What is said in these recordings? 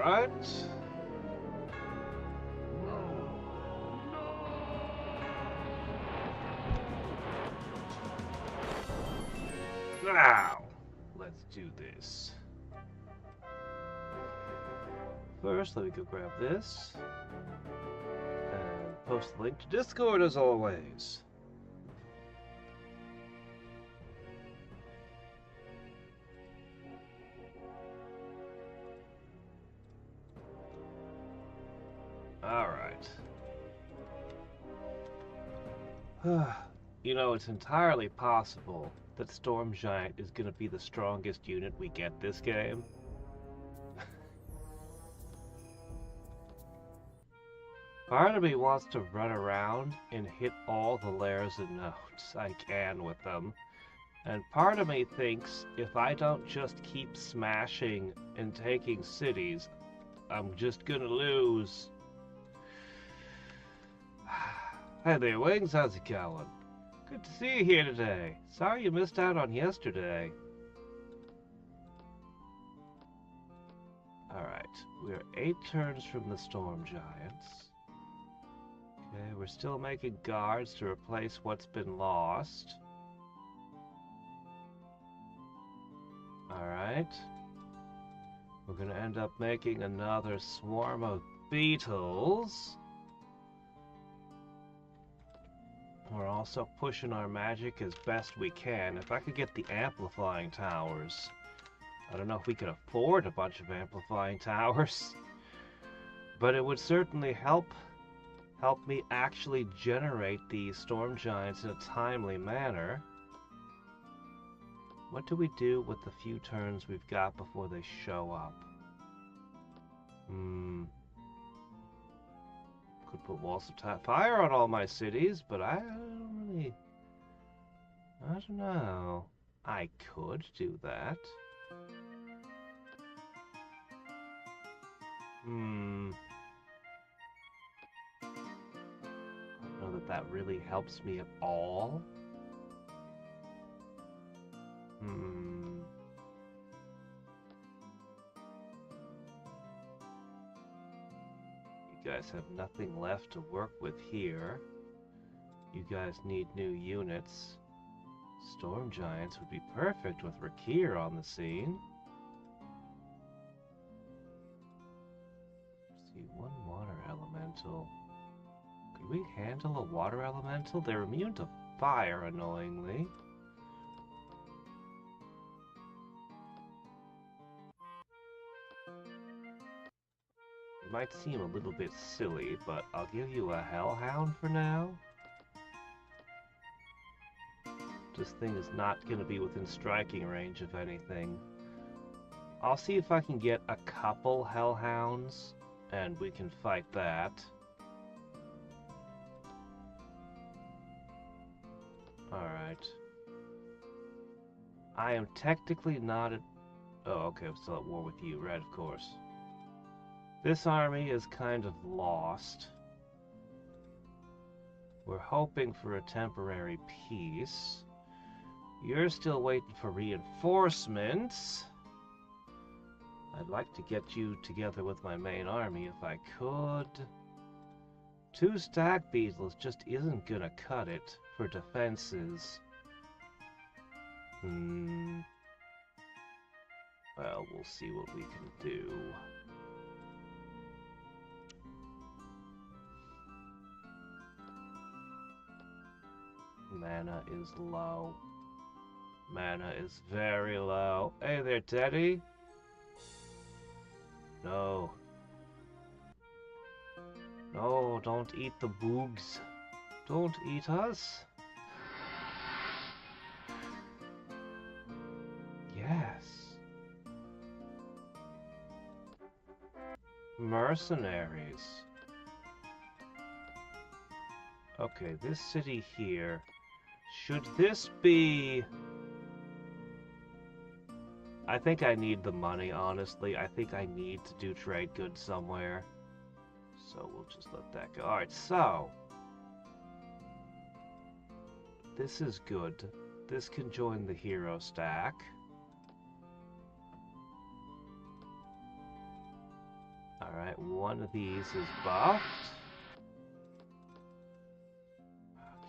Alright. Now, let's do this. First, let me go grab this. And post the link to Discord as always. Alright. You know, it's entirely possible that Storm Giant is going to be the strongest unit we get this game. Part of me wants to run around and hit all the layers of notes I can with them. And part of me thinks if I don't just keep smashing and taking cities, I'm just gonna lose. Hey there, Wings, how's it going? Good to see you here today. Sorry you missed out on yesterday. Alright, we're 8 turns from the Storm Giants. Okay, we're still making guards to replace what's been lost. Alright. We're gonna end up making another swarm of beetles. We're also pushing our magic as best we can. If I could get the amplifying towers. I don't know if we could afford a bunch of amplifying towers. But it would certainly help me actually generate these storm giants in a timely manner. What do we do with the few turns we've got before they show up? Could put walls of fire on all my cities, but I don't know. I could do that. I don't know that really helps me at all. You guys have nothing left to work with here. You guys need new units. Storm Giants would be perfect with Rakir on the scene. See, one water elemental. Could we handle a water elemental? They're immune to fire, annoyingly. It might seem a little bit silly, but I'll give you a Hellhound for now. This thing is not going to be within striking range of anything. I'll see if I can get a couple Hellhounds, and we can fight that. Alright. I am technically not at... Oh, okay, I'm still at war with you, right, of course. This army is kind of lost. We're hoping for a temporary peace. You're still waiting for reinforcements. I'd like to get you together with my main army if I could. 2 stag beetles just isn't gonna cut it for defenses. Well, we'll see what we can do. Mana is low. Mana is very low. Hey there, Teddy. No. No, don't eat the boogs. Don't eat us. Yes. Mercenaries. Okay, this city here. Should this be... I think I need the money, honestly. I think I need to do trade goods somewhere. So we'll just let that go. Alright, so... this is good. This can join the hero stack. Alright, one of these is buffed.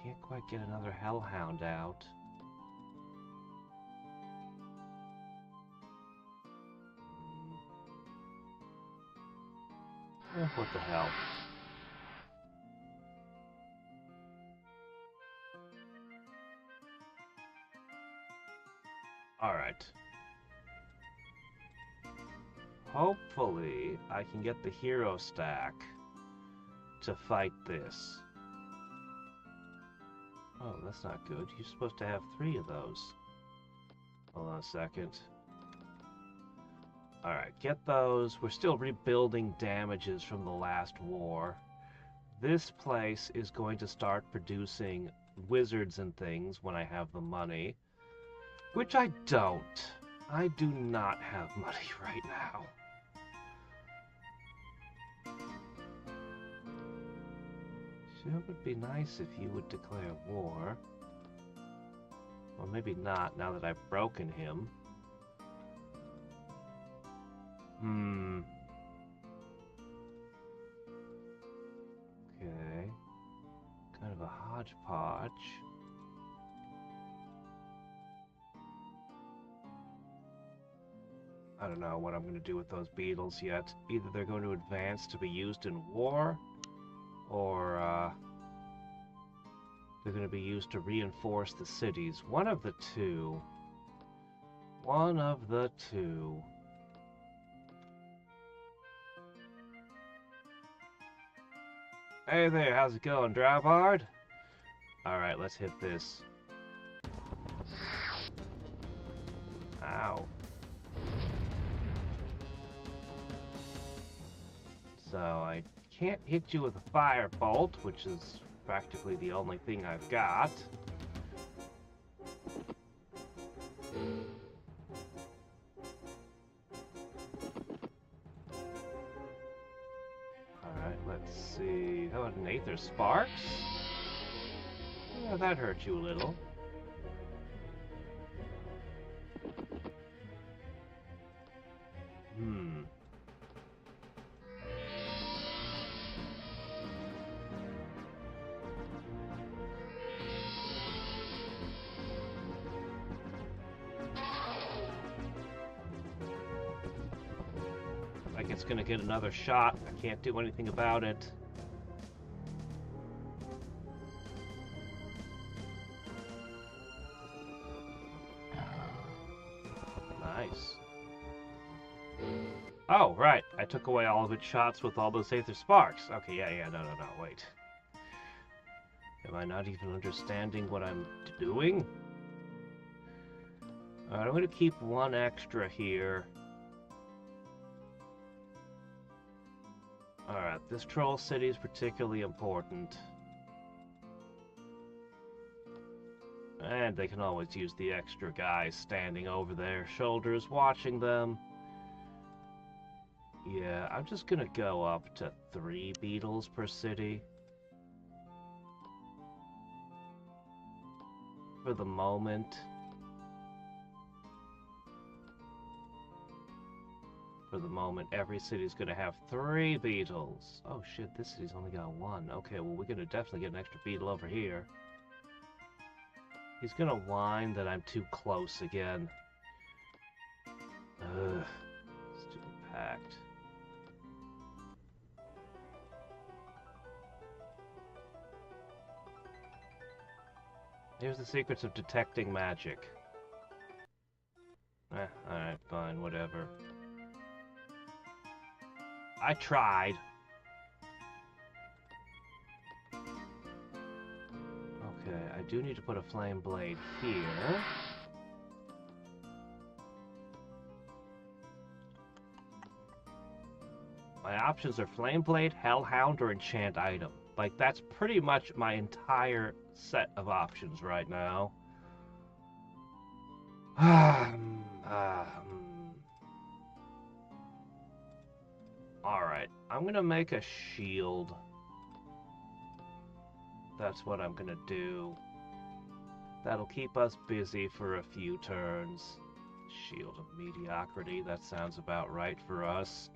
Can't quite get another hellhound out. What the hell? Alright. Hopefully, I can get the hero stack to fight this. Oh, that's not good. You're supposed to have 3 of those. Hold on a second. Alright, get those. We're still rebuilding damages from the last war. This place is going to start producing wizards and things when I have the money. Which I don't. I do not have money right now. Sure would be nice if you would declare war. Well, maybe not, now that I've broken him. Okay. Kind of a hodgepodge. I don't know what I'm going to do with those beetles yet. Either they're going to advance to be used in war, or they're going to be used to reinforce the cities. One of the two. One of the two. Hey there, how's it going, Drybard? Alright, let's hit this. Ow. So I can't hit you with a firebolt, which is practically the only thing I've got. Alright, let's see. How about an Aether Sparks? Yeah, that hurt you a little. Like it's gonna get another shot. I can't do anything about it. Nice. Oh, right. I took away all of its shots with all those Aether Sparks. Okay, yeah, no, wait. Am I not even understanding what I'm doing? Alright, I'm gonna keep one extra here. Alright, this troll city is particularly important. And they can always use the extra guys standing over their shoulders watching them. Yeah, I'm just gonna go up to 3 beetles per city. For the moment. For the moment, every city's gonna have 3 beetles. Oh shit, this city's only got 1. Okay, well we're gonna definitely get an extra beetle over here. He's gonna whine that I'm too close again. Ugh. Stupid pact. Here's the secrets of detecting magic. Alright, fine, whatever. I tried. Okay, I do need to put a flame blade here. My options are flame blade, hellhound, or enchant item. Like, that's pretty much my entire set of options right now. Alright, I'm gonna make a shield. That's what I'm gonna do. That'll keep us busy for a few turns. Shield of mediocrity, that sounds about right for us.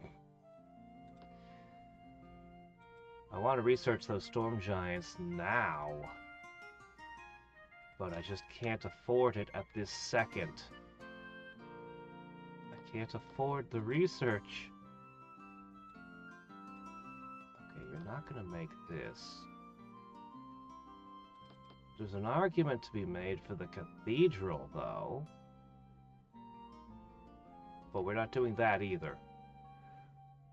I want to research those storm giants now. But I just can't afford it at this second. I can't afford the research. Okay, you're not gonna make this. There's an argument to be made for the cathedral, though. But we're not doing that either.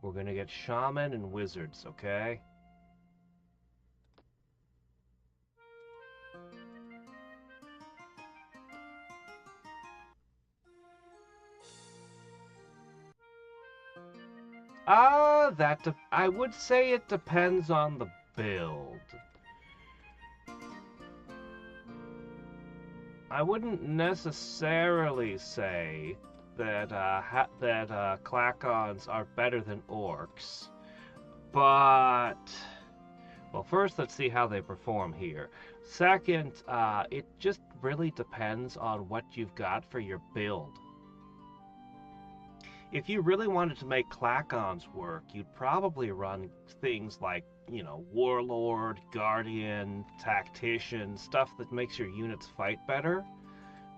We're gonna get shaman and wizards, okay? I would say it depends on the build. I wouldn't necessarily say that Klakons are better than orcs, but well, first let's see how they perform here. Second, it just really depends on what you've got for your build. If you really wanted to make Klakons work, you'd probably run things like, you know, Warlord, Guardian, Tactician, stuff that makes your units fight better,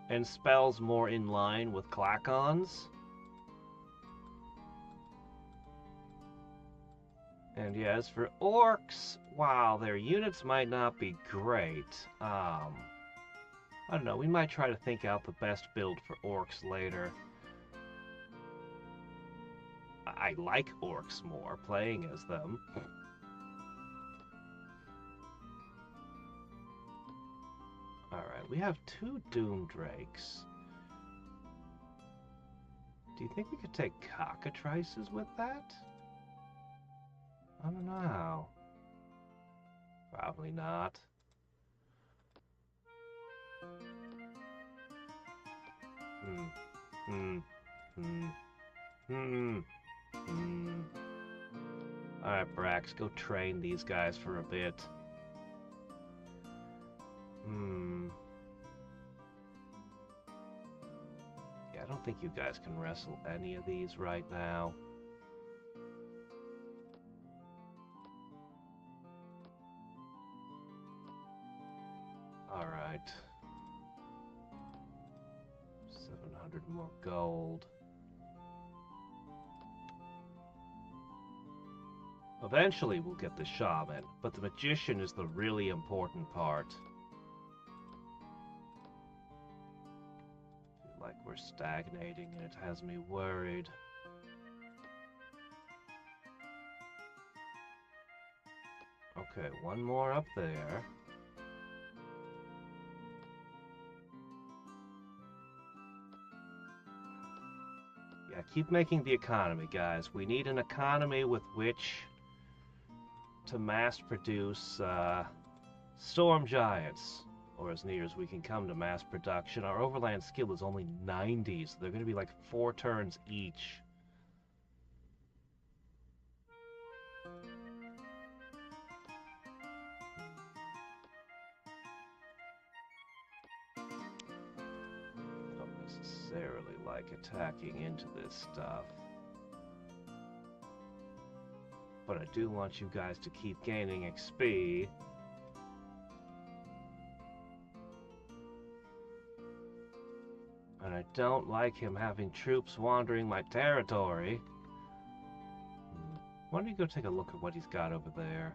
and spells more in line with Klakons. And yeah, as for orcs, while their units might not be great, I don't know, we might try to think out the best build for orcs later. I like orcs more, playing as them. Alright, we have 2 Doom Drakes. Do you think we could take cockatrices with that? I don't know. Probably not. Alright, Brax, go train these guys for a bit. Yeah, I don't think you guys can wrestle any of these right now. Alright. 700 more gold. Eventually we'll get the shaman, but the magician is the really important part. Like we're stagnating and it has me worried. Okay, one more up there. Yeah, keep making the economy, guys. We need an economy with which to mass produce storm giants, or as near as we can come to mass production. Our overland skill is only 90, so they're going to be like 4 turns each. Don't necessarily like attacking into this stuff. But I do want you guys to keep gaining XP. And I don't like him having troops wandering my territory. Why don't you go take a look at what he's got over there?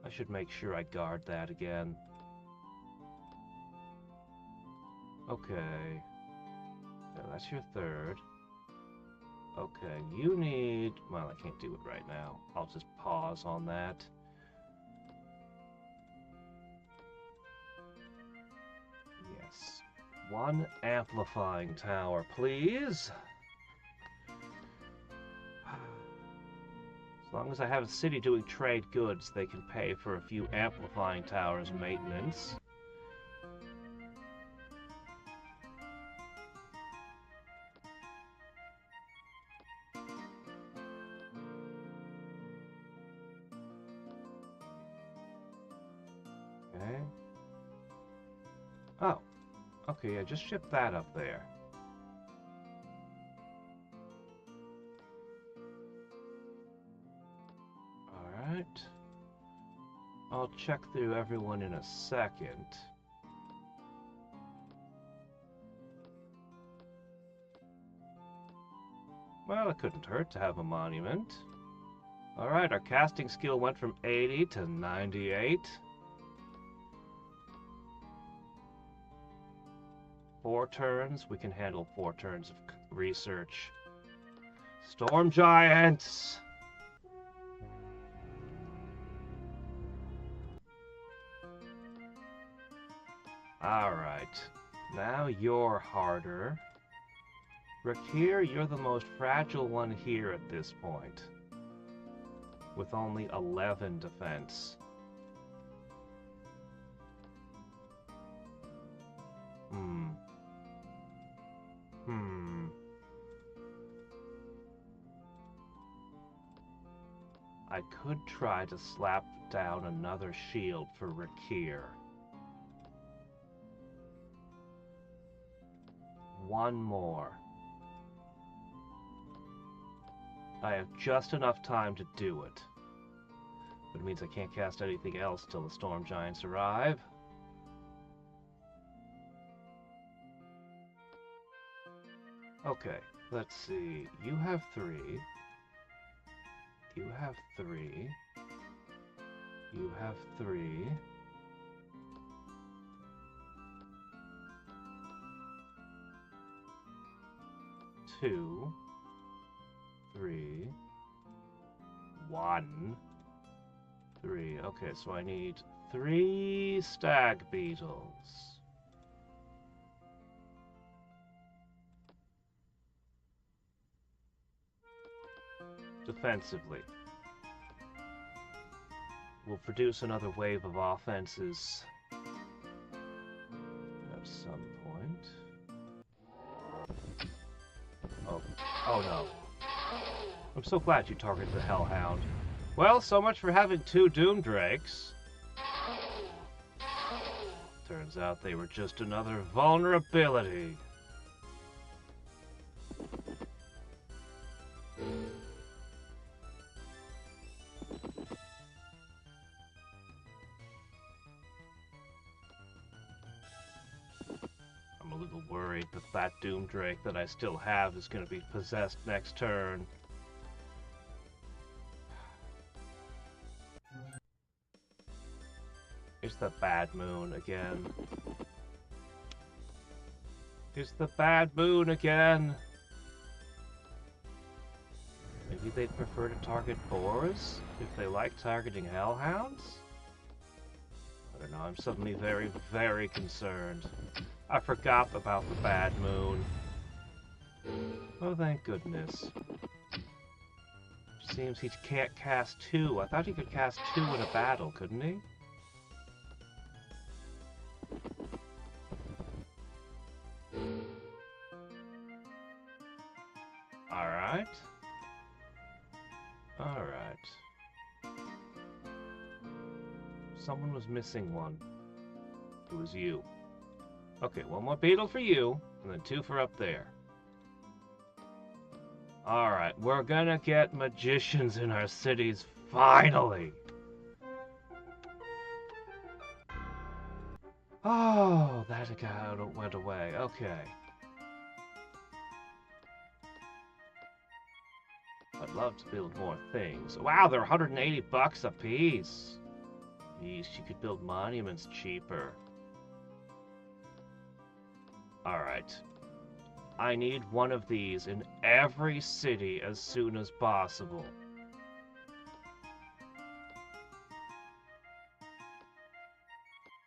I should make sure I guard that again. Okay. Yeah, that's your 3rd. Okay, you need... Well, I can't do it right now. I'll just pause on that. Yes. 1 amplifying tower, please. As long as I have a city doing trade goods, they can pay for a few amplifying towers maintenance. Okay. Oh. Okay, yeah, just ship that up there. Alright. I'll check through everyone in a second. Well, it couldn't hurt to have a monument. Alright, our casting skill went from 80 to 98. 4 turns. We can handle 4 turns of research. Storm Giants! Alright. Now you're harder. Rakir, you're the most fragile one here at this point, with only 11 defense. I could try to slap down another shield for Rakir. One more. I have just enough time to do it. But it means I can't cast anything else till the Storm Giants arrive. Okay, let's see. You have 3. You have 3. You have 3. Two. 3. 1. 3. Okay, so I need 3 stag beetles. Defensively. We'll produce another wave of offenses at some point. Oh no. I'm so glad you targeted the Hellhound. Well, so much for having 2 Doom Drakes. Turns out they were just another vulnerability. I'm a little worried that that Doom Drake that I still have is going to be possessed next turn. It's the bad moon again. It's the bad moon again. Maybe they'd prefer to target boars if they like targeting hellhounds? I don't know, I'm suddenly very, very concerned. I forgot about the bad moon. Oh, thank goodness. Seems he can't cast 2. I thought he could cast 2 in a battle, couldn't he? Alright. Alright. Someone was missing one. It was you. Okay, 1 more beetle for you, and then 2 for up there. Alright, we're gonna get magicians in our cities, finally! Oh, that guy went away. Okay. I'd love to build more things. Wow, they're 180 bucks a piece. Yeesh, you could build monuments cheaper. Alright. I need one of these in every city as soon as possible.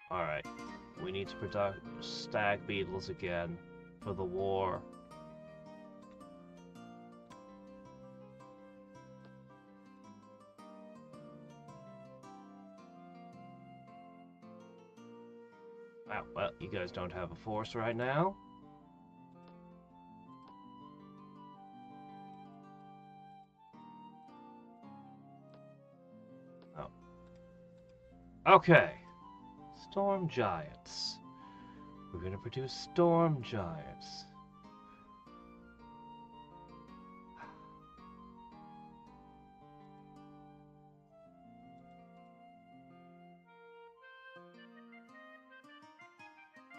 Alright. We need to produce stag beetles again for the war. Wow, well, you guys don't have a force right now. Oh. Okay. Storm Giants. We're gonna produce Storm Giants.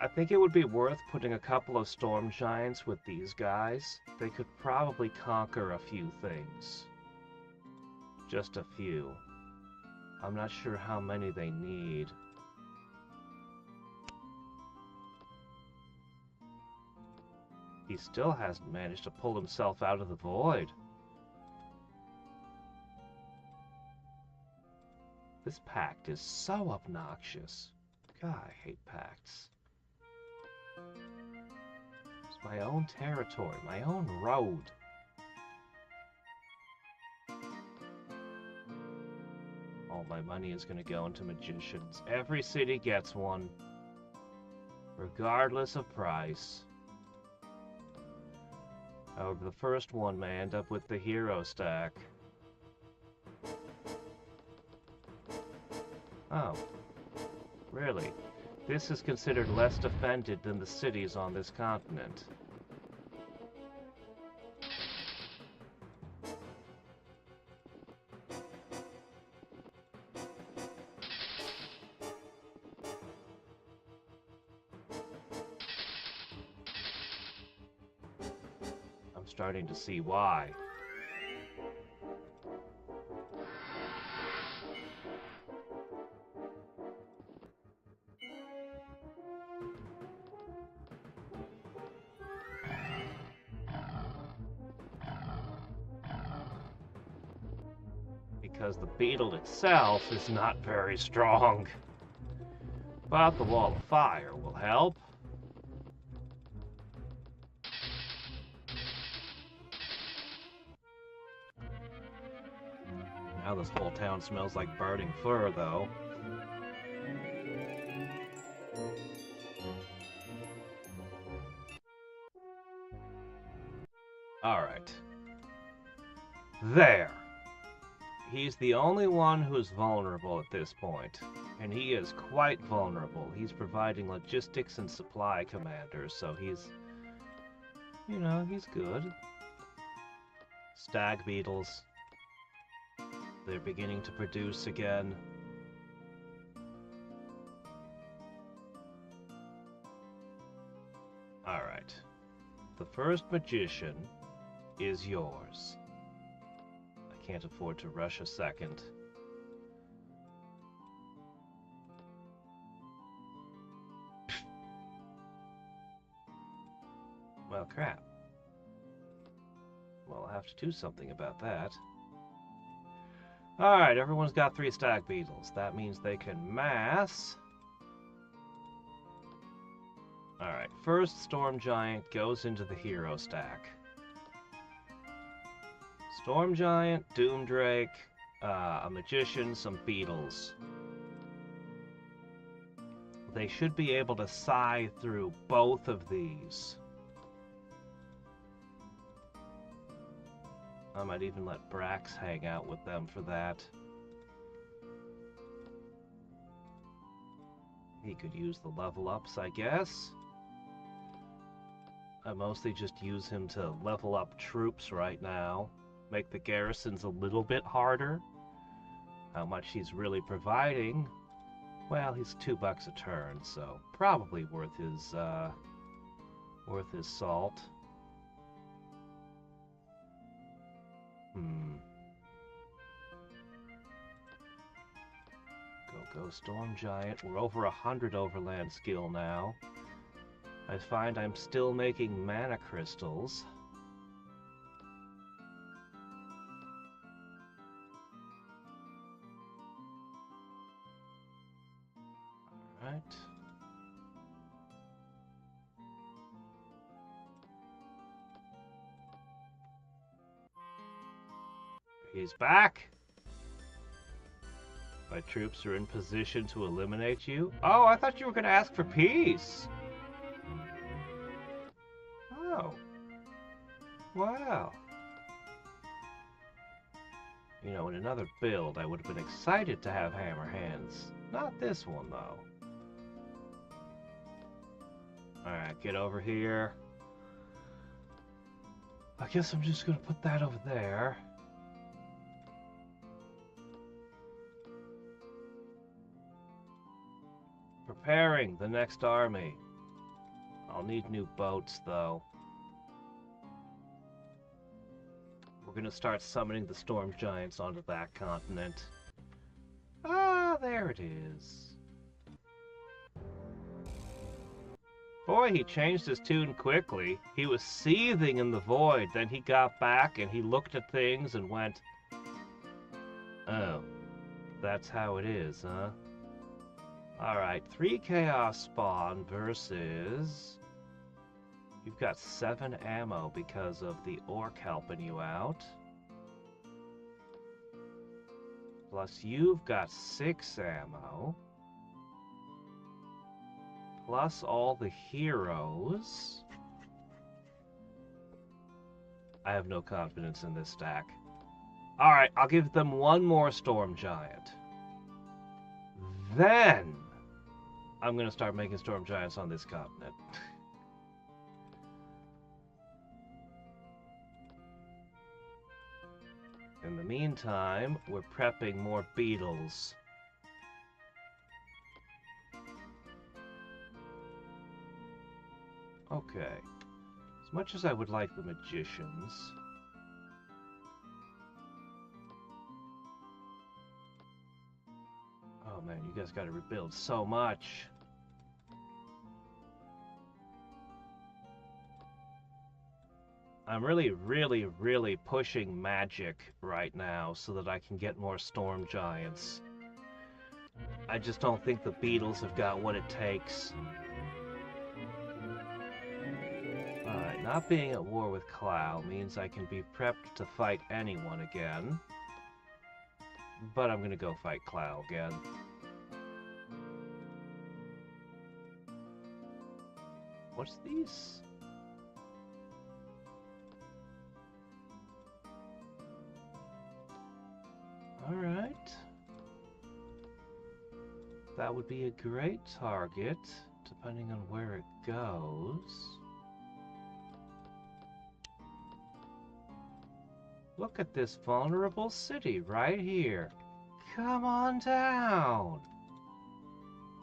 I think it would be worth putting a couple of storm giants with these guys. They could probably conquer a few things. Just a few. I'm not sure how many they need. He still hasn't managed to pull himself out of the void. This pact is so obnoxious. God, I hate pacts. It's my own territory, my own road. All my money is going to go into magicians. Every city gets one, regardless of price. However, the first one may end up with the hero stack. Oh, really? This is considered less defended than the cities on this continent. I'm starting to see why. Because the beetle itself is not very strong. But the wall of fire will help. Now this whole town smells like burning fur, though. Alright. There. He's the only one who's vulnerable at this point. And he is quite vulnerable. He's providing logistics and supply commanders, so he's... you know, he's good. Stag beetles. They're beginning to produce again. Alright. The first magician is yours. I can't afford to rush a second. Well, crap. Well, I'll have to do something about that. Alright, everyone's got 3 stag beetles. That means they can mass. Alright, first storm giant goes into the hero stack. Storm giant, doom drake, a magician, some beetles. They should be able to scythe through both of these. I might even let Brax hang out with them for that. He could use the level ups, I guess. I mostly just use him to level up troops right now. Make the garrisons a little bit harder. How much he's really providing? Well, he's $2 a turn, so probably worth his salt. Go Storm Giant. We're over 100 overland skill now. I find I'm still making mana crystals. Alright. He's back! My troops are in position to eliminate you. Oh, I thought you were going to ask for peace. Oh. Wow. You know, in another build, I would have been excited to have hammer hands. Not this one, though. Alright, get over here. I guess I'm just going to put that over there. Preparing the next army. I'll need new boats, though. We're gonna start summoning the storm giants onto that continent. Ah, there it is. Boy, he changed his tune quickly. He was seething in the void, then he got back and he looked at things and went, oh, that's how it is, huh? Alright, 3 chaos spawn versus... You've got 7 ammo because of the orc helping you out. Plus you've got 6 ammo. Plus all the heroes. I have no confidence in this stack. Alright, I'll give them 1 more storm giant. Then I'm gonna start making storm giants on this continent. In the meantime, we're prepping more beetles. Okay. As much as I would like the magicians... Oh man, you guys gotta rebuild so much. I'm really pushing magic right now so that I can get more storm giants. I just don't think the beetles have got what it takes. Alright, not being at war with Clow means I can be prepped to fight anyone again. But I'm gonna go fight Clow again. What's these? Alright. That would be a great target, depending on where it goes. Look at this vulnerable city right here. Come on down.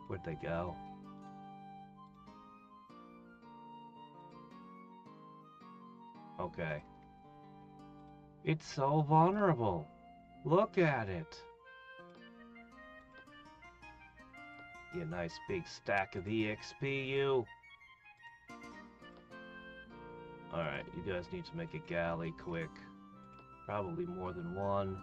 Where'd they go? Okay. It's so vulnerable. Look at it. You nice big stack of EXP, you. Alright, you guys need to make a galley quick. Probably more than one.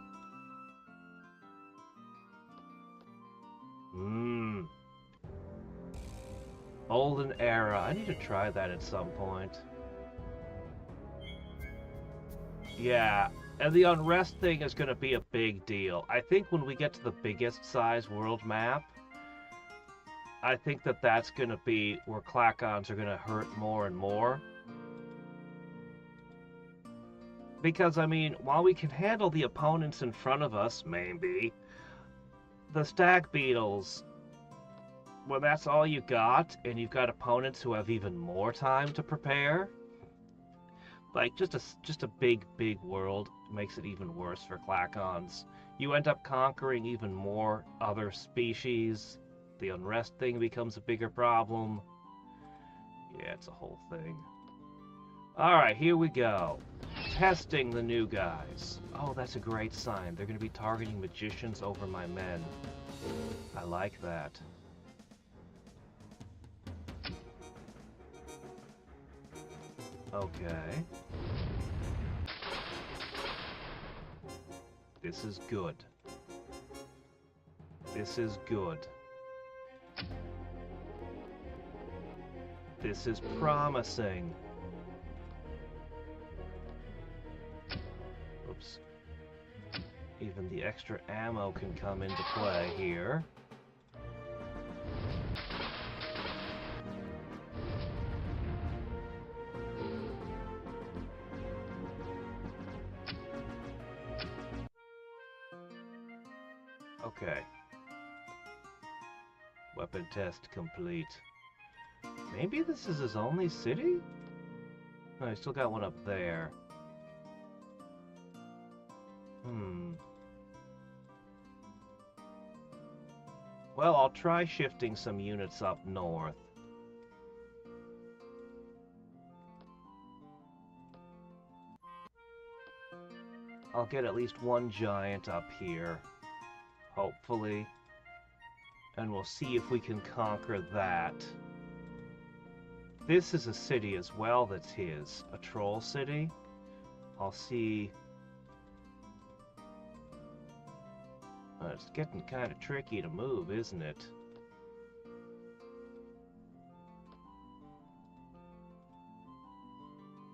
Olden Era. I need to try that at some point. Yeah, and the unrest thing is going to be a big deal. I think when we get to the biggest size world map, I think that that's going to be where Clackons are going to hurt more and more. Because, I mean, while we can handle the opponents in front of us, maybe, the stag beetles, when that's all you got, and you've got opponents who have even more time to prepare, like, just a big world makes it even worse for Clackons. You end up conquering even more other species. The unrest thing becomes a bigger problem. Yeah, it's a whole thing. Alright, here we go. Testing the new guys. Oh, that's a great sign. They're going to be targeting magicians over my men. I like that. Okay. This is good. This is good. This is promising. Oops. Even the extra ammo can come into play here. Okay. Weapon test complete. Maybe this is his only city? No, I still got one up there. Well, I'll try shifting some units up north. I'll get at least one giant up here. Hopefully. And we'll see if we can conquer that. This is a city as well that's his. A troll city. I'll see... it's getting kind of tricky to move, isn't it?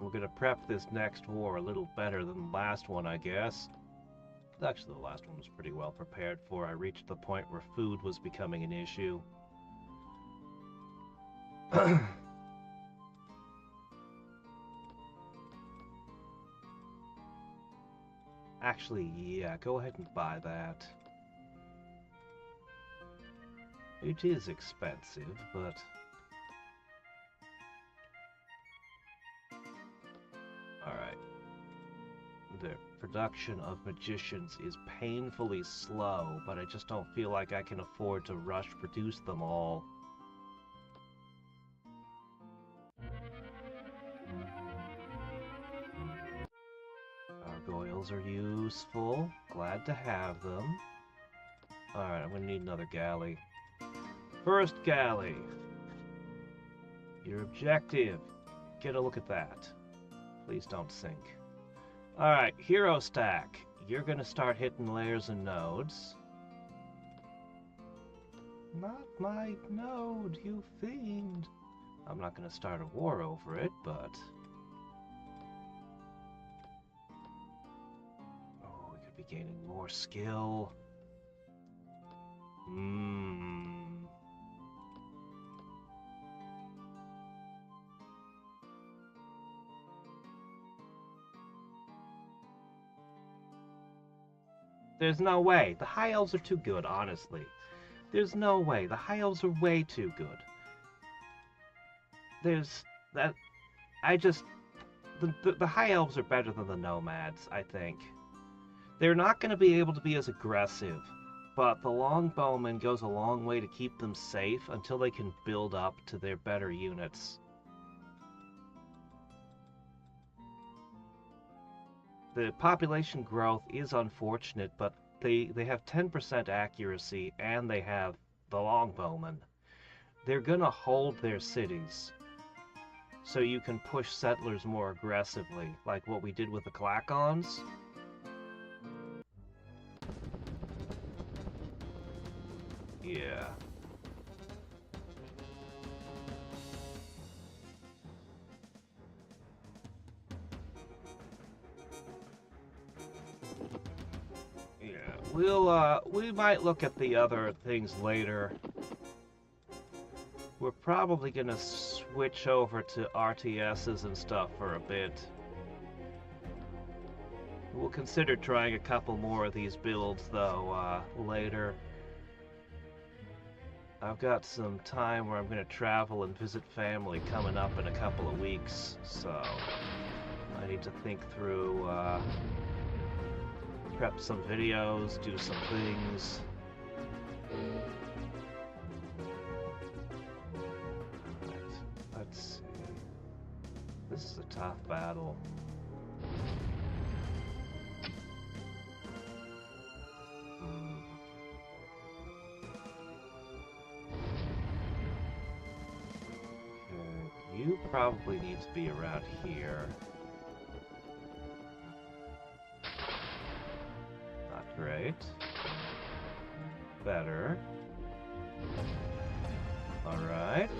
We're gonna prep this next war a little better than the last one, I guess. Actually, the last one was pretty well prepared for. I reached the point where food was becoming an issue. Actually, yeah, go ahead and buy that. It is expensive, but... Alright. The production of magicians is painfully slow, but I just don't feel like I can afford to rush produce them all. Gargoyles are useful. Glad to have them. Alright, I'm gonna need another galley. First galley. Your objective. Get a look at that. Please don't sink. Alright, hero stack. You're gonna start hitting layers and nodes. Not my node, you fiend. I'm not gonna start a war over it, but... oh, we could be gaining more skill. There's no way. The High Elves are too good, honestly. There's no way. The High Elves are way too good. There's... that... I just... The High Elves are better than the Nomads, I think. They're not going to be able to be as aggressive, but the Longbowmen goes a long way to keep them safe until they can build up to their better units. The population growth is unfortunate, but they have 10% accuracy and they have the Longbowmen. They're gonna hold their cities, so you can push settlers more aggressively, like what we did with the Clackons. Yeah. We might look at the other things later. We're probably gonna switch over to RTSs and stuff for a bit. We'll consider trying a couple more of these builds, though, later. I've got some time where I'm gonna travel and visit family coming up in a couple of weeks, so I need to think through, prep some videos, do some things. Let's see. This is a tough battle. You probably need to be around here. Great. Better. Alright.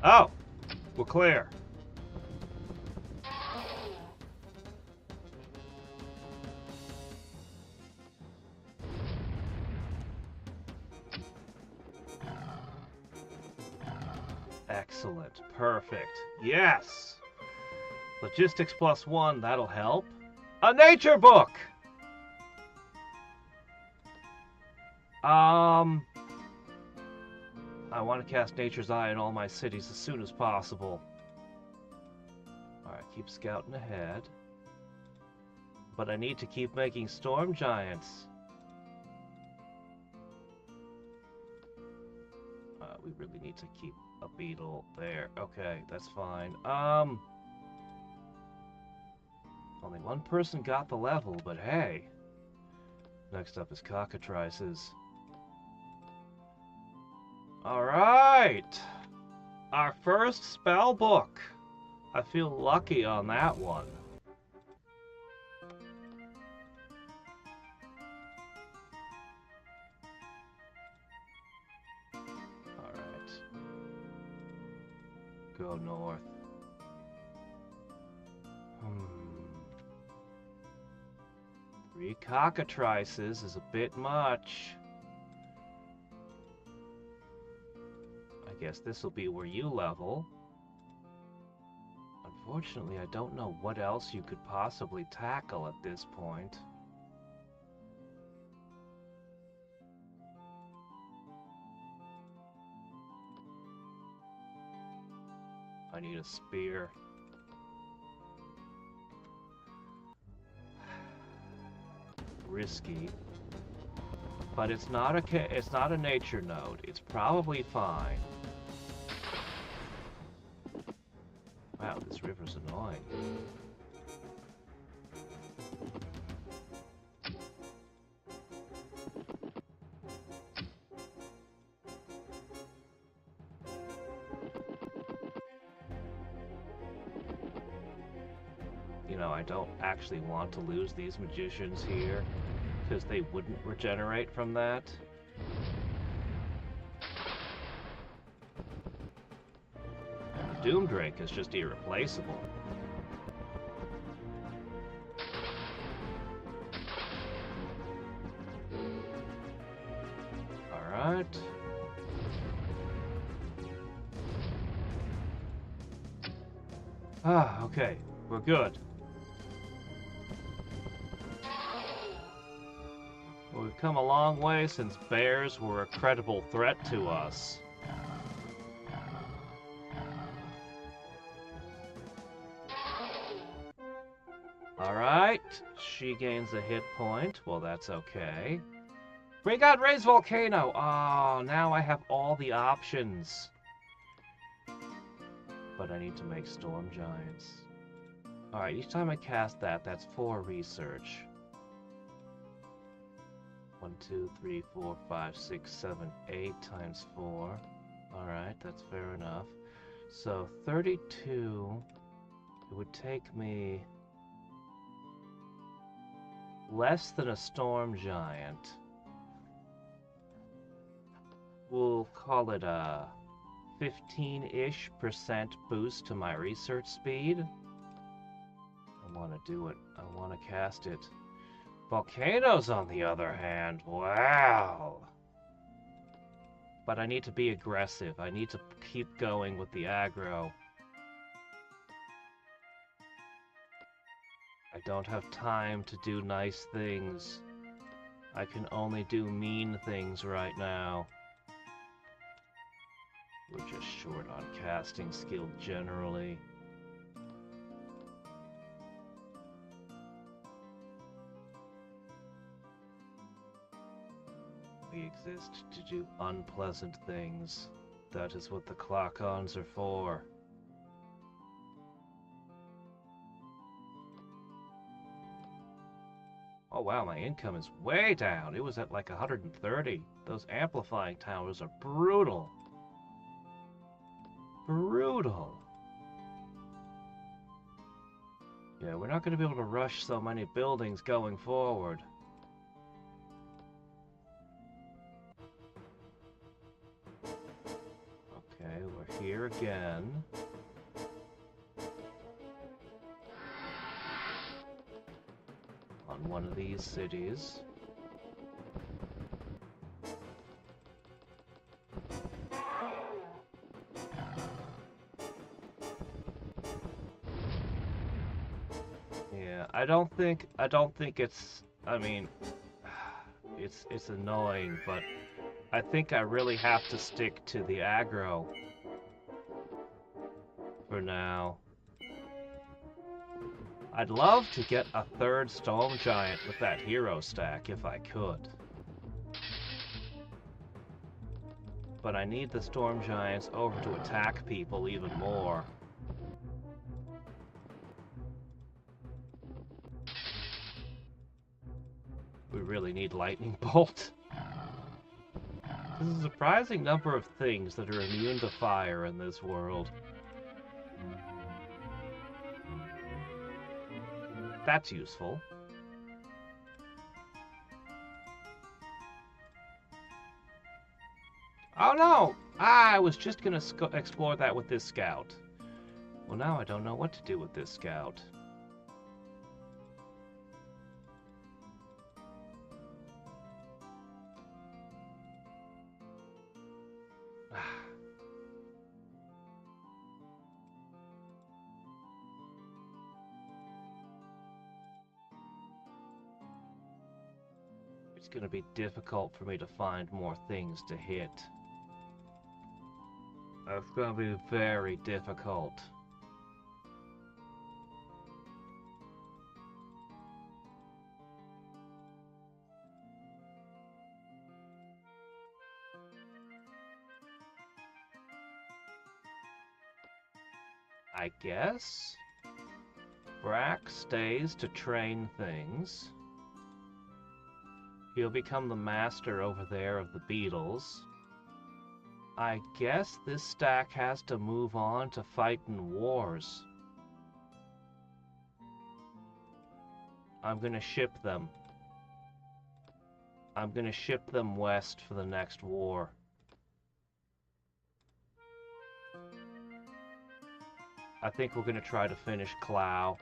Oh! We're clear. Excellent. Perfect. Yes! Logistics +1, that'll help. A nature book! I want to cast Nature's Eye in all my cities as soon as possible. Alright, keep scouting ahead. But I need to keep making storm giants. we really need to keep a beetle there. Okay, that's fine. Only one person got the level, but hey. Next up is cockatrices. Alright! Our first spell book! I feel lucky on that one. Alright. Go north. 3 cockatrices is a bit much. I guess this will be where you level. Unfortunately, I don't know what else you could possibly tackle at this point. I need a spear. Risky, but it's not a nature node. It's probably fine. Wow, this river's annoying. You know, I don't actually want to lose these magicians here, because they wouldn't regenerate from that. And the Doomdrake is just irreplaceable. Alright. Ah, okay. We're good. We've come a long way since bears were a credible threat to us. Alright, she gains a hit point. Well, that's okay. Bring out Raise Volcano! Oh, now I have all the options. But I need to make Storm Giants. Alright, each time I cast that, that's 4 research. 1, 2, 3, 4, 5, 6, 7, 8 times 4. Alright, that's fair enough. So, 32, it would take me less than a Storm Giant. We'll call it a 15-ish% boost to my research speed. I want to do it. I want to cast it. Volcanoes, on the other hand, wow. But I need to be aggressive. I need to keep going with the aggro. I don't have time to do nice things. I can only do mean things right now. We're just short on casting skill generally. We exist to do unpleasant things. That is what the clock-ons are for. Oh wow, my income is way down. It was at like 130. Those amplifying towers are brutal. Brutal. Yeah, we're not going to be able to rush so many buildings going forward. Okay, we're here again. On one of these cities. Yeah, I don't think it's, I mean, it's annoying, but I think I really have to stick to the aggro for now. I'd love to get a 3rd Storm Giant with that hero stack if I could. But I need the storm giants over to attack people even more. We really need lightning bolt. There's a surprising number of things that are immune to fire in this world. That's useful. Oh no! I was just gonna explore that with this scout. Well, now I don't know what to do with this scout. It's gonna be difficult for me to find more things to hit. It's gonna be very difficult. I guess Brack stays to train things. He'll become the master over there of the beetles. I guess this stack has to move on to fighting wars. I'm gonna ship them. I'm gonna ship them west for the next war. I think we're gonna try to finish Clow.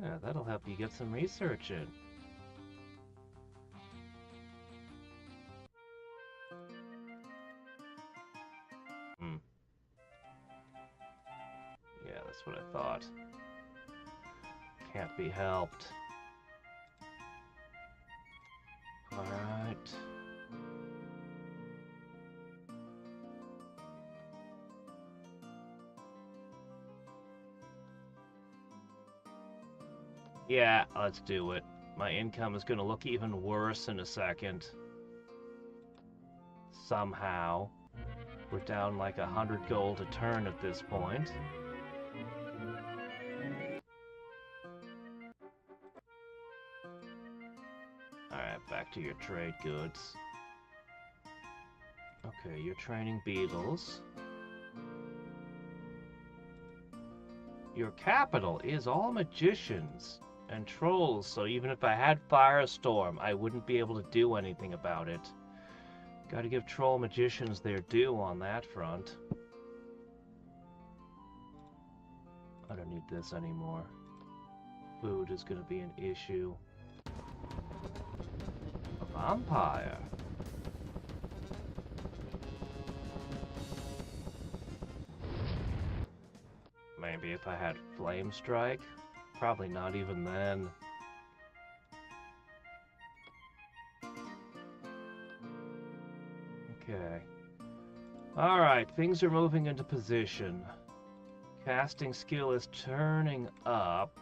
Yeah, that'll help you get some research in. Yeah, that's what I thought. Can't be helped. Alright. Yeah, let's do it. My income is gonna look even worse in a second. Somehow. We're down like 100 gold a turn at this point. Alright, back to your trade goods. Okay, you're training beetles. Your capital is all magicians and trolls, so even if I had Firestorm, I wouldn't be able to do anything about it. Gotta give troll magicians their due on that front. I don't need this anymore. Food is gonna be an issue. A vampire. Maybe if I had Flame Strike? Probably not even then. Okay. Alright, things are moving into position. Casting skill is turning up.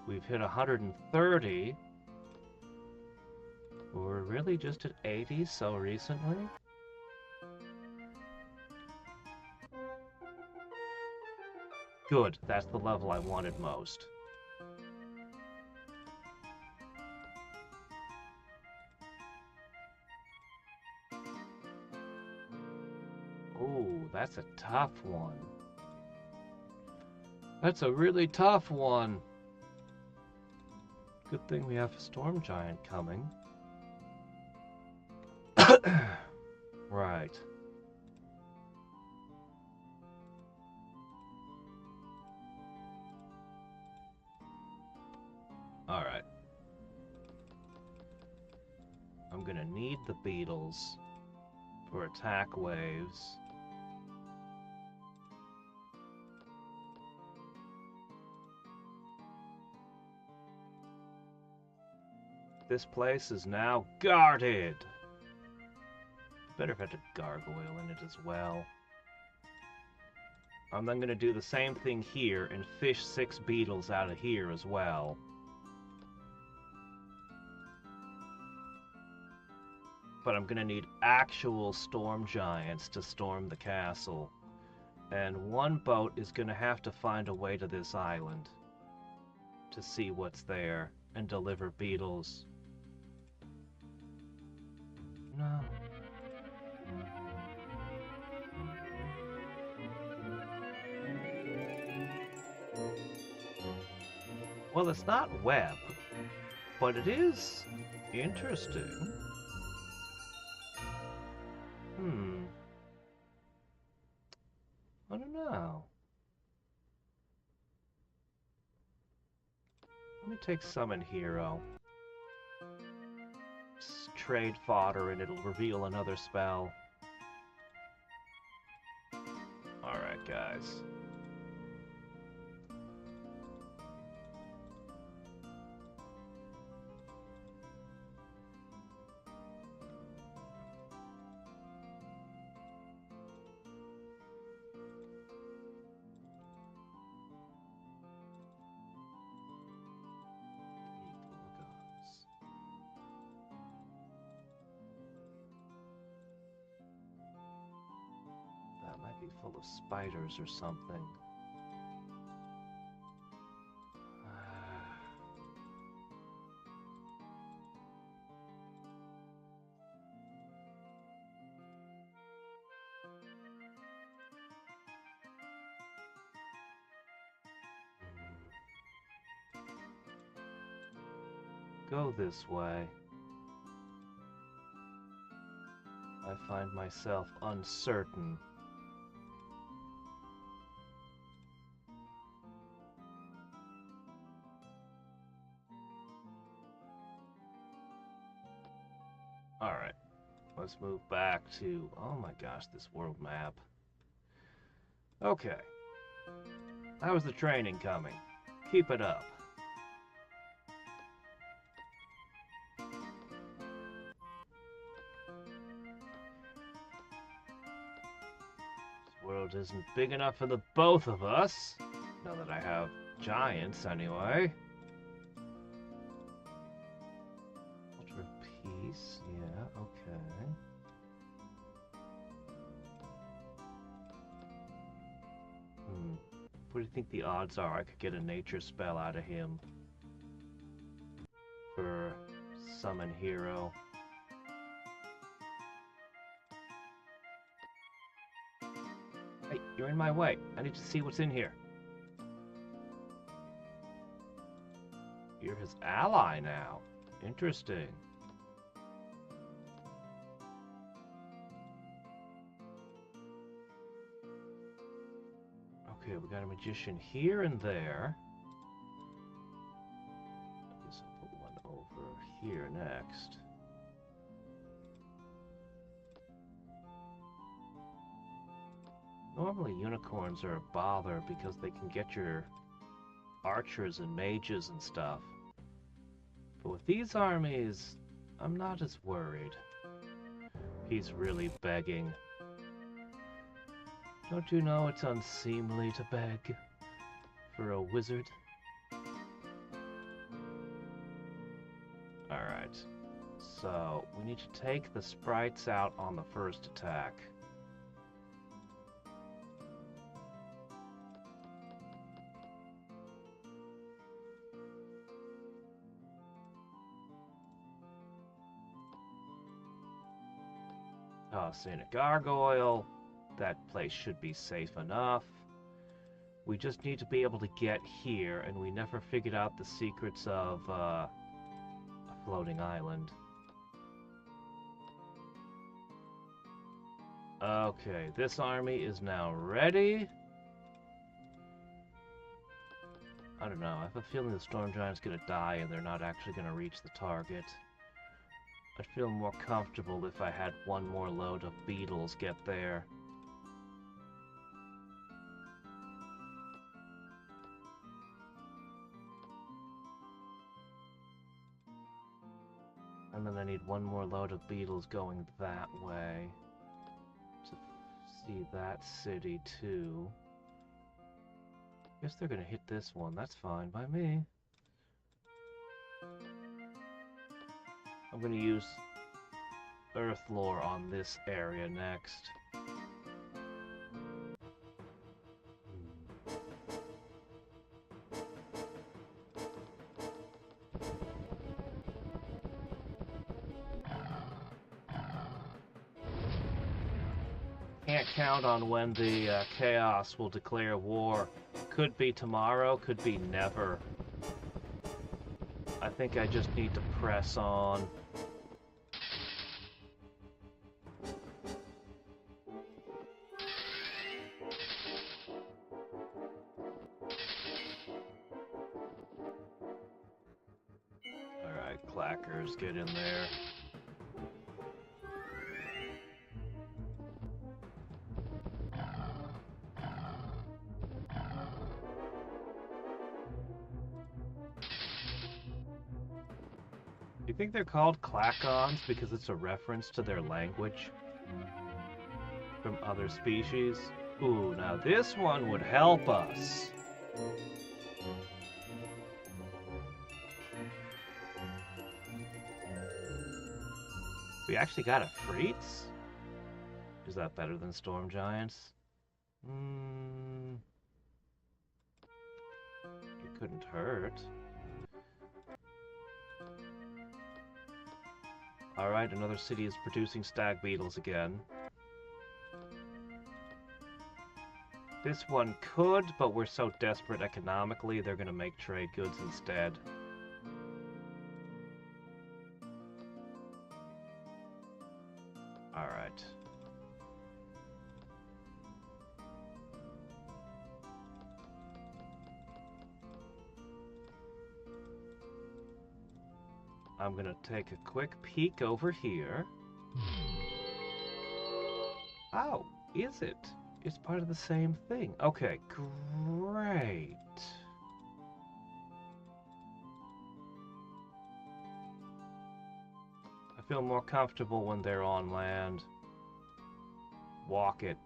We've hit 130. We're really just at 80 so recently. Good, that's the level I wanted most. Ooh, that's a tough one. That's a really tough one. Good thing we have a storm giant coming. Right. Alright. I'm gonna need the beetles for attack waves. This place is now guarded. Better have had a gargoyle in it as well. I'm then going to do the same thing here and fish 6 beetles out of here as well. But I'm going to need actual storm giants to storm the castle. And one boat is going to have to find a way to this island to see what's there and deliver beetles. No. Well, it's not web, but it is interesting. I don't know. Let me take Summon Hero. Trade fodder and it'll reveal another spell. Alright, guys. Be full of spiders or something. Go this way. I find myself uncertain. Alright, let's move back to, oh my gosh, this world map. Okay. How's the training coming? Keep it up. This world isn't big enough for the both of us. Now that I have giants, anyway. Yeah, okay. What do you think the odds are I could get a nature spell out of him? For Summon Hero. Hey, you're in my way. I need to see what's in here. You're his ally now. Interesting. Okay, we got a magician here and there. I guess I'll put one over here next. Normally unicorns are a bother because they can get your archers and mages and stuff. But with these armies, I'm not as worried. He's really begging. Don't you know it's unseemly to beg for a wizard? Alright, so we need to take the sprites out on the first attack. Toss in a gargoyle. That place should be safe enough. We just need to be able to get here, and we never figured out the secrets of a floating island. Okay, this army is now ready. I don't know, I have a feeling the Storm Giant's gonna die and they're not actually gonna reach the target. I'd feel more comfortable if I had one more load of beetles get there. And then I need one more load of beetles going that way to see that city too. Guess they're gonna hit this one. That's fine by me. I'm gonna use Earth Lore on this area next. Can't count on when the Chaos will declare war. Could be tomorrow, could be never. I think I just need to press on. Alright, clackers, get in there. Do you think they're called clackons because it's a reference to their language from other species? Ooh, now this one would help us. We actually got a Freets? Is that better than Storm Giants? It couldn't hurt. Alright, another city is producing stag beetles again. This one could, but we're so desperate economically, they're gonna make trade goods instead. Alright. I'm gonna take a quick peek over here. Oh, is it? It's part of the same thing. Okay, great. I feel more comfortable when they're on land. Walk it.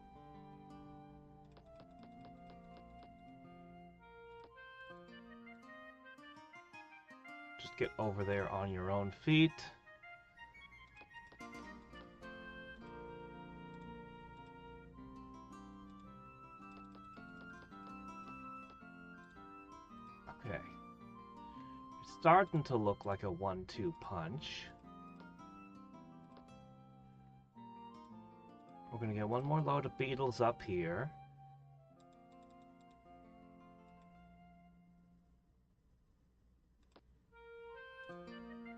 Just get over there on your own feet. Okay. It's starting to look like a 1-2 punch. We're gonna get one more load of beetles up here.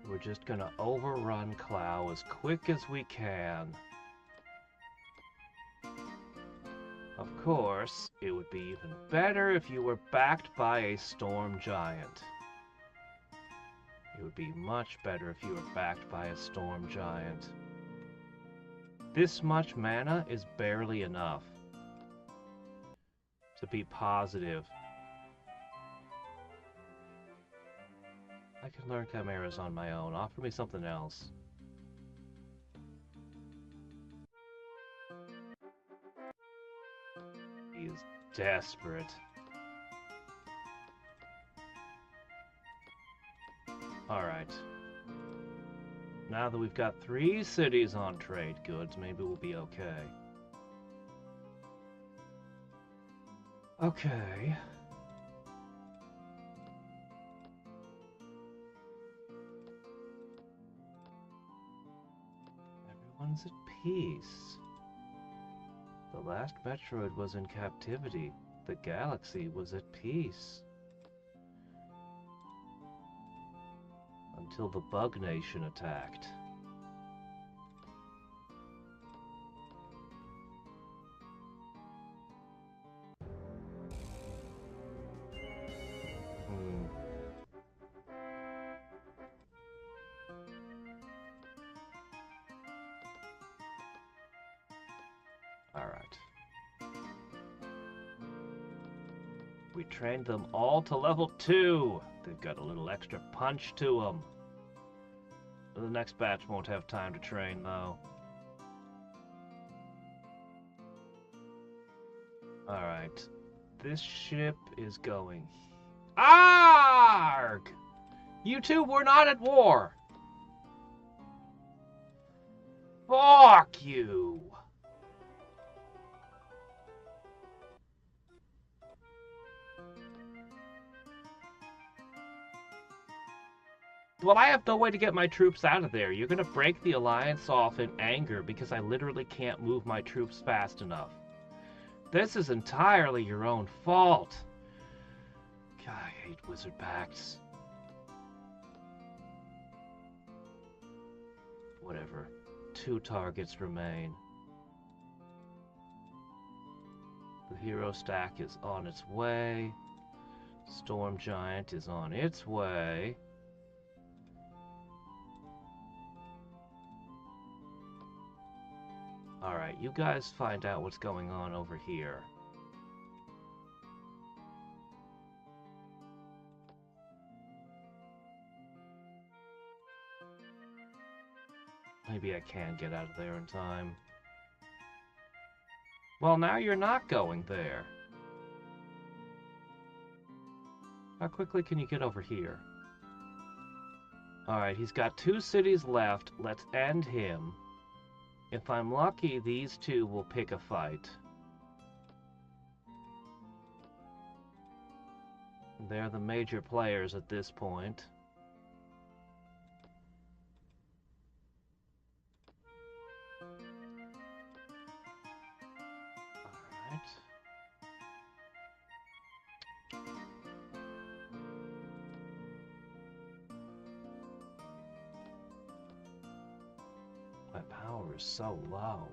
We're just gonna overrun Clow as quick as we can. Of course, it would be even better if you were backed by a Storm Giant. It would be much better if you were backed by a Storm Giant. This much mana is barely enough to be positive. I can learn chimeras on my own. Offer me something else. He is desperate. Alright. Now that we've got 3 cities on trade goods, maybe we'll be okay. Okay. Everyone's at peace. The last Metroid was in captivity. The galaxy was at peace. Until the Bug Nation attacked. Alright. We trained them all to level 2. They've got a little extra punch to them. The next batch won't have time to train, though. Alright. This ship is going. Arg! You two were not at war! Fuck you! Well, I have no way to get my troops out of there. You're gonna break the alliance off in anger because I literally can't move my troops fast enough. This is entirely your own fault. God, I hate wizard pacts. Whatever. 2 targets remain. The hero stack is on its way. Storm Giant is on its way. Alright, you guys find out what's going on over here. Maybe I can get out of there in time. Well, now you're not going there. How quickly can you get over here? Alright, he's got 2 cities left. Let's end him. If I'm lucky, these 2 will pick a fight. They're the major players at this point. Alright. My power is so low.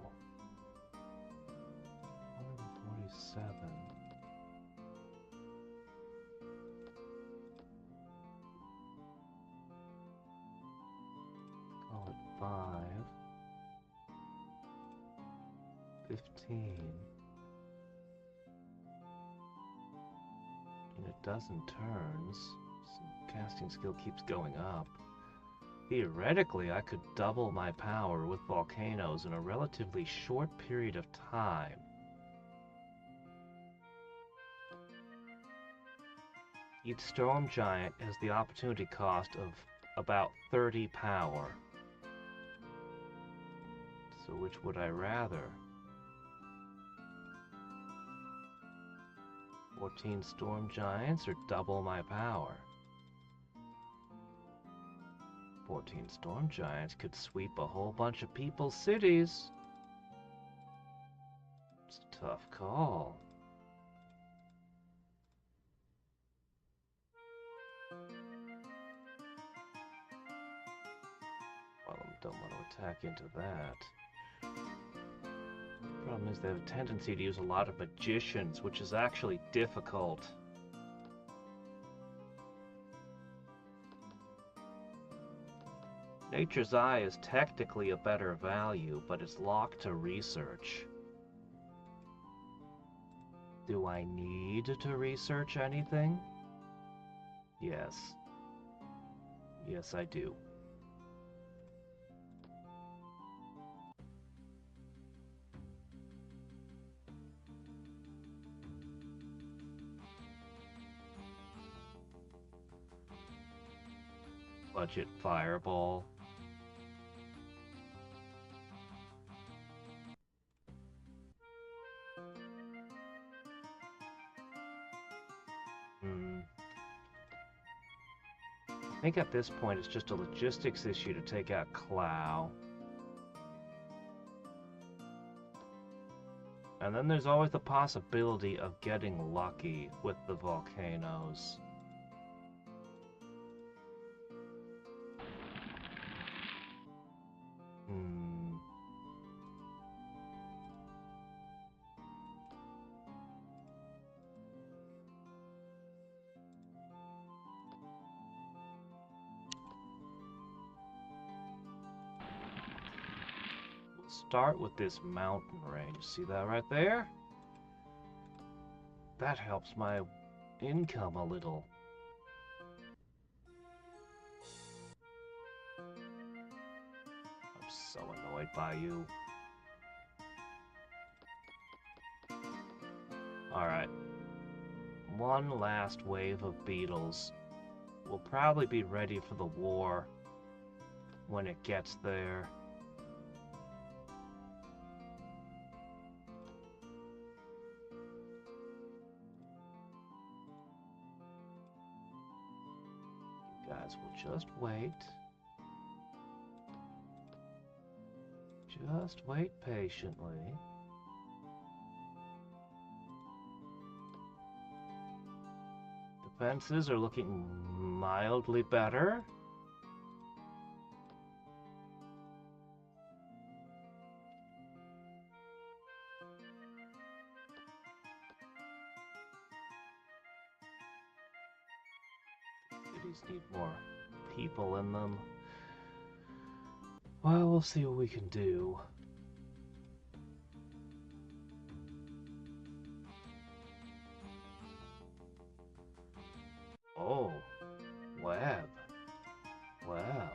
147. Call it 5. 15. In a dozen turns, casting skill keeps going up. Theoretically, I could double my power with volcanoes in a relatively short period of time. Each storm giant has the opportunity cost of about 30 power. So which would I rather? 14 storm giants or double my power? 14 storm giants could sweep a whole bunch of people's cities. It's a tough call. Well, I don't want to attack into that. Problem is they have a tendency to use a lot of magicians, which is actually difficult. Nature's Eye is technically a better value, but it's locked to research. Do I need to research anything? Yes. Yes, I do. Budget Fireball. I think at this point it's just a logistics issue to take out Clow. And then there's always the possibility of getting lucky with the volcanoes. Start with this mountain range. See that right there? That helps my income a little. I'm so annoyed by you. Alright. one last wave of beetles. We'll probably be ready for the war when it gets there. You guys will just wait. Just wait patiently. The fences are looking mildly better. Cities need more people in them. Well, we'll see what we can do. Oh, web. Wow.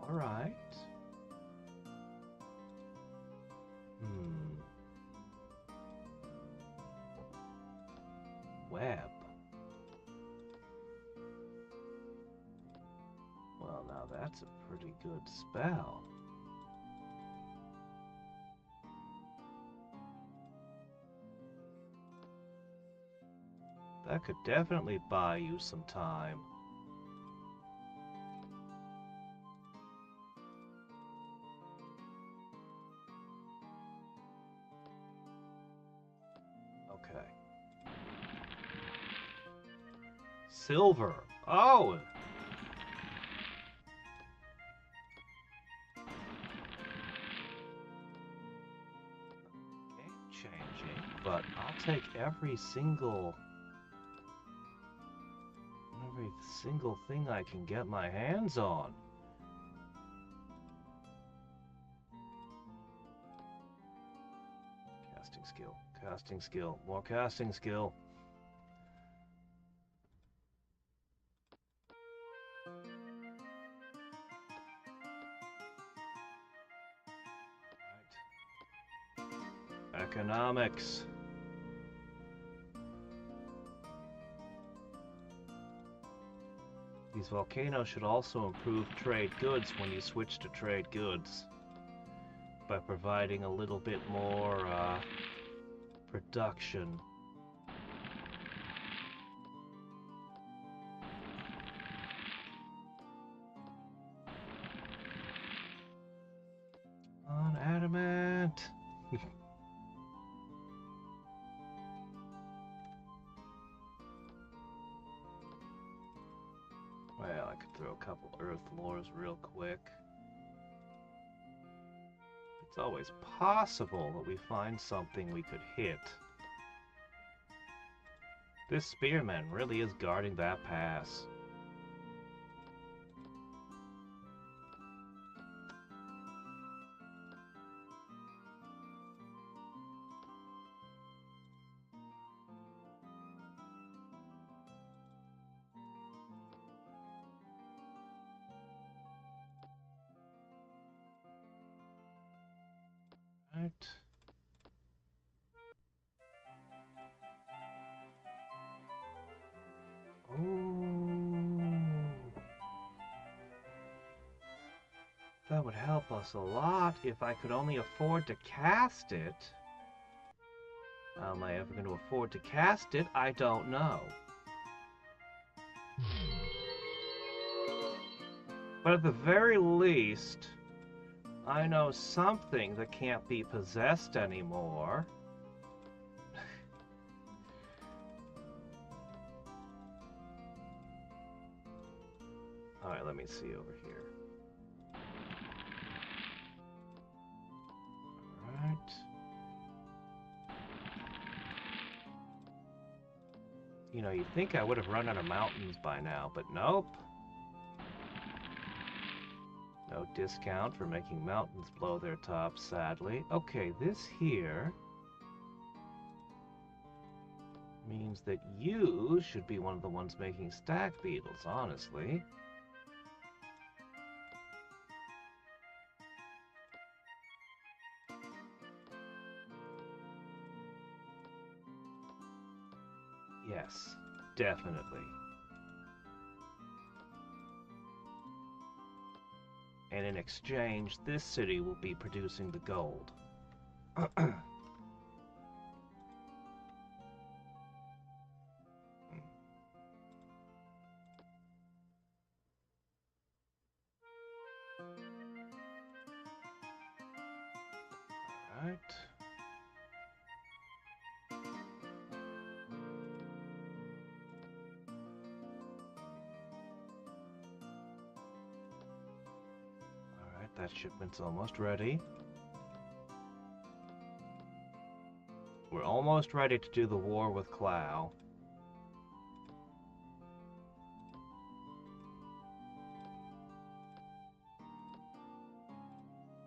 All right. Web. Well, now that's a pretty good spell. That could definitely buy you some time. Okay. Silver. Oh! Game changing, but I'll take every single thing I can get my hands on. Casting skill, casting skill, more casting skill. Right. Economics. These volcanoes should also improve trade goods when you switch to trade goods by providing a little bit more production. On adamant. Well, I could throw a couple earth lores real quick. It's always possible that we find something we could hit. This spearman really is guarding that pass. Right. Ooh. That would help us a lot if I could only afford to cast it. How am I ever going to afford to cast it? I don't know. But at the very least, I know something that can't be possessed anymore. Alright, let me see over here. Alright. You know, you'd think I would have run out of mountains by now, but nope. No discount for making mountains blow their tops, sadly. Okay, this here means that you should be one of the ones making stack beetles, honestly. Yes, definitely. And in exchange, this city will be producing the gold. Alright. Alright, that shipment's almost ready. We're almost ready to do the war with Clow.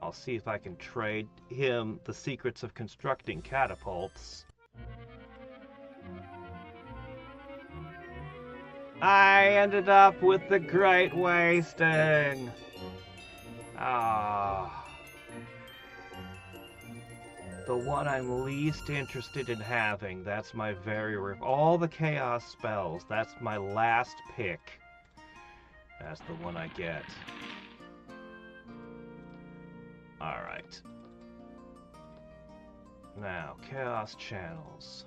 I'll see if I can trade him the secrets of constructing catapults. I ended up with the Great Wasting! Ah. The one I'm least interested in having. That's my very all the chaos spells. That's my last pick. That's the one I get. Alright. Now, chaos channels.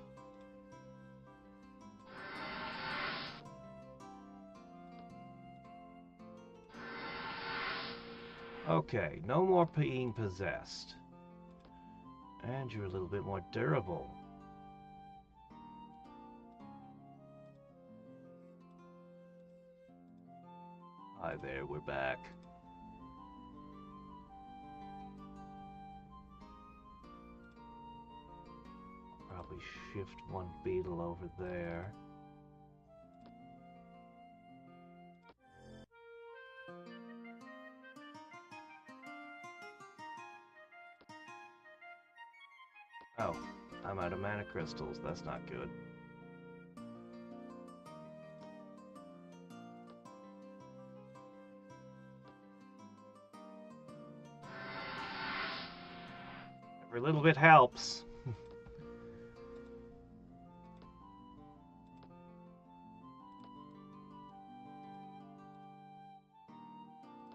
Okay, no more being possessed. And you're a little bit more durable. Hi there, we're back. Probably shift one beetle over there. Oh, I'm out of mana crystals. That's not good. Every little bit helps.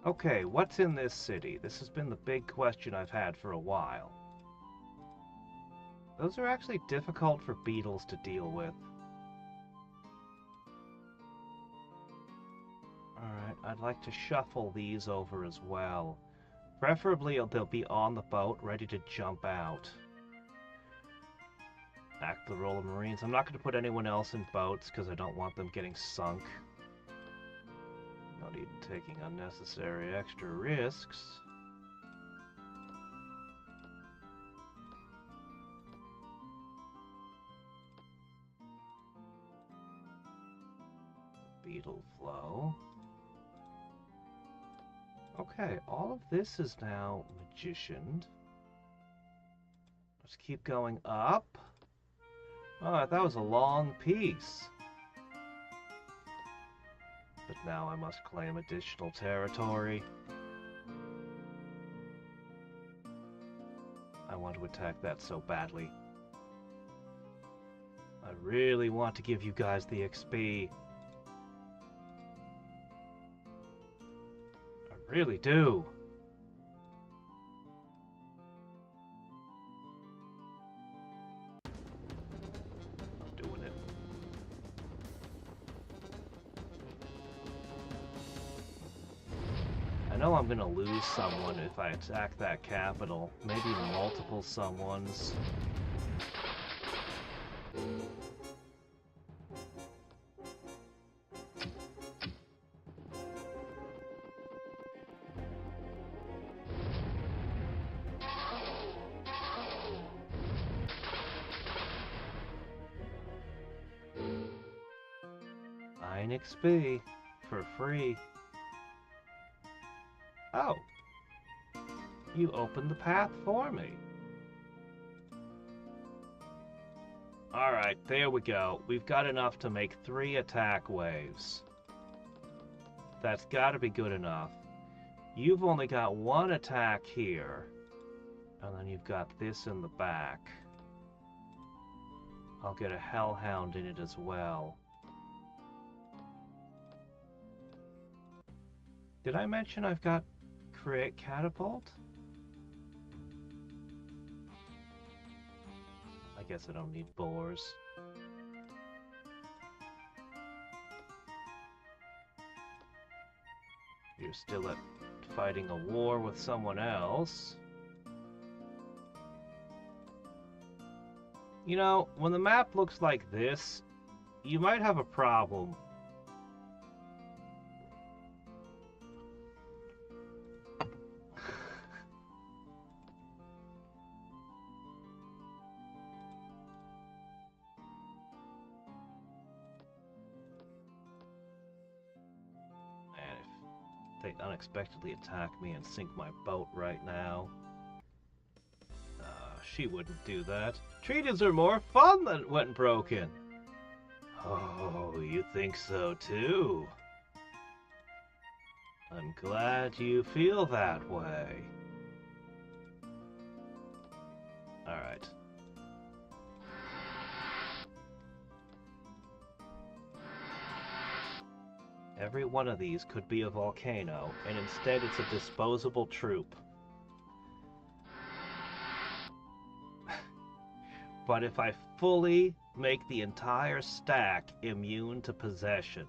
Okay, what's in this city? This has been the big question I've had for a while. Those are actually difficult for beetles to deal with. Alright, I'd like to shuffle these over as well. Preferably they'll be on the boat, ready to jump out. Act the role of Marines. I'm not going to put anyone else in boats because I don't want them getting sunk. No need in taking unnecessary extra risks. Beetle flow. Okay, all of this is now magicianed. Let's keep going up. Oh, that was a long piece. But now I must claim additional territory. I want to attack that so badly. I really want to give you guys the XP. I really do. I'm doing it. I know I'm gonna lose someone if I attack that capital. Maybe multiple someones. XP for free. Oh, you opened the path for me. Alright, there we go. We've got enough to make 3 attack waves. That's gotta be good enough. You've only got 1 attack here. And then you've got this in the back. I'll get a hellhound in it as well. Did I mention I've got create catapult? I guess I don't need boars. You're still at fighting a war with someone else. You know, when the map looks like this, you might have a problem. Man, if they unexpectedly attack me and sink my boat right now. She wouldn't do that. Treaties are more fun than when broken. Oh, you think so too? I'm glad you feel that way. Alright. Every one of these could be a volcano, and instead it's a disposable troop. But if I fully make the entire stack immune to possession,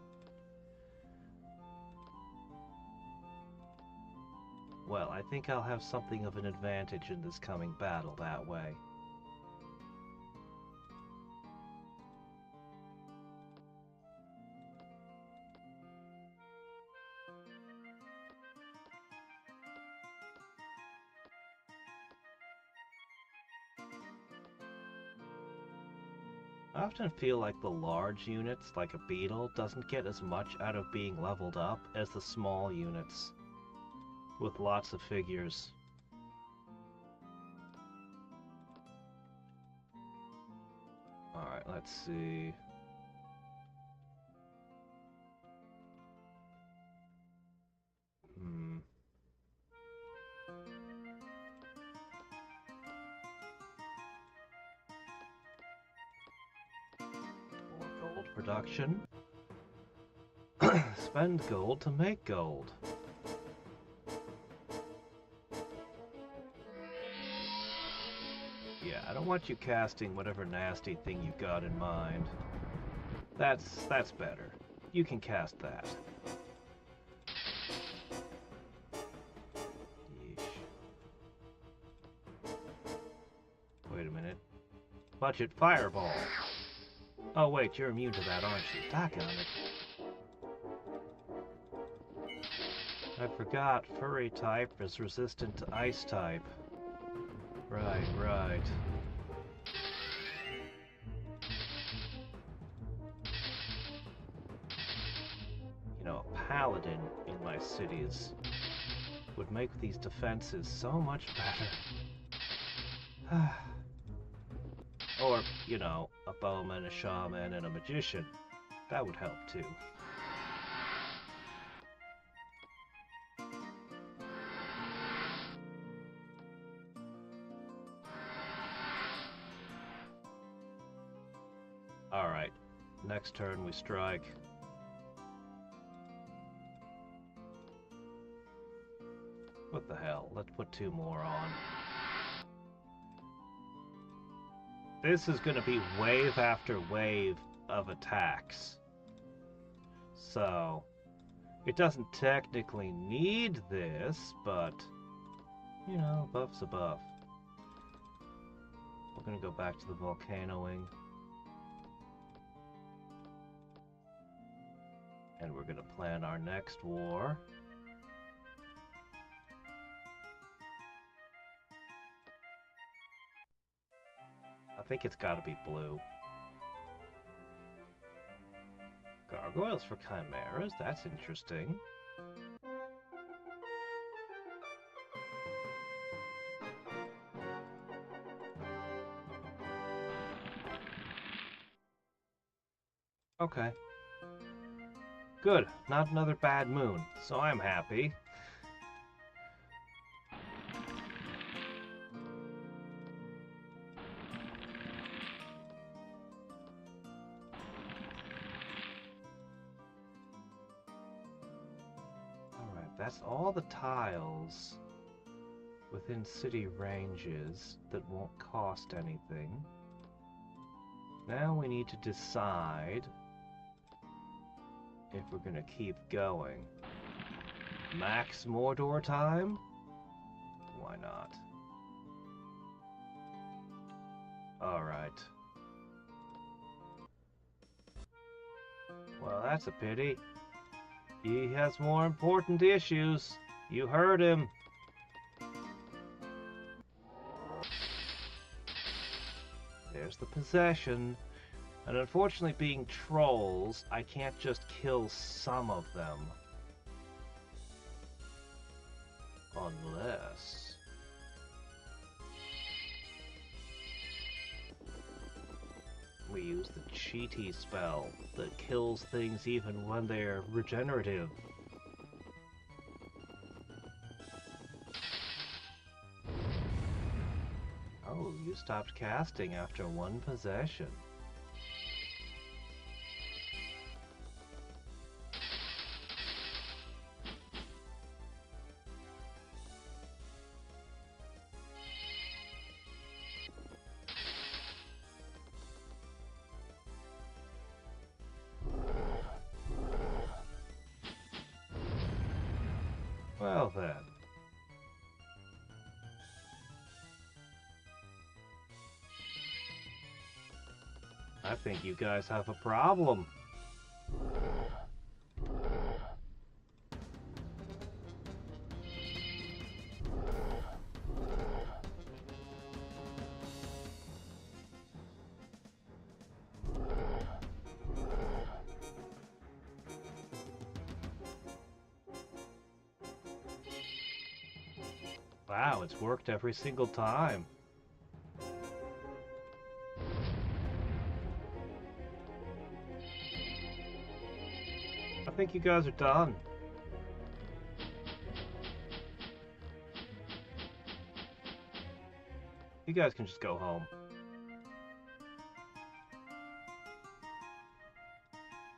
well, I think I'll have something of an advantage in this coming battle that way. I often feel like the large units, like a beetle, doesn't get as much out of being leveled up as the small units, with lots of figures. Alright, let's see. Production. Spend gold to make gold. Yeah, I don't want you casting whatever nasty thing you've got in mind. That's better. You can cast that. Yeesh. Wait a minute. Budget fireball. Oh wait, you're immune to that, aren't you? Doggone it. I forgot, furry type is resistant to ice type. Right. You know, a paladin in my cities would make these defenses so much better. Or, you know, a bowman, a shaman, and a magician. That would help too. Alright, next turn we strike. What the hell? Let's put 2 more on. This is going to be wave after wave of attacks. So, it doesn't technically need this, but, you know, buff's a buff. We're going to go back to the volcanoing. And we're going to plan our next war. I think it's got to be blue. Gargoyles for chimeras, that's interesting. Okay. Good, not another bad moon, so I'm happy. that's all the tiles within city ranges that won't cost anything. Now we need to decide if we're gonna keep going. Max Mordor time? Why not? Alright. Well, that's a pity. He has more important issues. You heard him. There's the possession. And unfortunately, being trolls, I can't just kill some of them. Unless... we use the cheaty spell that kills things even when they're regenerative. Oh, you stopped casting after one possession. Well then. I think you guys have a problem. Wow, it's worked every single time. I think you guys are done. You guys can just go home.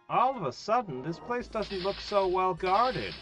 All of a sudden, this place doesn't look so well guarded.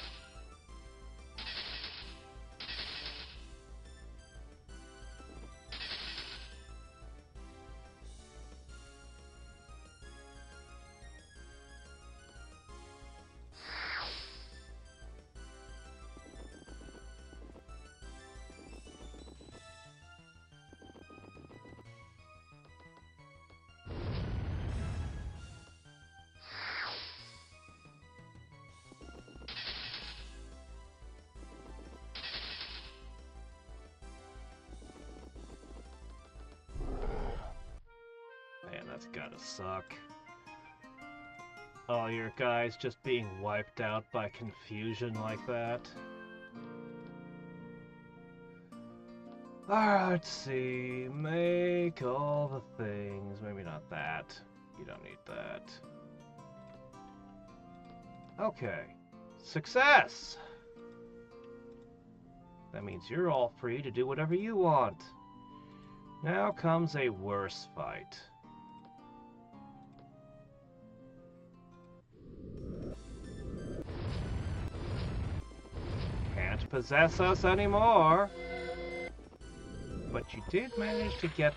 Man, that's gotta suck. All your guys just being wiped out by confusion like that. Alright, let's see. Make all the things. Maybe not that. You don't need that. Okay. Success! That means you're all free to do whatever you want. Now comes a worse fight. Can't possess us anymore. But you did manage to get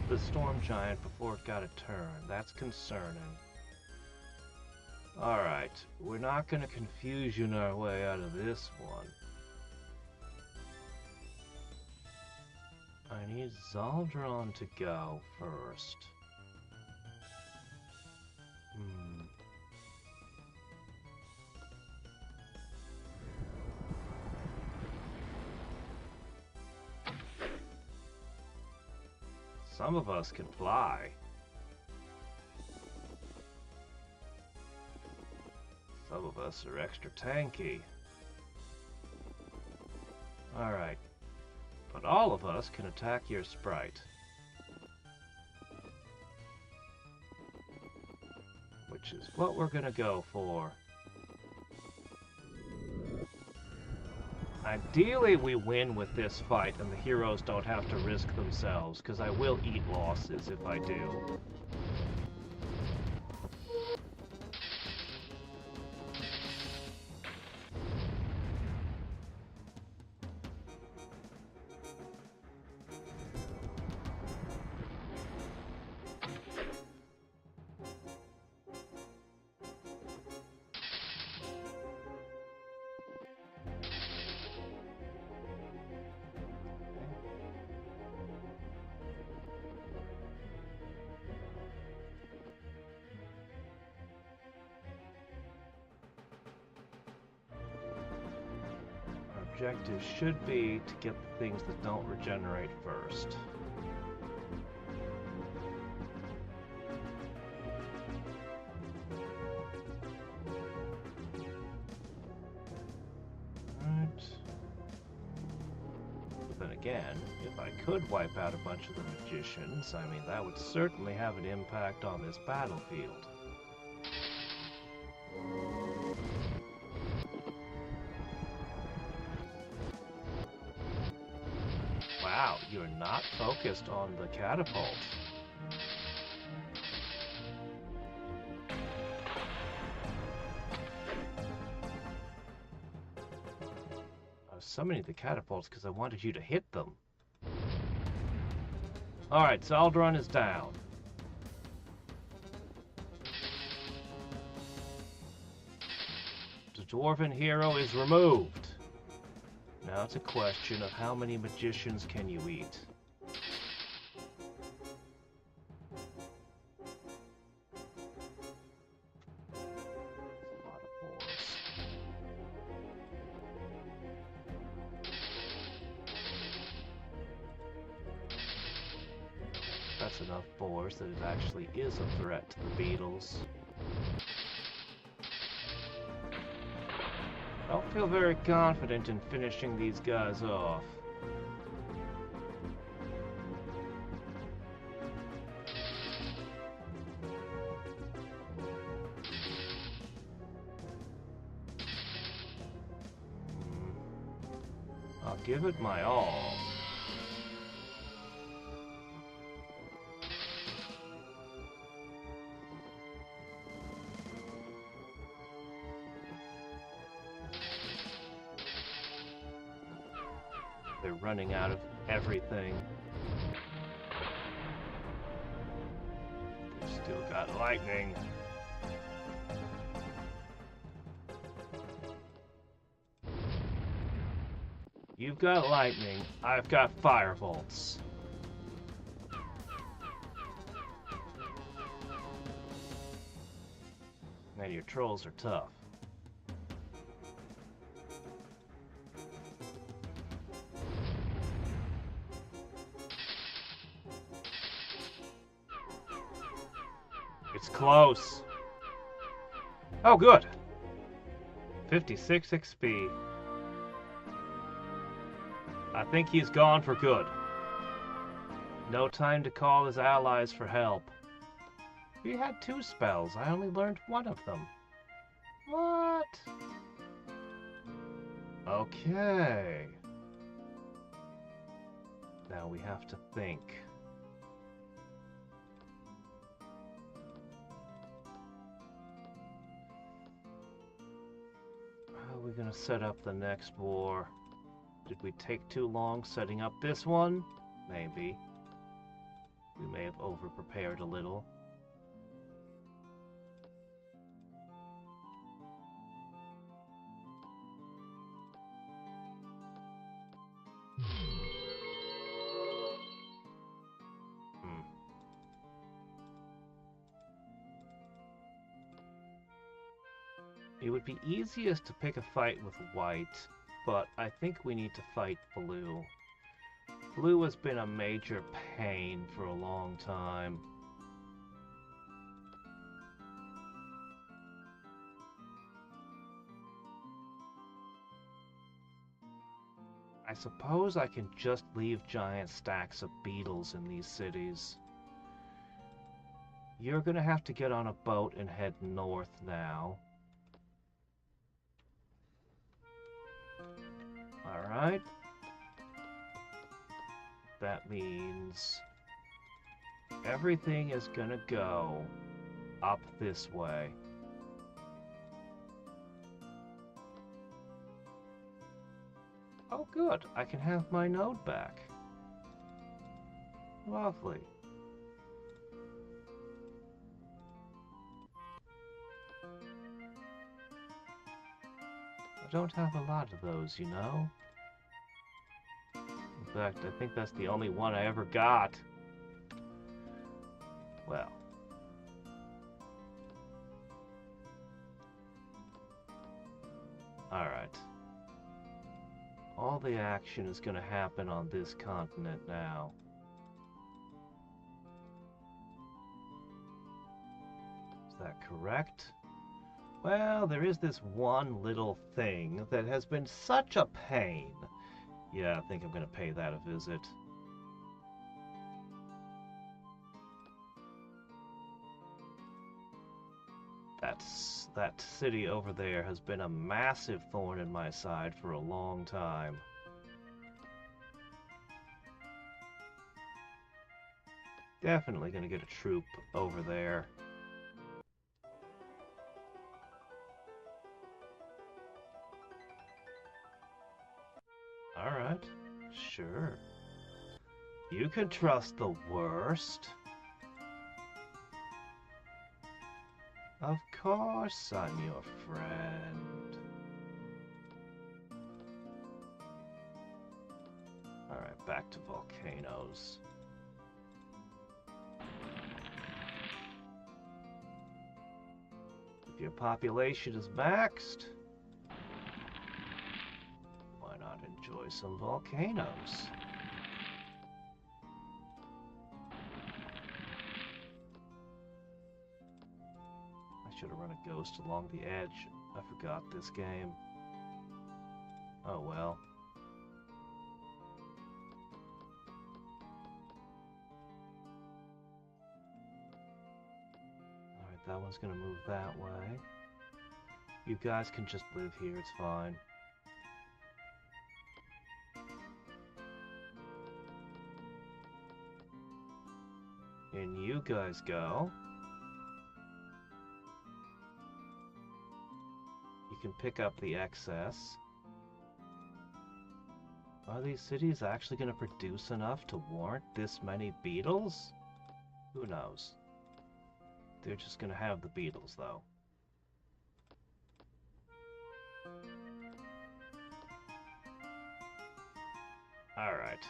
the Storm Giant before it got a turn. That's concerning. Alright, we're not going to confusion our way out of this one. I need Zaldron to go first. Some of us can fly. Some of us are extra tanky. Alright. But all of us can attack your sprite. Which is what we're gonna go for. Ideally, we win with this fight and the heroes don't have to risk themselves, because I will eat losses if I do. objective should be to get the things that don't regenerate first. Again, if I could wipe out a bunch of the magicians, I mean, that would certainly have an impact on this battlefield. Wow, you're not focused on the catapult. Summoning the catapults because I wanted you to hit them. Alright, Zaldrun is down. The dwarven hero is removed. Now it's a question of how many magicians can you eat. That's enough boars that it actually is a threat to the beetles. I don't feel very confident in finishing these guys off. I'll give it my all. They're running out of everything. They've still got lightning. You've got lightning, I've got firebolts. Man, your trolls are tough. It's close. Oh, good. 56 XP. I think he's gone for good. No time to call his allies for help. He had 2 spells. I only learned 1 of them. What? Okay. Now we have to think. How are we gonna set up the next war? Did we take too long setting up this one? Maybe. We may have over-prepared a little. It would be easiest to pick a fight with white, but I think we need to fight blue. Blue has been a major pain for a long time. I suppose I can just leave giant stacks of beetles in these cities. You're gonna have to get on a boat and head north now. Alright. That means everything is gonna go up this way. Oh good, I can have my node back. Lovely. I don't have a lot of those, you know? In fact, I think that's the only one I ever got. Well. Alright. All the action is going to happen on this continent now. Is that correct? Well, there is this one little thing that has been such a pain. Yeah, I think I'm going to pay that a visit. That city over there has been a massive thorn in my side for a long time. Definitely gonna get a troop over there. Alright, sure. You can trust the worst. Of course I'm your friend. Alright, back to volcanoes. If your population is maxed, why not enjoy some volcanoes? Should have run a ghost along the edge. I forgot this game. Oh well. Alright, that one's gonna move that way. You guys can just live here, it's fine. And you guys go. You can pick up the excess. Are these cities actually going to produce enough to warrant this many beetles? Who knows? They're just going to have the beetles, though. Alright.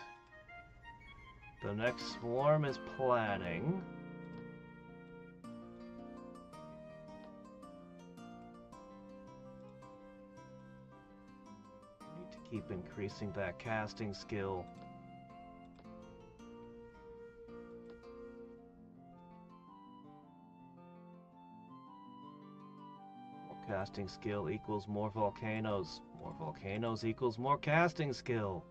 The next swarm is planning. Keep increasing that casting skill. More casting skill equals more volcanoes. More volcanoes equals more casting skill.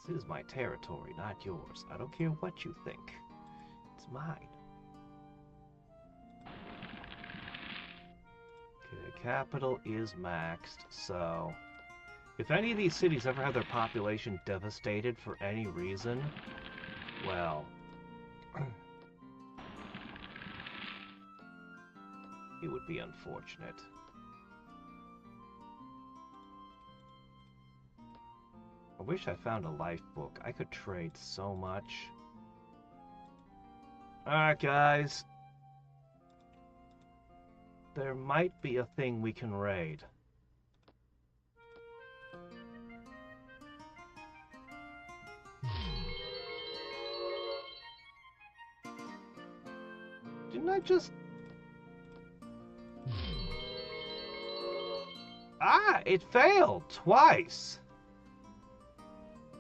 This is my territory, not yours. I don't care what you think. It's mine. The capital is maxed, so if any of these cities ever have their population devastated for any reason, well, it would be unfortunate. I wish I found a life book. I could trade so much. Alright, guys. There might be a thing we can raid. Didn't I just... Ah! It failed! Twice!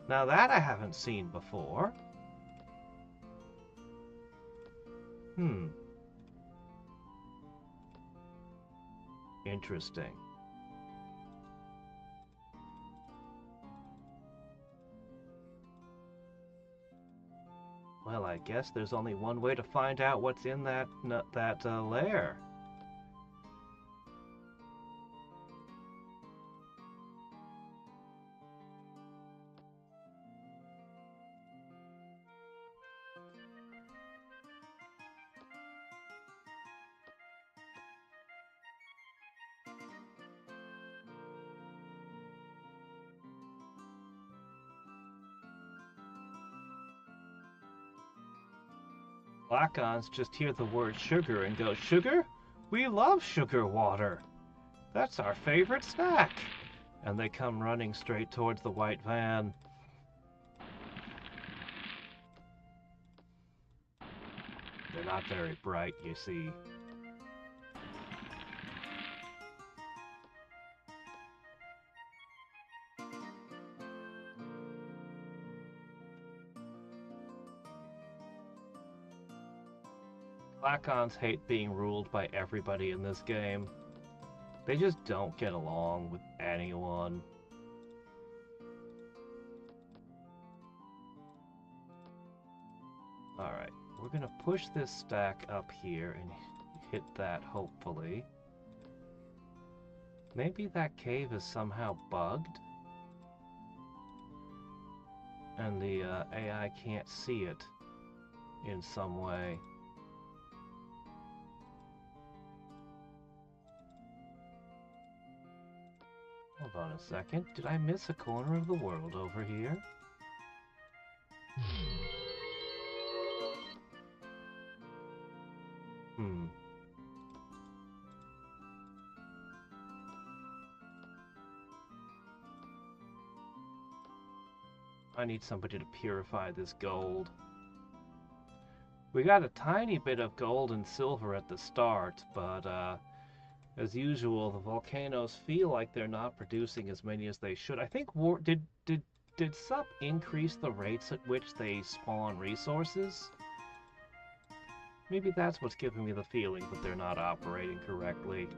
Now that I haven't seen before. Interesting. Well, I guess there's only one way to find out what's in that lair. Black-ons just hear the word sugar and go, "Sugar? We love sugar water. That's our favorite snack." And they come running straight towards the white van. They're not very bright, you see. Flacons hate being ruled by everybody in this game. They just don't get along with anyone. Alright, we're gonna push this stack up here and hit that, hopefully. Maybe that cave is somehow bugged? And the AI can't see it in some way. Hold on a second. Did I miss a corner of the world over here? I need somebody to purify this gold. We got a tiny bit of gold and silver at the start, but as usual, the volcanoes feel like they're not producing as many as they should. I think did SUP increase the rates at which they spawn resources? Maybe that's what's giving me the feeling that they're not operating correctly.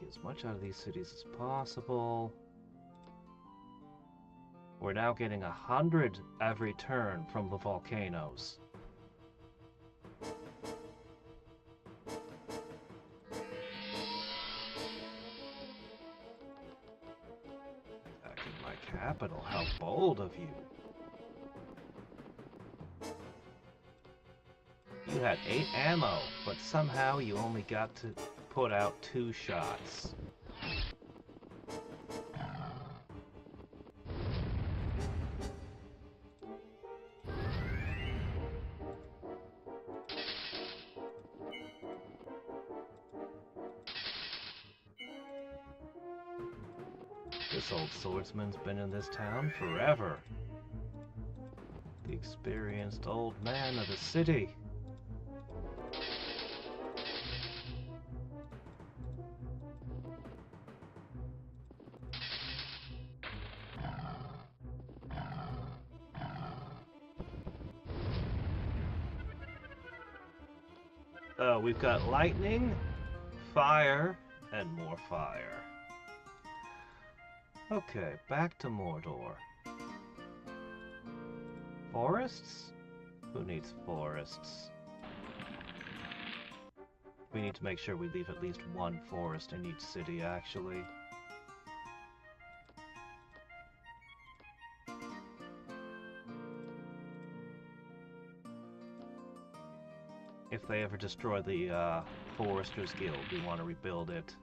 As much out of these cities as possible. We're now getting 100 every turn from the volcanoes. Attacking my capital, how bold of you. You had 8 ammo, but somehow you only got to put out 2 shots. This old swordsman's been in this town forever. The experienced old man of the city. We've got lightning, fire, and more fire. Okay, back to Mordor. Forests? Who needs forests? We need to make sure we leave at least 1 forest in each city, actually. If they ever destroy the Foresters Guild, we want to rebuild it.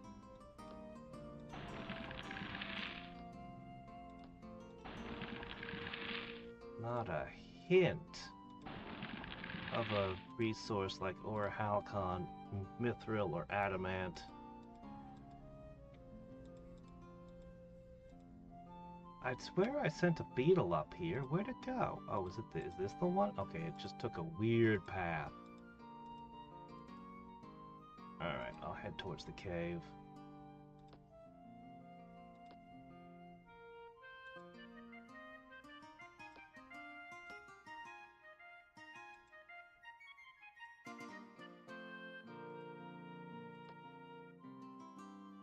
Not a hint of a resource like Orhalcon, Mithril, or Adamant. I'd swear I sent a beetle up here. Where'd it go? Oh, is this the one? Okay, it just took a weird path. Alright, I'll head towards the cave.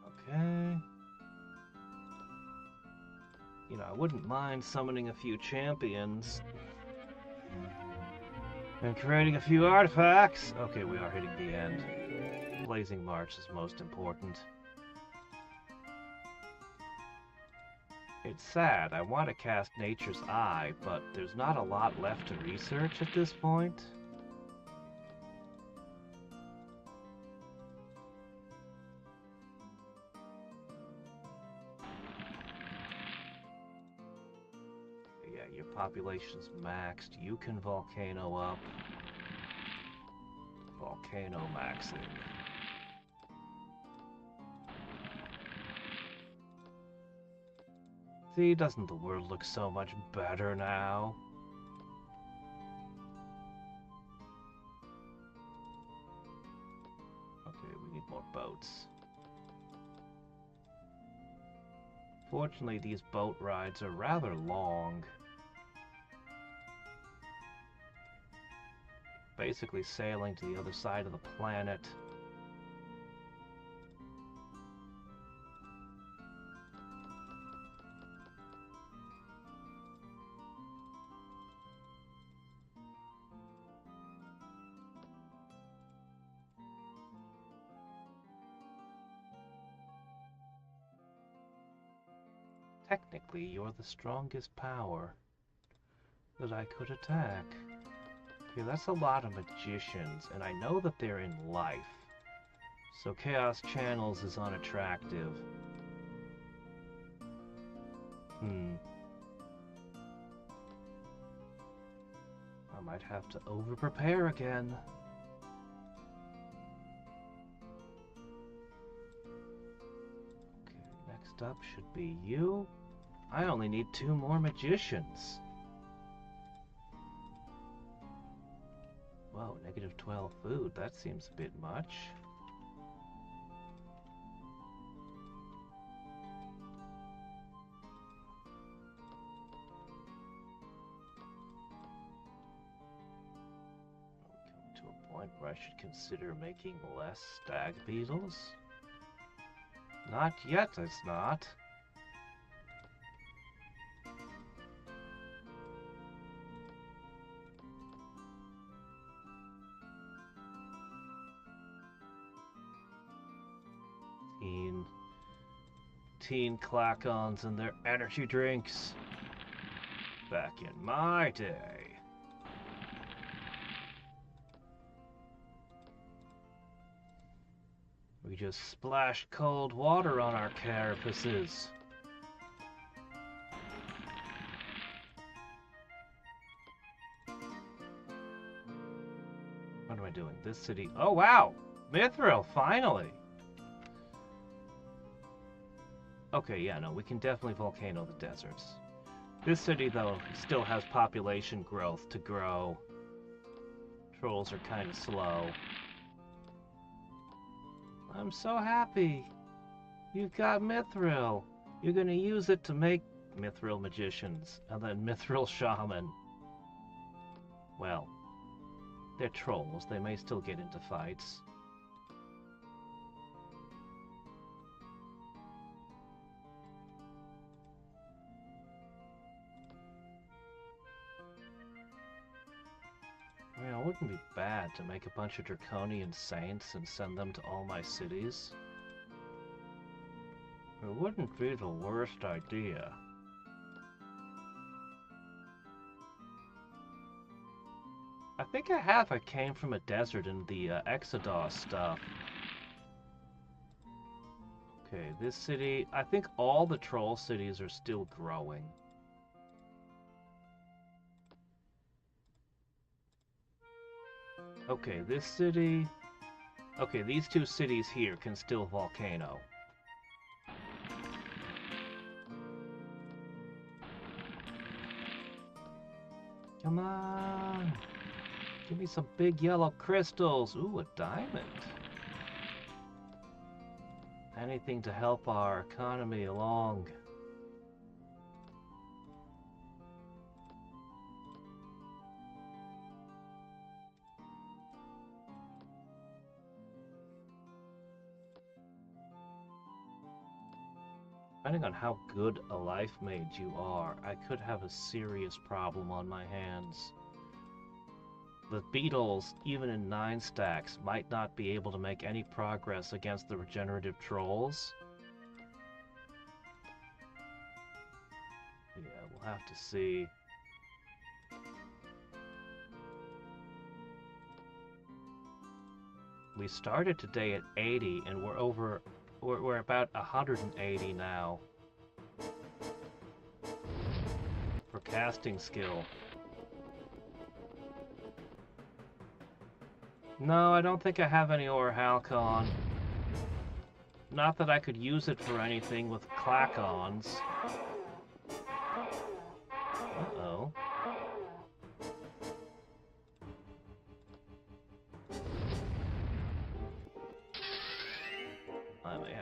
Okay. You know, I wouldn't mind summoning a few champions. And creating a few artifacts. Okay, we are hitting the end. Blazing March is most important. It's sad, I want to cast Nature's Eye, but there's not a lot left to research at this point. Yeah, your population's maxed. You can volcano up. Volcano maxing. See, doesn't the world look so much better now? Okay, we need more boats. Fortunately, these boat rides are rather long. Basically sailing to the other side of the planet. Technically, you're the strongest power that I could attack. Okay, that's a lot of magicians, and I know that they're in life. So Chaos Channels is unattractive. I might have to over-prepare again. Okay, next up should be you. I only need 2 more magicians. Whoa, -12 food. That seems a bit much. Coming to a point where I should consider making less stag beetles? Not yet, it's not. Teen clack-ons and their energy drinks. Back in my day. We just splashed cold water on our carapaces. What am I doing? This city... Oh, wow! Mithril, finally! Okay, yeah, no, we can definitely volcano the deserts. This city, though, still has population growth to grow. Trolls are kind of slow. I'm so happy. You got mithril. You're gonna use it to make mithril magicians, and then mithril shaman. Well, they're trolls. They may still get into fights. I mean, it wouldn't be bad to make a bunch of draconian saints and send them to all my cities. It wouldn't be the worst idea. I think I have. I came from a desert in the Exodus stuff. Okay, this city... I think all the troll cities are still growing. Okay, this city... Okay, these 2 cities here can still volcano. Come on! Give me some big yellow crystals! Ooh, a diamond! Anything to help our economy along. Depending on how good a life mage you are, I could have a serious problem on my hands. The beetles, even in 9 stacks, might not be able to make any progress against the regenerative trolls. Yeah, we'll have to see. We started today at 80 and we're about 180 now. For casting skill. No, I don't think I have any Orhalcon. Not that I could use it for anything with clack-ons.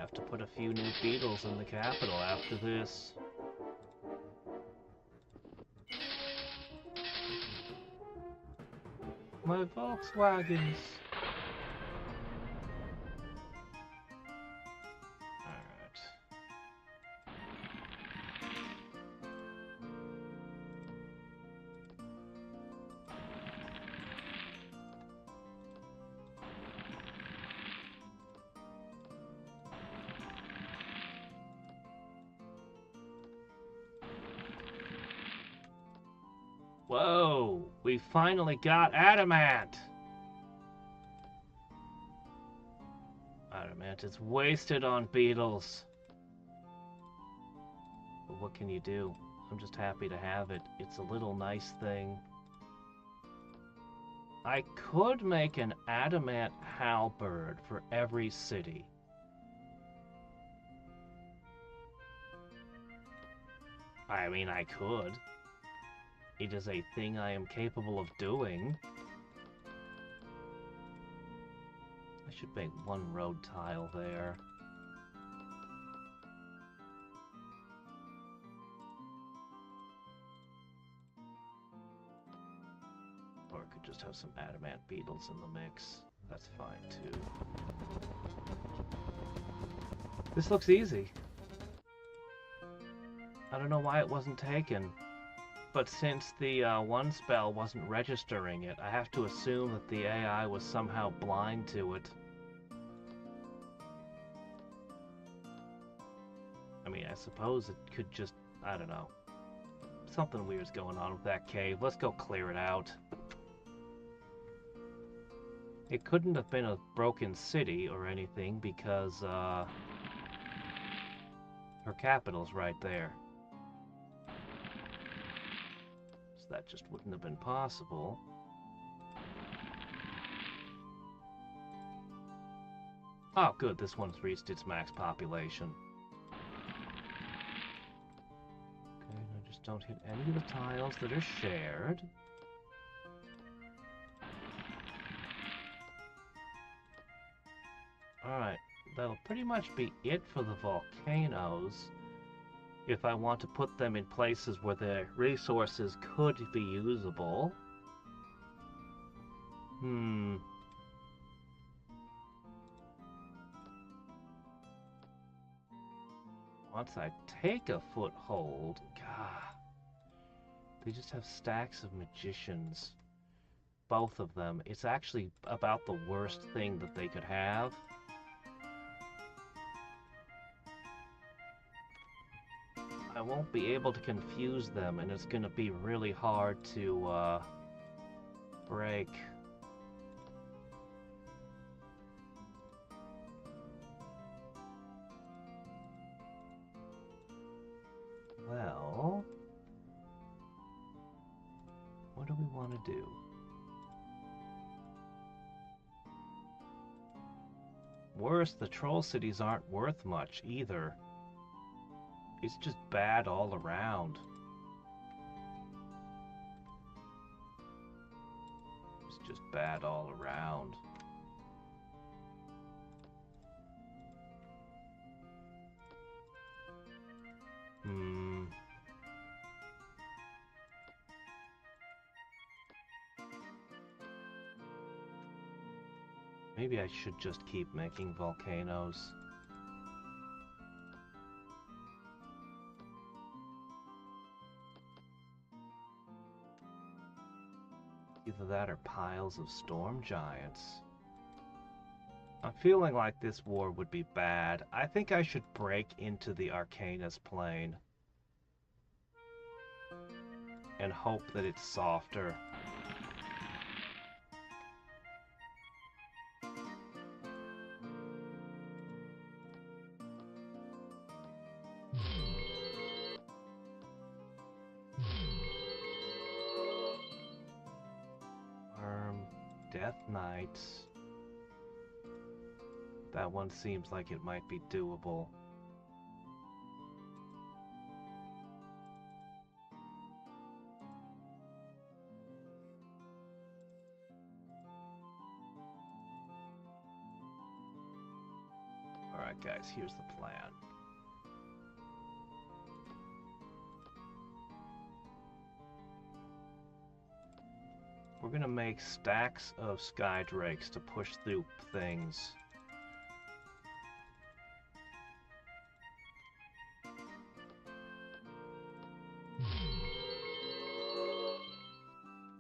have to put a few new beetles in the capital after this. My Volkswagens! Alright. Whoa! We finally got adamant! Adamant is wasted on beetles. But what can you do? I'm just happy to have it. It's a little nice thing. I could make an adamant halberd for every city. I mean, I could. It is a thing I am capable of doing. I should make one road tile there. Or I could just have some adamant beetles in the mix. That's fine too. This looks easy. I don't know why it wasn't taken. But since the one spell wasn't registering it, I have to assume that the AI was somehow blind to it. I mean, I suppose it could just, I don't know. Something weird's going on with that cave. Let's go clear it out. It couldn't have been a broken city or anything because her capital's right there. That just wouldn't have been possible. Oh, good. This one's reached its max population. Okay, now just don't hit any of the tiles that are shared. Alright, that'll pretty much be it for the volcanoes. If I want to put them in places where the resources could be usable. Once I take a foothold, God, they just have stacks of magicians. Both of them. It's actually about the worst thing that they could have. I won't be able to confuse them, and it's going to be really hard to break. Well, what do we want to do? Worse, the troll cities aren't worth much either. It's just bad all around. It's just bad all around. Maybe I should just keep making volcanoes. Either that or piles of storm giants. I'm feeling like this war would be bad. I think I should break into the Arcanus plane. And hope that it's softer. Death Knights. That one seems like it might be doable. Alright guys, here's the plan. We're gonna make stacks of sky drakes to push through things.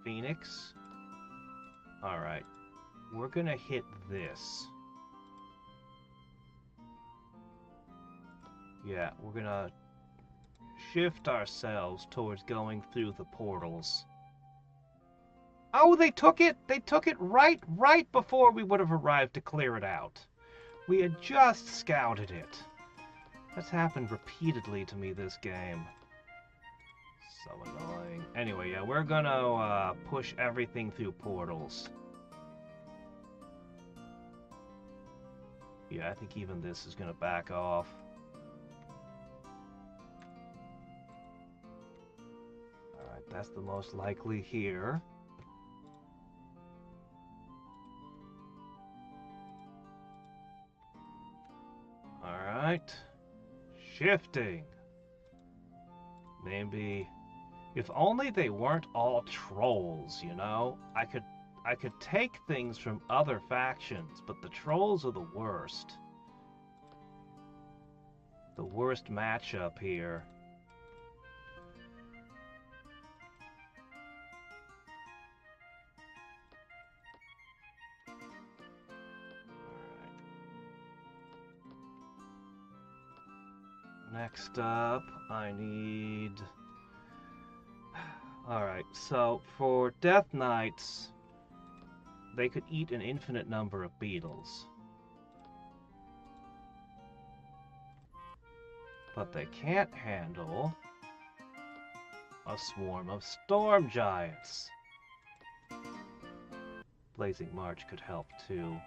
Phoenix. Alright. We're gonna hit this. Yeah, we're gonna shift ourselves towards going through the portals. Oh, they took it! They took it right before we would have arrived to clear it out. We had just scouted it. That's happened repeatedly to me this game. So annoying. Anyway, yeah, we're gonna push everything through portals. Yeah, I think even this is gonna back off. Alright, that's the most likely here. Alright. Shifting. Maybe... If only they weren't all trolls, you know? I could take things from other factions, but the trolls are the worst. The worst matchup here. Next up, I need... Alright, so for Death Knights, they could eat an infinite number of beetles. But they can't handle a swarm of storm giants. Blazing March could help too.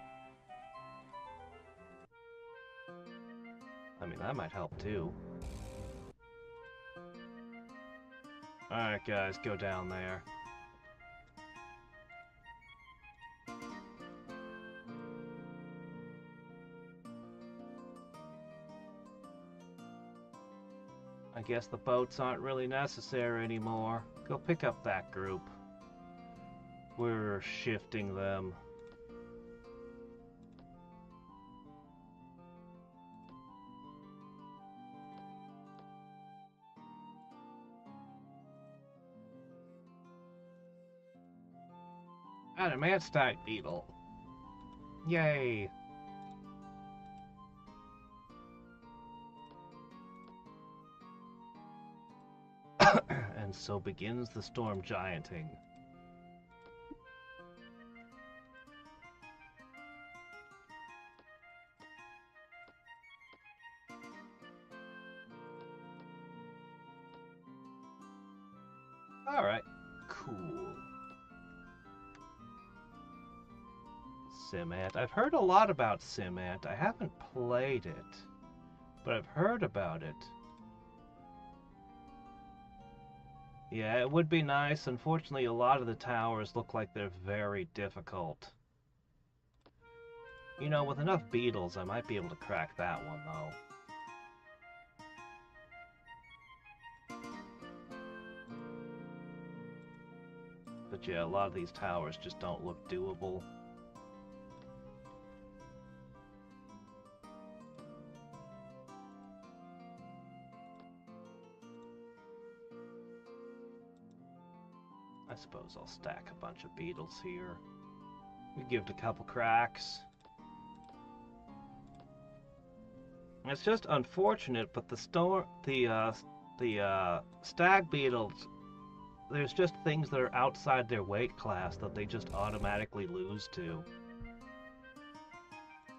I mean, that might help too. Alright guys, go down there. I guess the boats aren't really necessary anymore. Go pick up that group. We're shifting them. Adamantite beetle. Yay! And so begins the storm gianting. Alright, cool. Simant. I've heard a lot about Simant. I haven't played it, but I've heard about it. Yeah, it would be nice. Unfortunately, a lot of the towers look like they're very difficult. You know, with enough beetles, I might be able to crack that one, though. But yeah, a lot of these towers just don't look doable. I suppose I'll stack a bunch of beetles here. We give it a couple cracks. It's just unfortunate, but the stag beetles, there's just things that are outside their weight class that they just automatically lose to.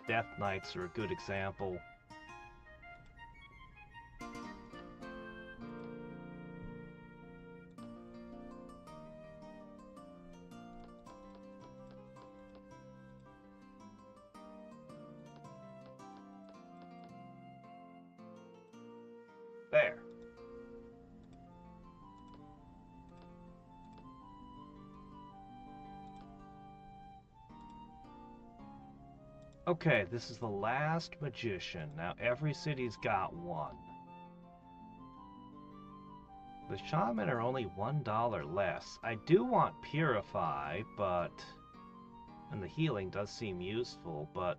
Death Knights are a good example. There. Okay, this is the last magician. Now every city's got one. The shaman are only $1 less. I do want purify, but... and the healing does seem useful, but...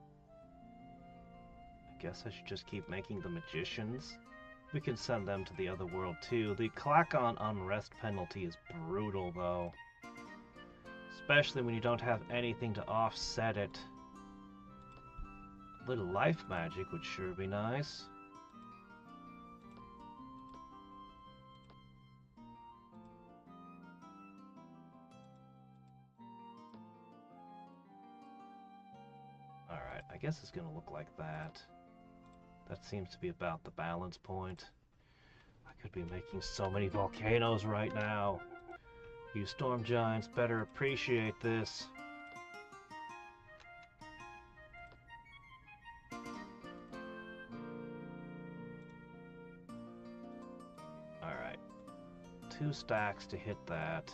I guess I should just keep making the magicians. We can send them to the other world too. The Clackon unrest penalty is brutal though. Especially when you don't have anything to offset it. A little life magic would sure be nice. Alright, I guess it's gonna look like that. That seems to be about the balance point. I could be making so many volcanoes right now. You storm giants better appreciate this. Alright. 2 stacks to hit that.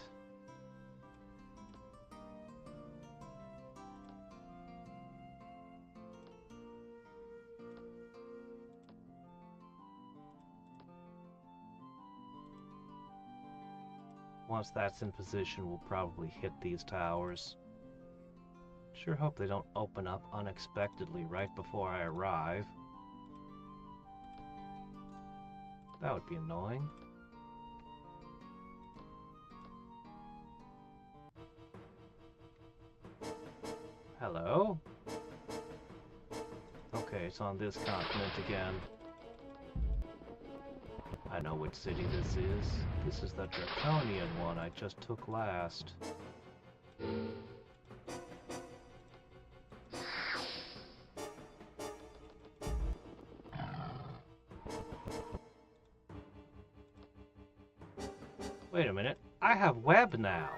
Once that's in position, we'll probably hit these towers. Sure hope they don't open up unexpectedly right before I arrive. That would be annoying. Hello? Okay, it's on this continent again. I know which city this is. This is the Draconian one I just took last. Wait a minute, I have web now!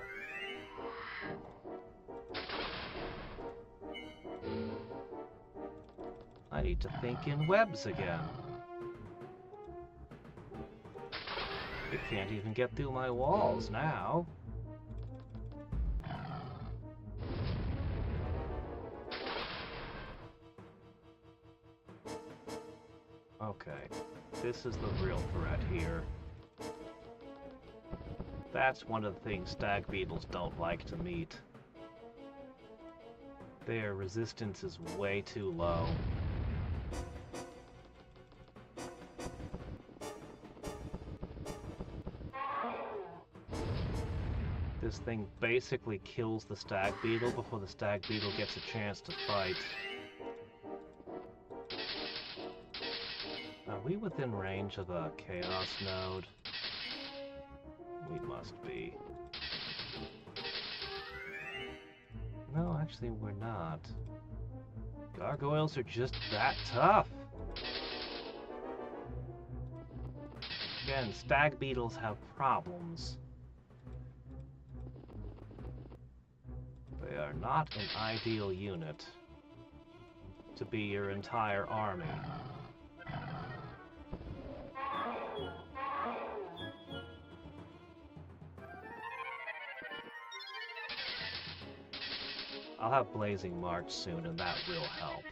I need to think in webs again. It can't even get through my walls now. Okay, this is the real threat here. That's one of the things stag beetles don't like to meet. Their resistance is way too low. This thing basically kills the stag beetle before the stag beetle gets a chance to fight. Are we within range of a chaos node? We must be. No, actually we're not. Gargoyles are just that tough! Again, stag beetles have problems. They are not an ideal unit to be your entire army. I'll have Blazing March soon, and that will help.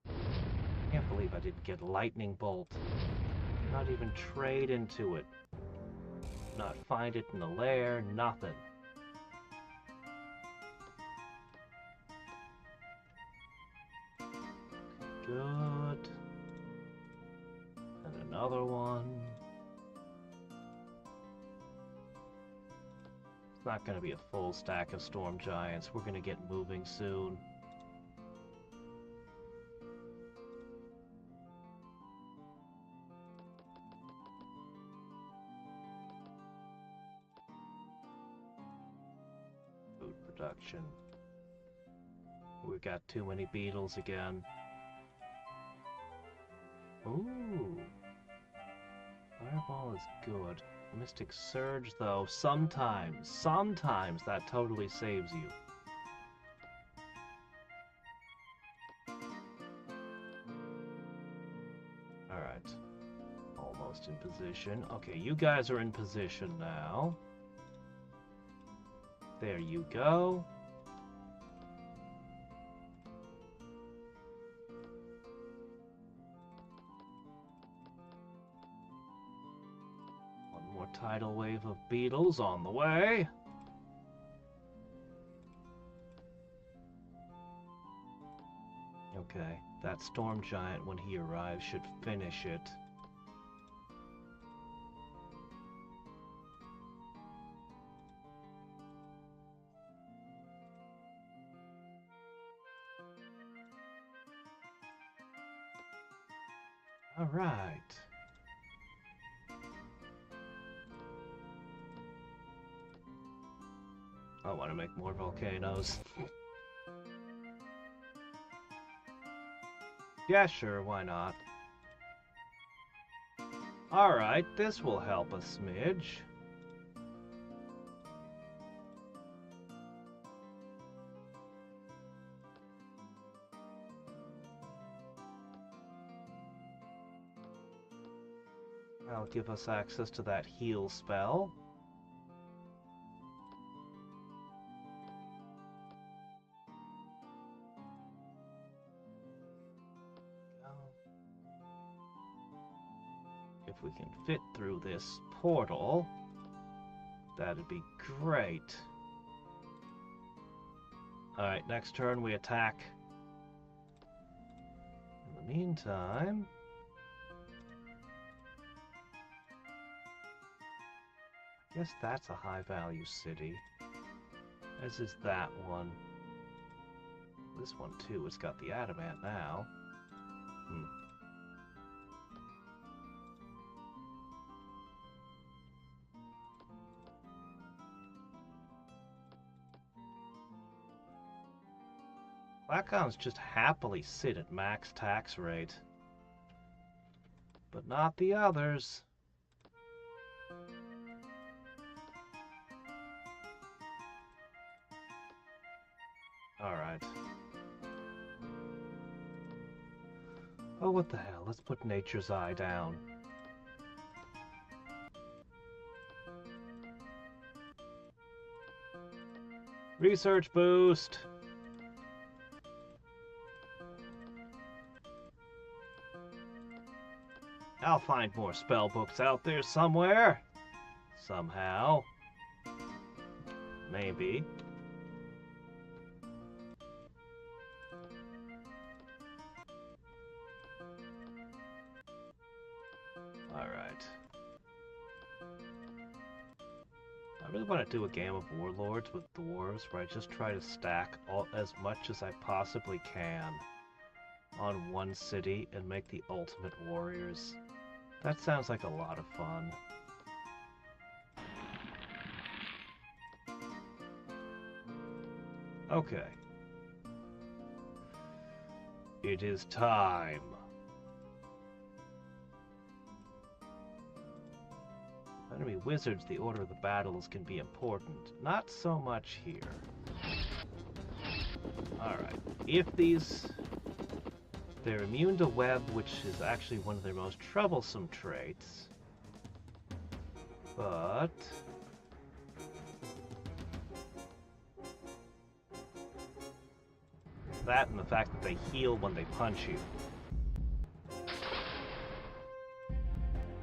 I can't believe I didn't get Lightning Bolt. Not even trade into it. Not find it in the lair, nothing. Good. And another one. It's not going to be a full stack of storm giants. We're going to get moving soon. Food production. We've got too many beetles again. Ooh. Fireball is good. Mystic Surge, though, sometimes that totally saves you. Alright. Almost in position. Okay, you guys are in position now. There you go. One more tidal wave of beetles on the way. Okay, that storm giant, when he arrives, should finish it. All right. I want to make more volcanoes. Yeah, sure, why not? Alright, this will help a smidge. That'll give us access to that heal spell. If we can fit through this portal, that'd be great. Alright, next turn we attack. In the meantime... I guess that's a high-value city. As is that one. This one, too, has got the adamant now. Blackhounds just happily sit at max tax rate. But not the others. Alright. Oh, what the hell? Let's put Nature's Eye down. Research boost! I'll find more spell books out there somewhere. Somehow. Maybe. Alright. I really want to do a game of Warlords with dwarves where I just try to stack as much as I possibly can on one city and make the ultimate warriors. That sounds like a lot of fun. Okay. It is time. Enemy wizards, the order of the battles can be important. Not so much here. Alright. If these... They're immune to web, which is actually one of their most troublesome traits. But... that and the fact that they heal when they punch you.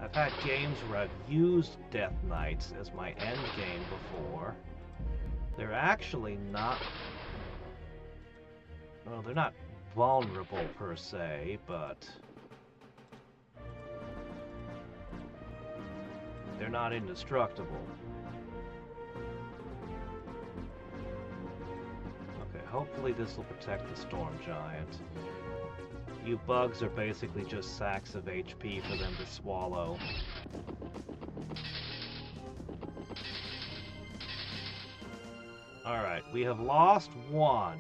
I've had games where I've used Death Knights as my end game before. They're actually not... well, they're not vulnerable per se, but... they're not indestructible. Okay, hopefully this will protect the Storm Giant. You bugs are basically just sacks of HP for them to swallow. Alright, we have lost one.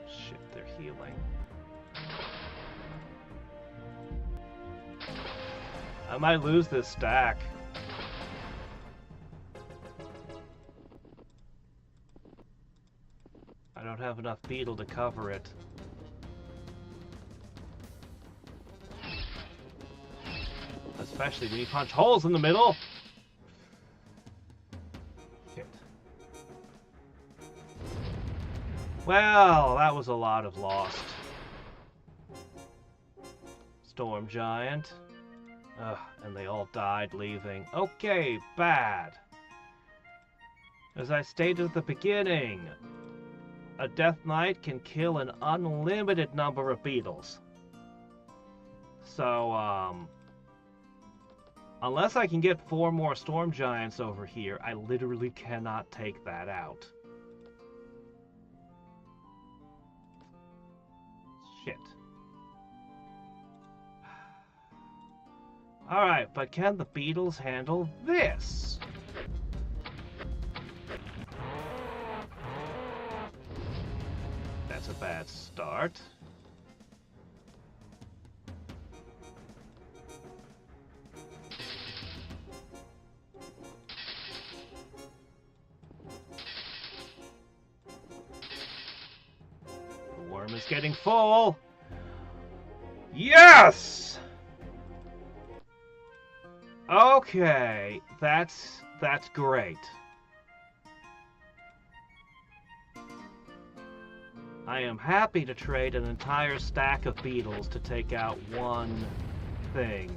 Shit, they're healing. I might lose this stack. don't have enough beetle to cover it. Especially when you punch holes in the middle. Shit. Well, that was a lot of lost. Storm Giant. Ugh, and they all died leaving. Okay, bad. As I stated at the beginning, a Death Knight can kill an unlimited number of beetles. So, unless I can get 4 more Storm Giants over here, I literally cannot take that out. Shit. Alright, but can the beetles handle this? That's a bad start. The worm is getting full. Yes! Okay, that's great. I am happy to trade an entire stack of beetles to take out one thing.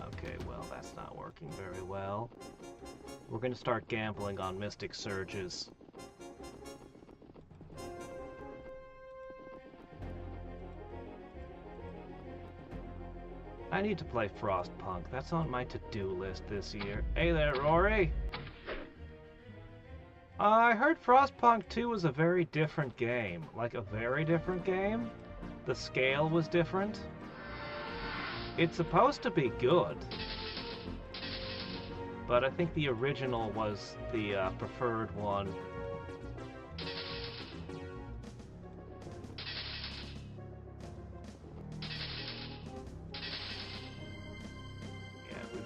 Okay, well, that's not working very well. We're going to start gambling on Mystic Surges. I need to play Frostpunk. That's on my to-do list this year. Hey there, Rory! I heard Frostpunk 2 was a very different game. Like, a very different game? The scale was different? It's supposed to be good. But I think the original was the preferred one.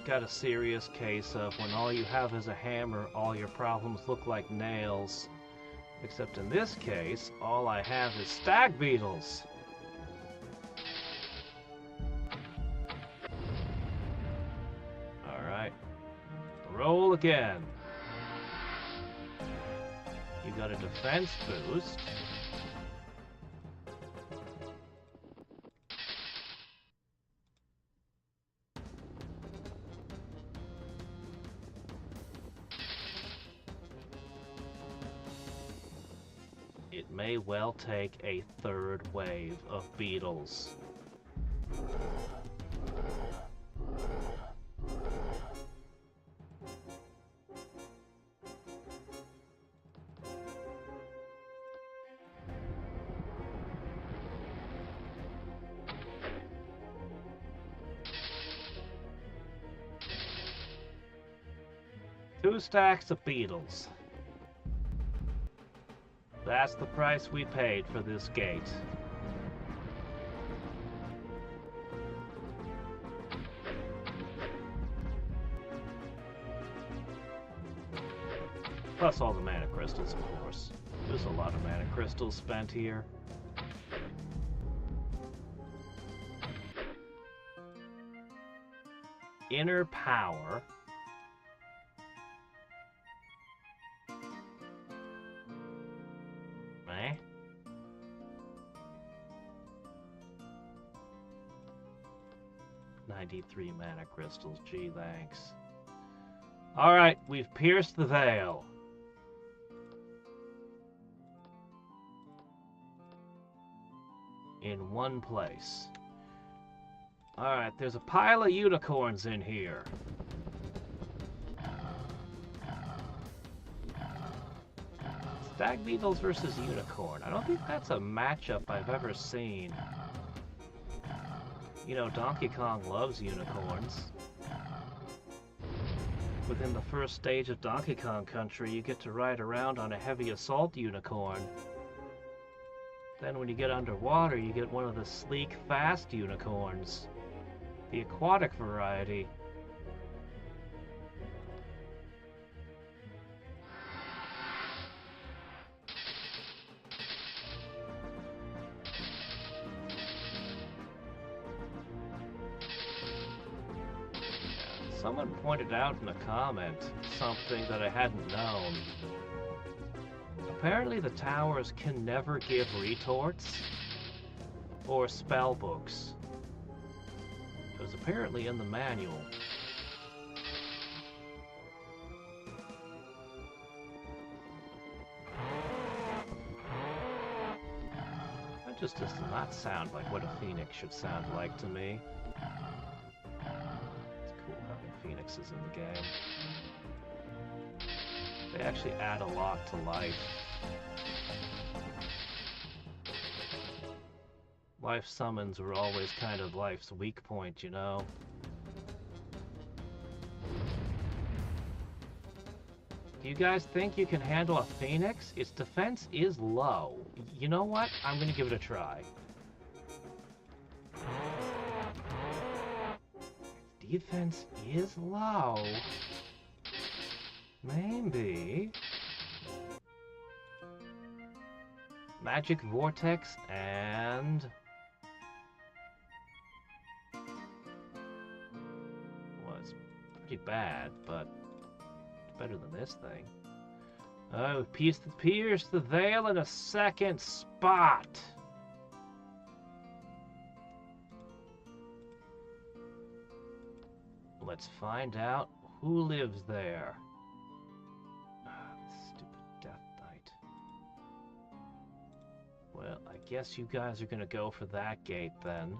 Got a serious case of when all you have is a hammer, all your problems look like nails. Except in this case, all I have is stag beetles. Alright. Roll again. You got a defense boost. It may well take a third wave of beetles. Two stacks of beetles. That's the price we paid for this gate. Plus all the mana crystals, of course. There's a lot of mana crystals spent here. Inner power. Eh? $93 mana crystals, gee thanks. Alright, we've pierced the veil. In one place. Alright, there's a pile of unicorns in here. Stag beetles versus unicorn. I don't think that's a matchup I've ever seen. You know, Donkey Kong loves unicorns. Within the first stage of Donkey Kong Country, you get to ride around on a heavy assault unicorn. Then when you get underwater, you get one of the sleek, fast unicorns. The aquatic variety. Someone pointed out in a comment something that I hadn't known. Apparently the towers can never give retorts or spell books. It was apparently in the manual. That just does not sound like what a phoenix should sound like to me. Phoenixes in the game. They actually add a lot to life. Life summons were always kind of life's weak point, you know? Do you guys think you can handle a phoenix? Its defense is low. You know what? I'm gonna give it a try. Defense is low. Maybe. Magic Vortex and... well, it's pretty bad, but it's better than this thing. Oh, pierce the veil in a second spot. Let's find out who lives there. Stupid Death Knight. Well, I guess you guys are gonna go for that gate then.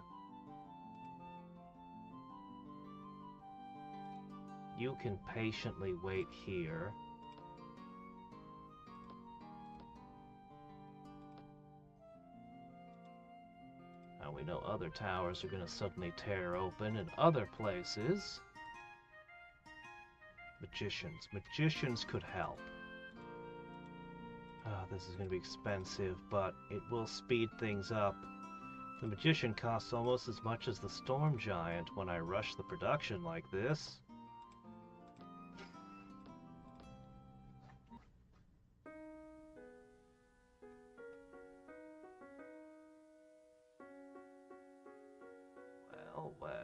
You can patiently wait here. Now we know other towers are gonna suddenly tear open in other places. Magicians. Magicians could help. This is going to be expensive, but it will speed things up. The Magician costs almost as much as the Storm Giant when I rush the production like this. Well, well.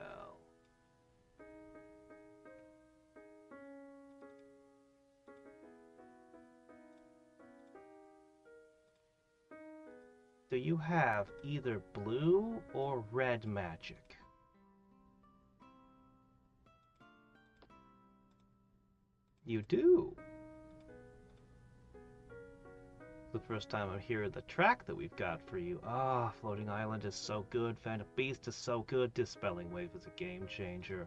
Do you have either blue or red magic? You do. The first time I'm hearing the track that we've got for you. Ah, Floating Island is so good. Phantom Beast is so good. Dispelling Wave is a game changer.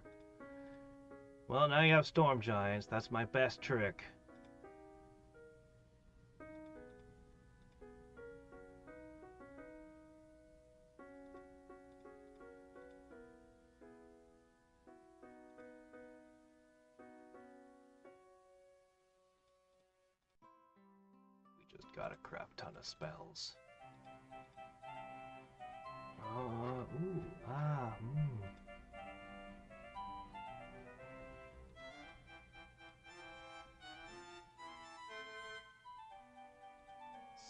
Well, now you have Storm Giants. That's my best trick. Got a crap ton of spells.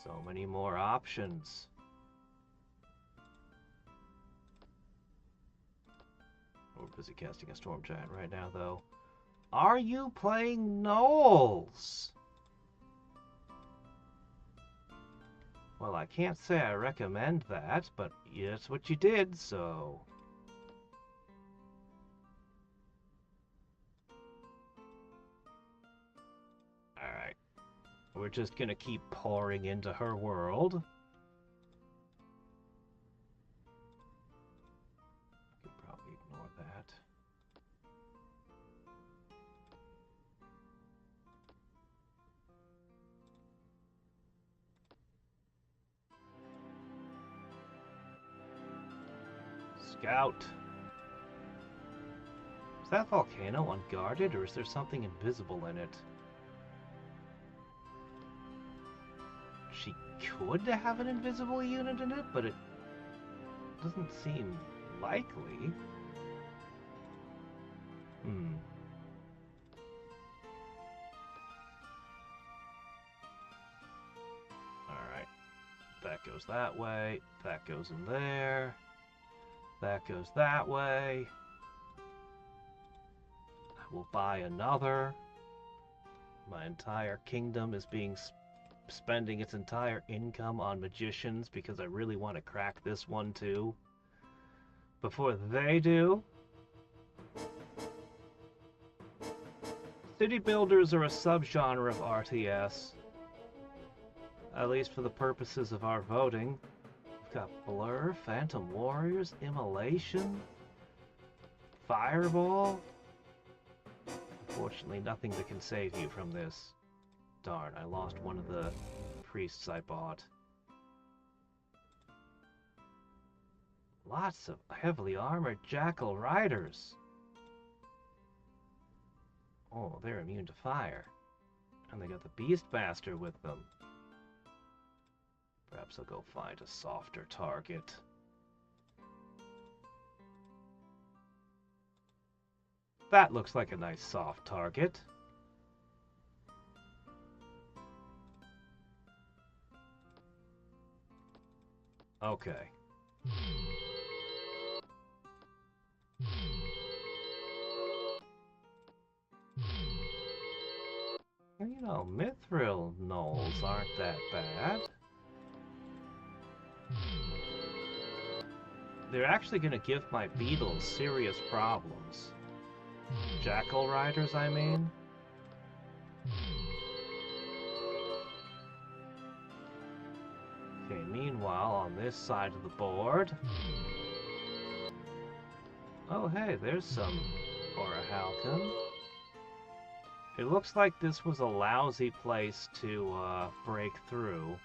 So many more options. We're busy casting a Storm Giant right now, though. Are you playing Knowles? Well, I can't say I recommend that, but it's what you did, so... Alright. We're just gonna keep pouring into her world. I could probably ignore that. Scout. Is that volcano unguarded, or is there something invisible in it? She could have an invisible unit in it, but it doesn't seem likely. Hmm. Alright. That goes that way. That goes in there. That goes that way. I will buy another. My entire kingdom is spending its entire income on magicians because I really want to crack this one too. Before they do. City builders are a subgenre of RTS. At least for the purposes of our voting. We've got Blur, Phantom Warriors, Immolation, Fireball. Unfortunately, nothing that can save you from this. Darn, I lost one of the priests I bought. Lots of heavily armored jackal riders. Oh, they're immune to fire. And they got the Beastmaster with them. Perhaps I'll go find a softer target. That looks like a nice soft target. Okay. You know, mithril knolls aren't that bad. They're actually going to give my beetles serious problems. Jackal riders, I mean. Okay, meanwhile, on this side of the board... Oh, hey, there's some Orhalcon. It looks like this was a lousy place to break through.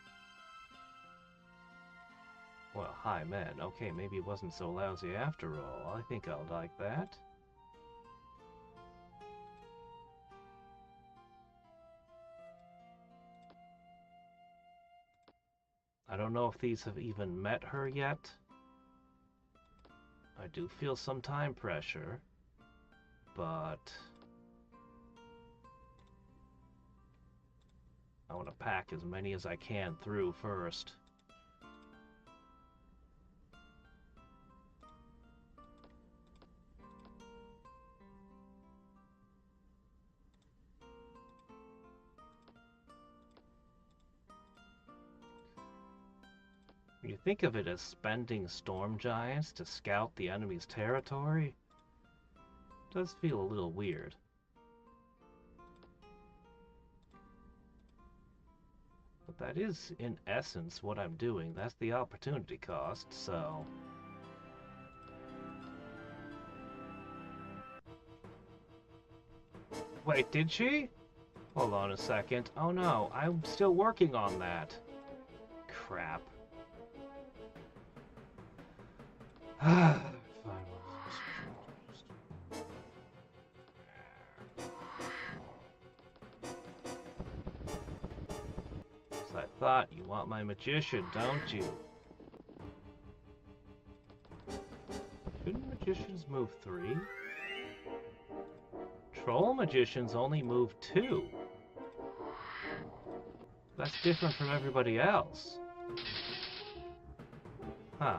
Well, hi, man. Okay, maybe it wasn't so lousy after all. I think I'll like that. I don't know if these have even met her yet. I do feel some time pressure, but I want to pack as many as I can through first. When you think of it as spending storm giants to scout the enemy's territory, it does feel a little weird. But that is, in essence, what I'm doing. That's the opportunity cost, so... Wait, did she? Hold on a second. Oh no, I'm still working on that. Crap. I thought you want my magician, don't you? Shouldn't magicians move 3? Troll magicians only move 2. That's different from everybody else. Huh.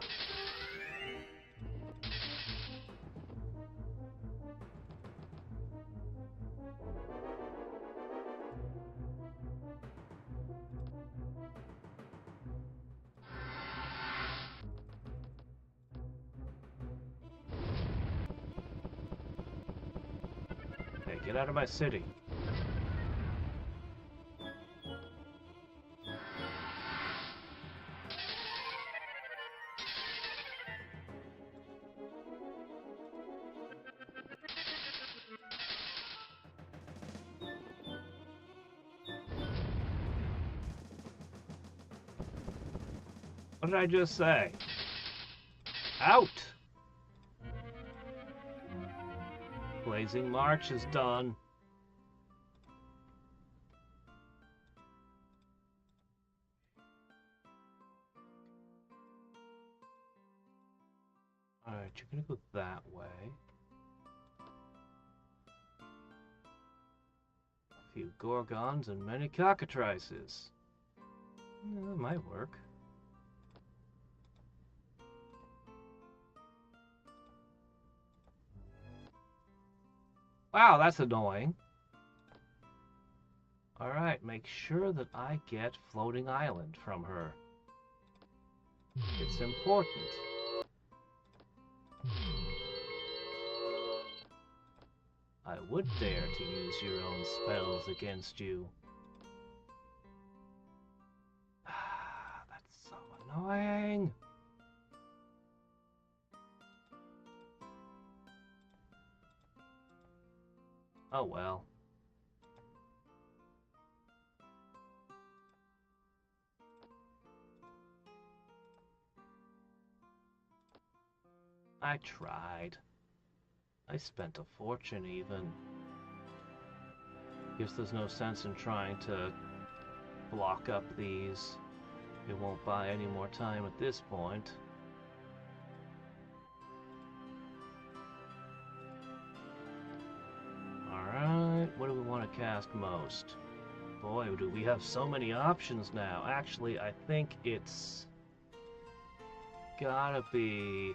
Hey, get out of my city. What did I just say? Out! Blazing March is done. Alright, you're gonna go that way. few gorgons and many cockatrices. Yeah, that might work. Wow, that's annoying. Alright, make sure that I get Floating Island from her. It's important. I would dare to use your own spells against you. That's so annoying. Oh well. I tried. I spent a fortune even. Guess there's no sense in trying to block up these. It won't buy any more time at this point. Alright, what do we want to cast most? Boy, do we have so many options now. Actually, I think it's gotta be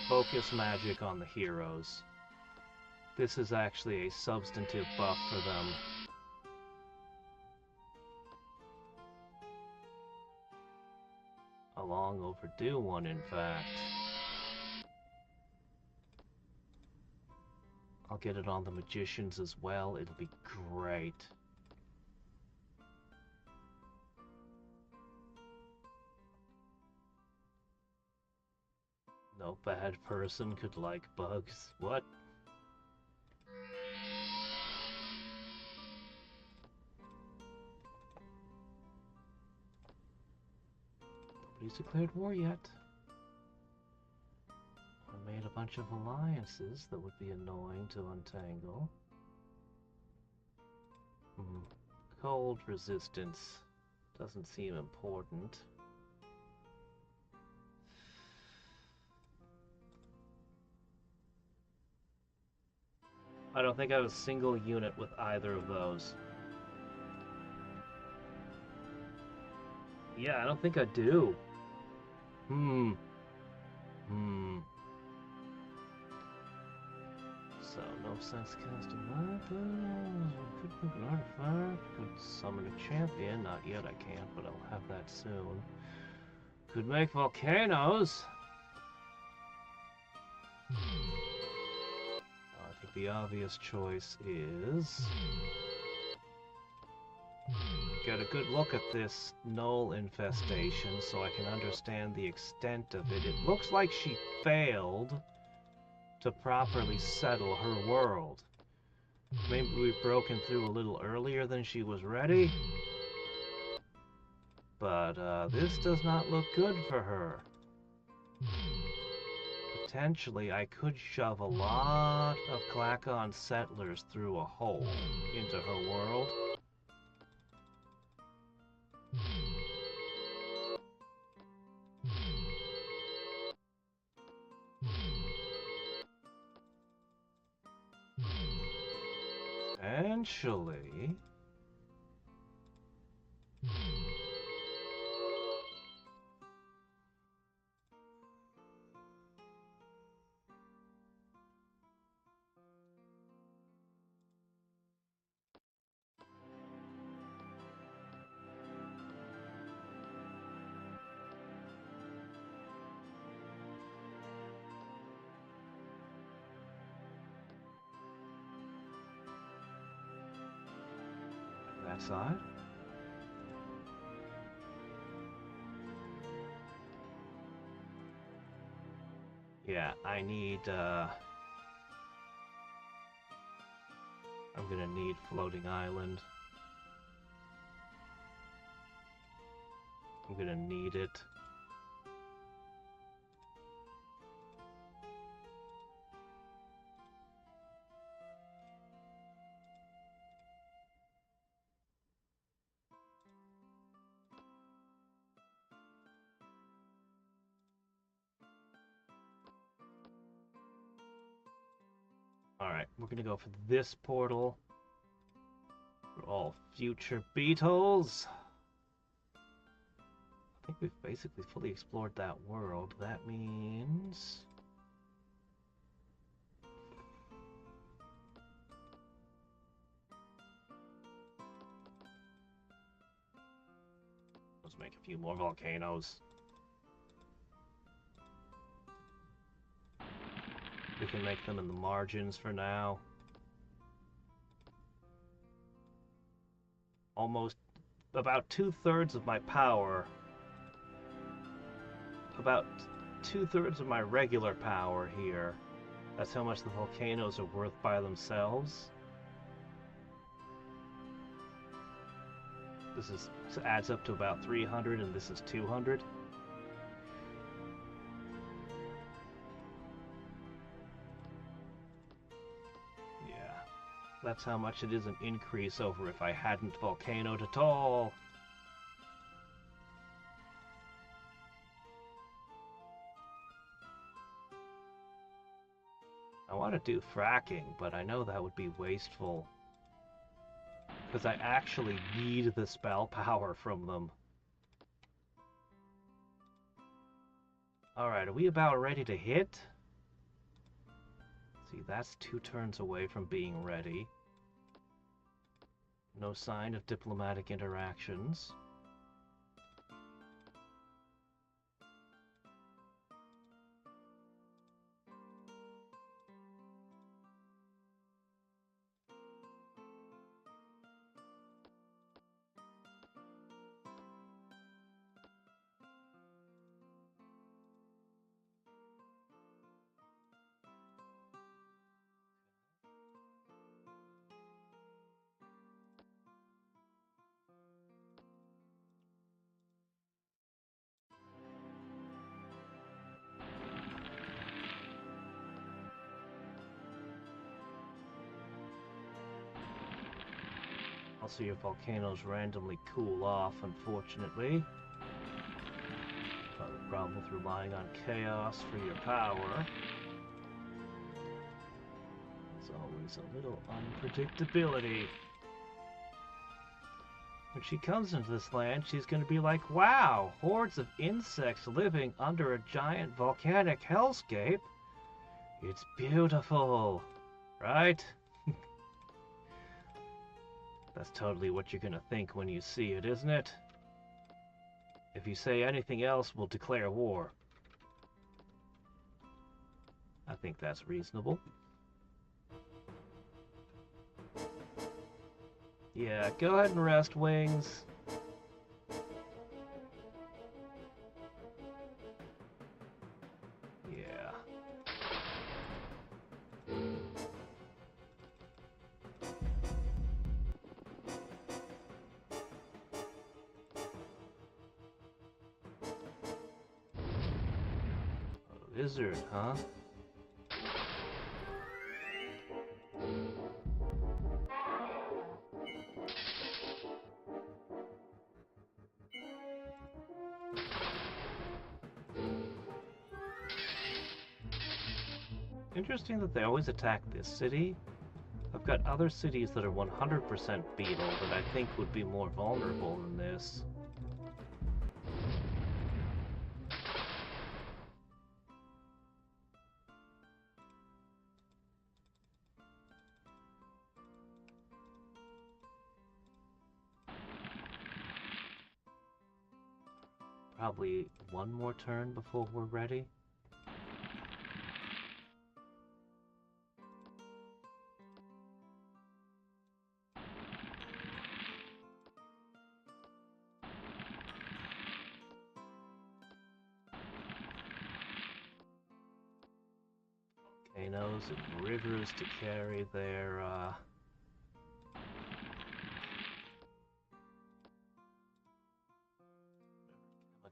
focus magic on the heroes. This is actually a substantive buff for them. A long overdue one, in fact. I'll get it on the magicians as well. It'll be great. No bad person could like bugs. What? Nobody's declared war yet. I made a bunch of alliances that would be annoying to untangle. Cold resistance doesn't seem important. I don't think I have a single unit with either of those. Yeah, I don't think I do. So, no sense casting weapons. Could make an artifact. Could summon a champion. Not yet, I can't, but I'll have that soon. Could make volcanoes. I think the obvious choice is... get a good look at this gnoll infestation so I can understand the extent of it. It looks like she failed to properly settle her world. Maybe we've broken through a little earlier than she was ready. But this does not look good for her. Potentially, I could shove a lot of Klakon settlers through a hole into her world. Potentially... that side. Yeah, I need, I'm gonna need Floating Island. I'm gonna need it. Alright, Alright, we're gonna go for this portal. For all future beetles. I think we've basically fully explored that world. That means... let's make a few more volcanoes. We can make them in the margins for now. Almost about 2/3 of my power. About 2/3 of my regular power here. That's how much the volcanoes are worth by themselves. This adds up to about 300, and this is 200. Yeah, that's how much it is an increase over if I hadn't volcanoed at all. I want to do fracking, but I know that would be wasteful. Because I actually need the spell power from them. Alright, are we about ready to hit? See, that's 2 turns away from being ready. No sign of diplomatic interactions. Also, your volcanoes randomly cool off, unfortunately. Not a problem with relying on chaos for your power. There's always a little unpredictability. When she comes into this land, she's going to be like, wow, hordes of insects living under a giant volcanic hellscape. It's beautiful, right? That's totally what you're gonna think when you see it, isn't it? If you say anything else, we'll declare war. I think that's reasonable. Yeah, go ahead and rest, Wings. Yeah. Wizard, huh? Interesting that they always attack this city. I've got other cities that are 100% beetle that I think would be more vulnerable than this. Probably one more turn before we're ready. Volcanoes and rivers to carry their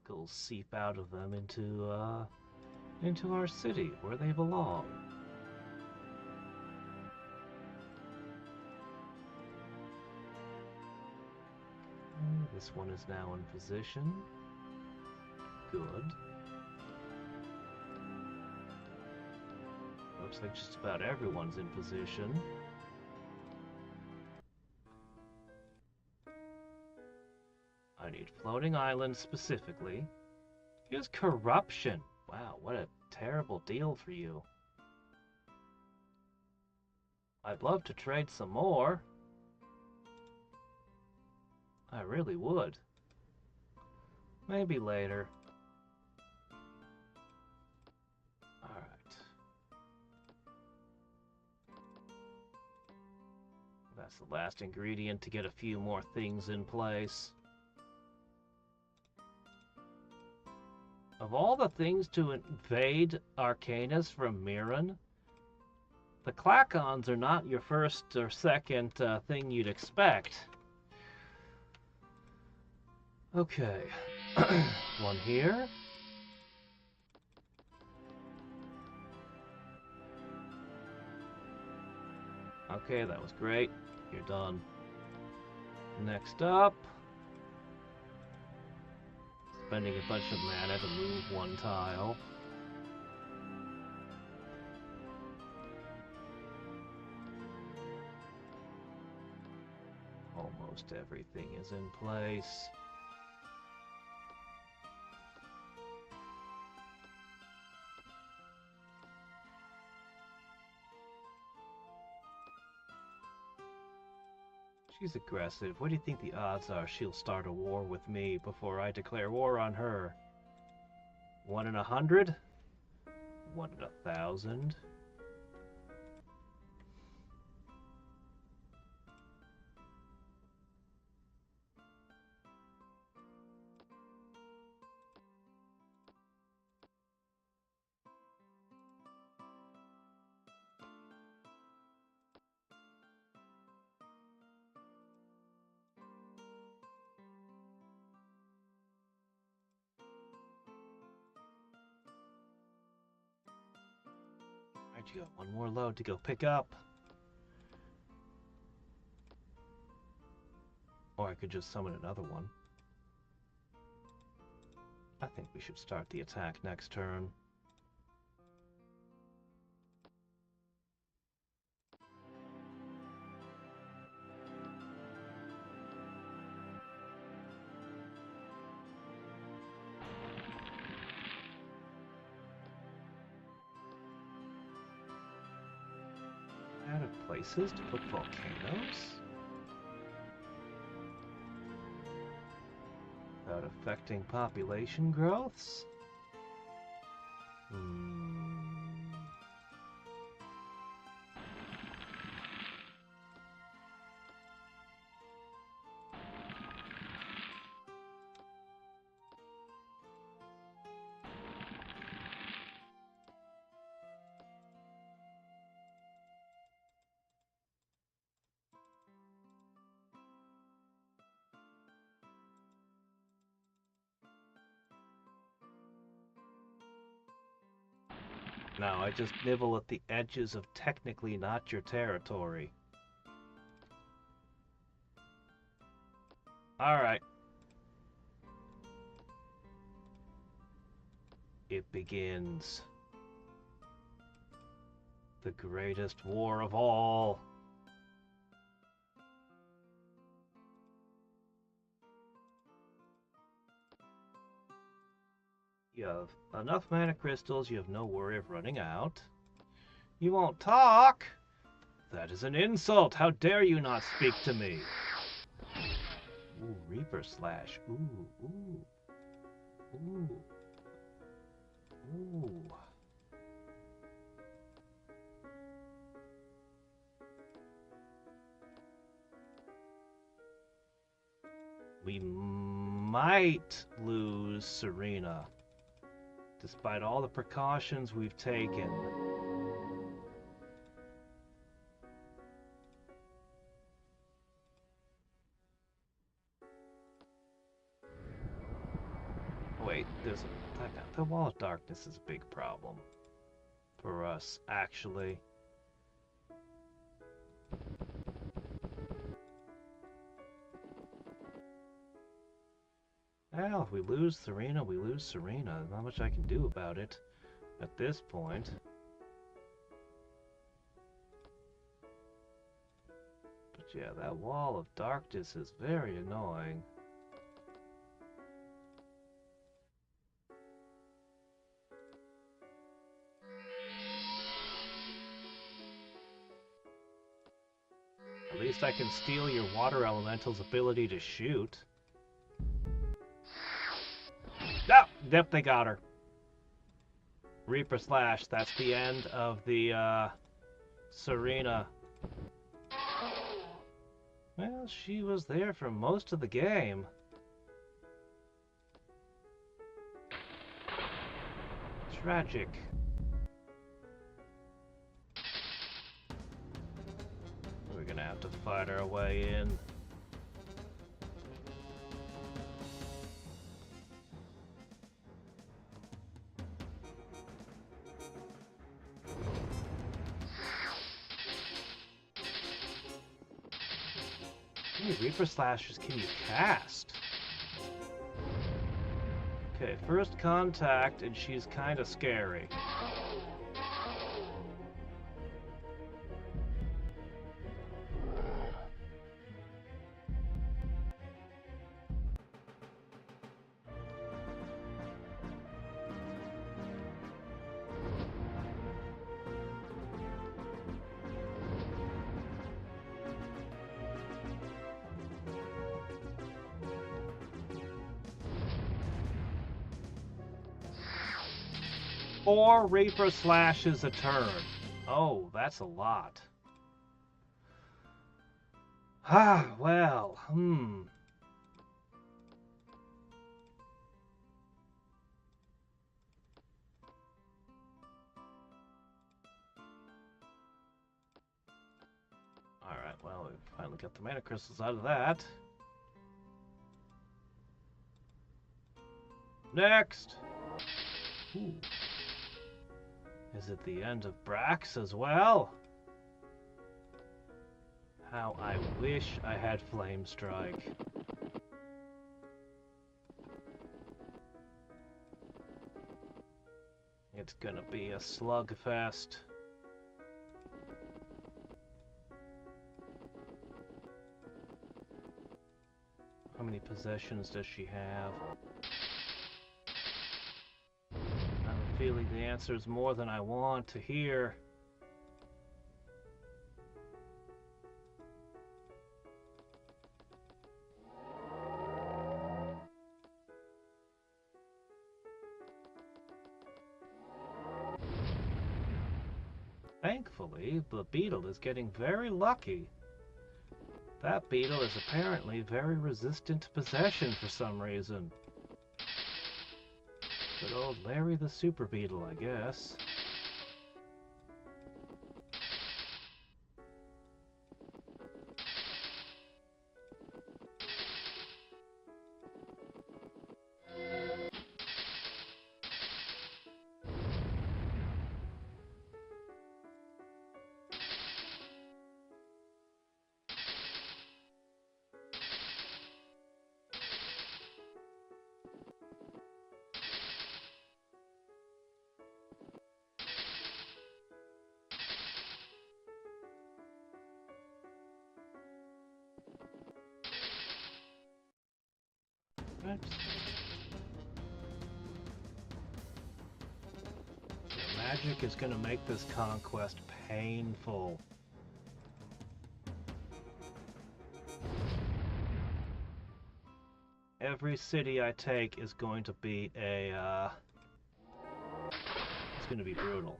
chemicals seep out of them into our city where they belong. This one is now in position. Good. Looks like just about everyone's in position. I need floating islands specifically. Here's corruption. Wow, what a terrible deal for you. I'd love to trade some more. I really would. Maybe later. Alright. That's the last ingredient to get a few more things in place. Of all the things to invade Arcanus from Myrran, the Clacons are not your first or second thing you'd expect. Okay. One here. Okay, that was great. You're done. Next up. Spending a bunch of mana to move one tile. Almost everything is in place. She's aggressive. What do you think the odds are she'll start a war with me before I declare war on her? 1 in 100? 1 in 1,000? You got one more load to go pick up. Or I could just summon another one. I think we should start the attack next turn. Places to put volcanoes without affecting population growths? No, I just nibble at the edges of technically not your territory. Alright. It begins. The greatest war of all. You have enough mana crystals, you have no worry of running out. You won't talk? That is an insult! How dare you not speak to me? Ooh, Reaper Slash. Ooh, ooh. Ooh. Ooh. We might lose Serena, despite all the precautions we've taken. Wait, the Wall of Darkness is a big problem for us, actually. Well, if we lose Serena, we lose Serena. Not much I can do about it at this point. Yeah, that wall of darkness is very annoying. At least I can steal your water elemental's ability to shoot. Ah! Yep, they got her. Reaper Slash, that's the end of the, Serena. Well, she was there for most of the game. Tragic. We're gonna have to fight our way in. How many Reaper Slashers can you cast? Okay, first contact, and she's kind of scary. Four Reaper Slashes a turn. Oh, that's a lot. Ah, well, Alright, well, we finally got the mana crystals out of that. Next! Ooh. Is it the end of Brax as well? How I wish I had Flame Strike. It's gonna be a slugfest. How many possessions does she have? I have a feeling the answer is more than I want to hear. Thankfully, the beetle is getting very lucky. That beetle is apparently very resistant to possession for some reason. Good old Larry the Super Beetle, I guess. Right. So magic is going to make this conquest painful. Every city I take is going to be a, it's going to be brutal.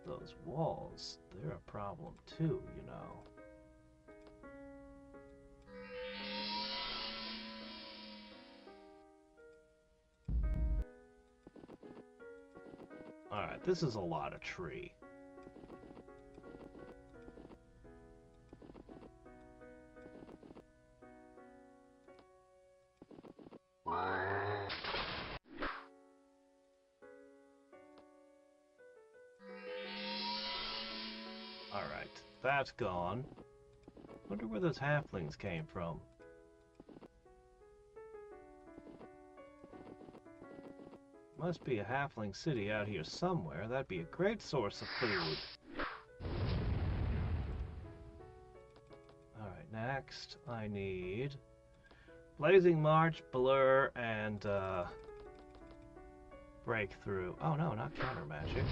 Those walls, they're a problem too, you know. Alright, this is a lot of tree. Alright, that's gone. Wonder where those halflings came from. Must be a halfling city out here somewhere. That'd be a great source of food. next I need Blazing March, Blur, and Breakthrough. Oh no, not counter magic.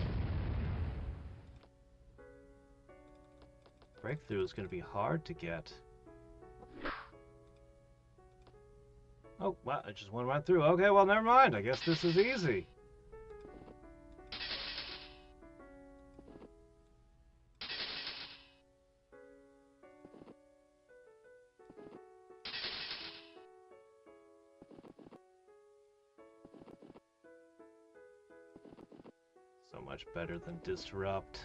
Breakthrough is going to be hard to get. Oh, well, it just went right through. Okay, well, never mind. I guess this is easy. So much better than Disrupt.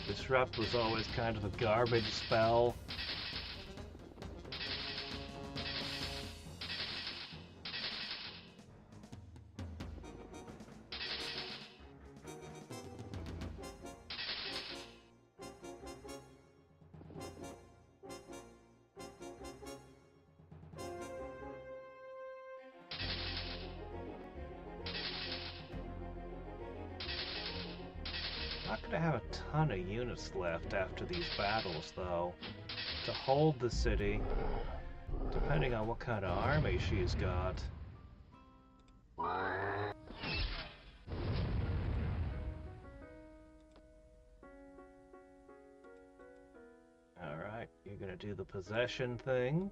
Disrupt was always kind of a garbage spell. Not gonna have a ton of units left after these battles, though, to hold the city, depending on what kind of army she's got. Alright, you're gonna do the possession thing.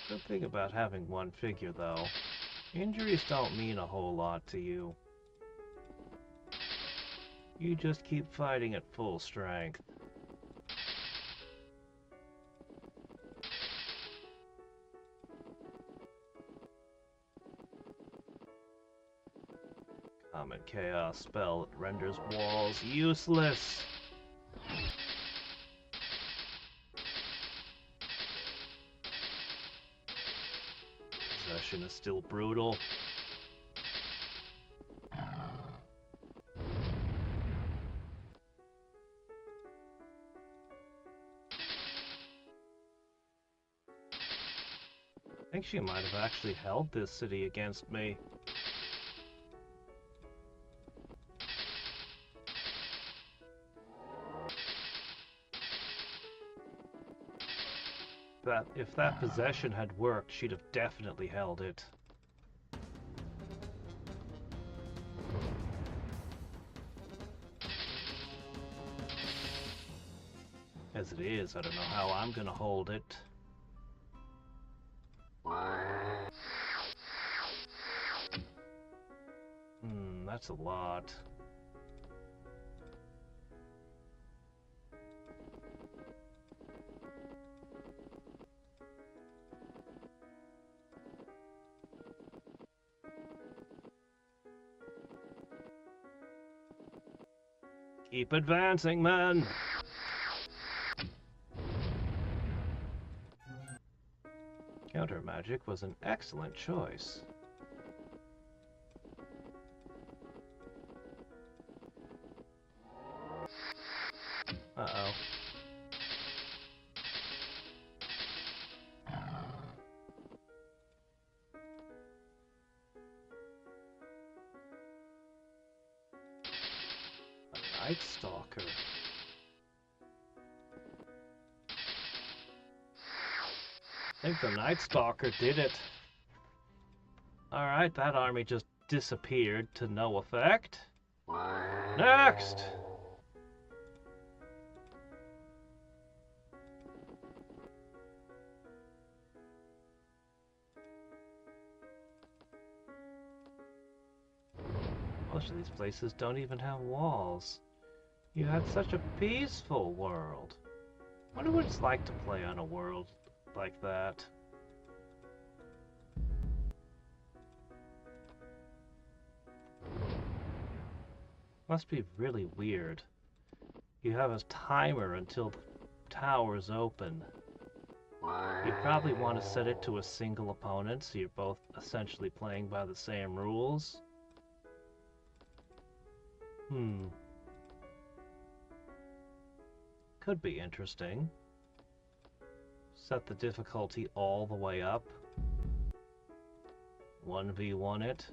Good thing about having one figure, though, injuries don't mean a whole lot to you. You just keep fighting at full strength. Common Chaos spell that renders walls useless. Possession is still brutal. I think she might have actually held this city against me. If that possession had worked, she'd have definitely held it. As it is, I don't know how I'm gonna hold it. That's a lot. Keep advancing, man! Counter magic was an excellent choice. Uh-oh. Night Stalker. I think the Night Stalker did it. Alright, that army just disappeared to no effect. Next! Most of these places don't even have walls. You had such a peaceful world. I wonder what it's like to play on a world like that. Must be really weird. You have a timer until the tower's open. You probably want to set it to a single opponent, so you're both essentially playing by the same rules. Could be interesting. Set the difficulty all the way up. 1v1 it.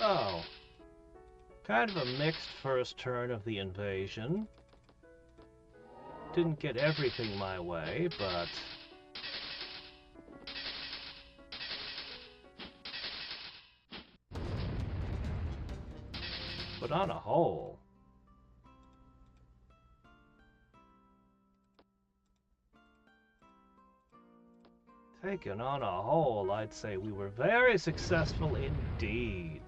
Oh. Kind of a mixed first turn of the invasion. Didn't get everything my way, but... But on a whole... Taken on a whole, I'd say we were very successful indeed.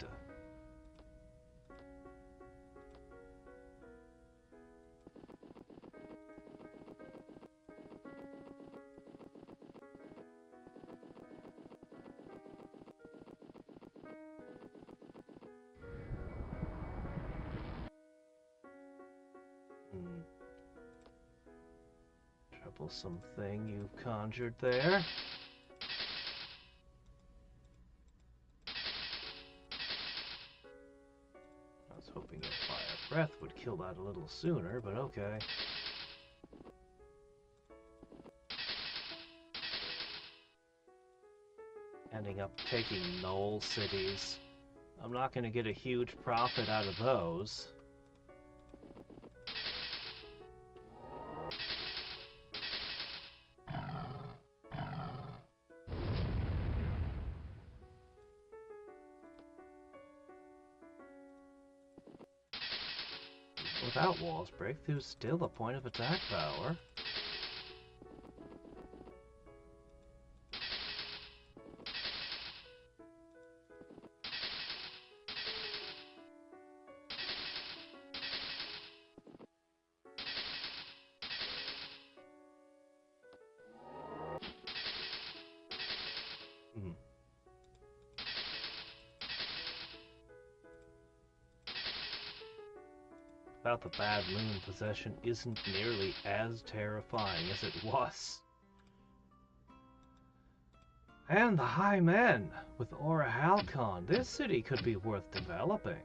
Troublesome thing you've conjured there. I was hoping your fire breath would kill that a little sooner, but okay. Ending up taking knoll cities. I'm not going to get a huge profit out of those. Without walls, breakthrough's still a point of attack power. About the bad moon possession isn't nearly as terrifying as it was. And the High Men with Aura Halcon. This city could be worth developing.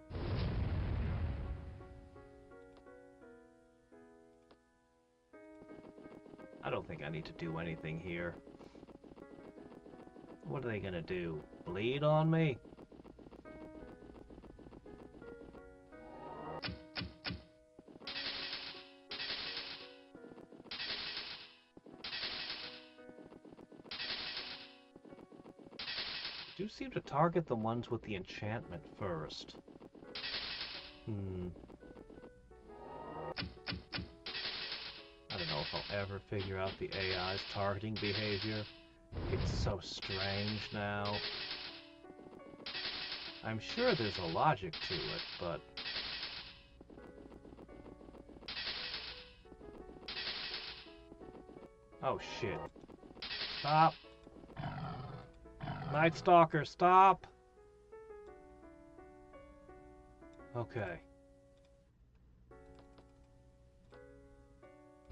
I don't think I need to do anything here. What are they gonna do? Bleed on me? Do seem to target the ones with the enchantment first. I don't know if I'll ever figure out the AI's targeting behavior. It's so strange now. I'm sure there's a logic to it, but... Oh shit. Stop! Night Stalker, stop! Okay.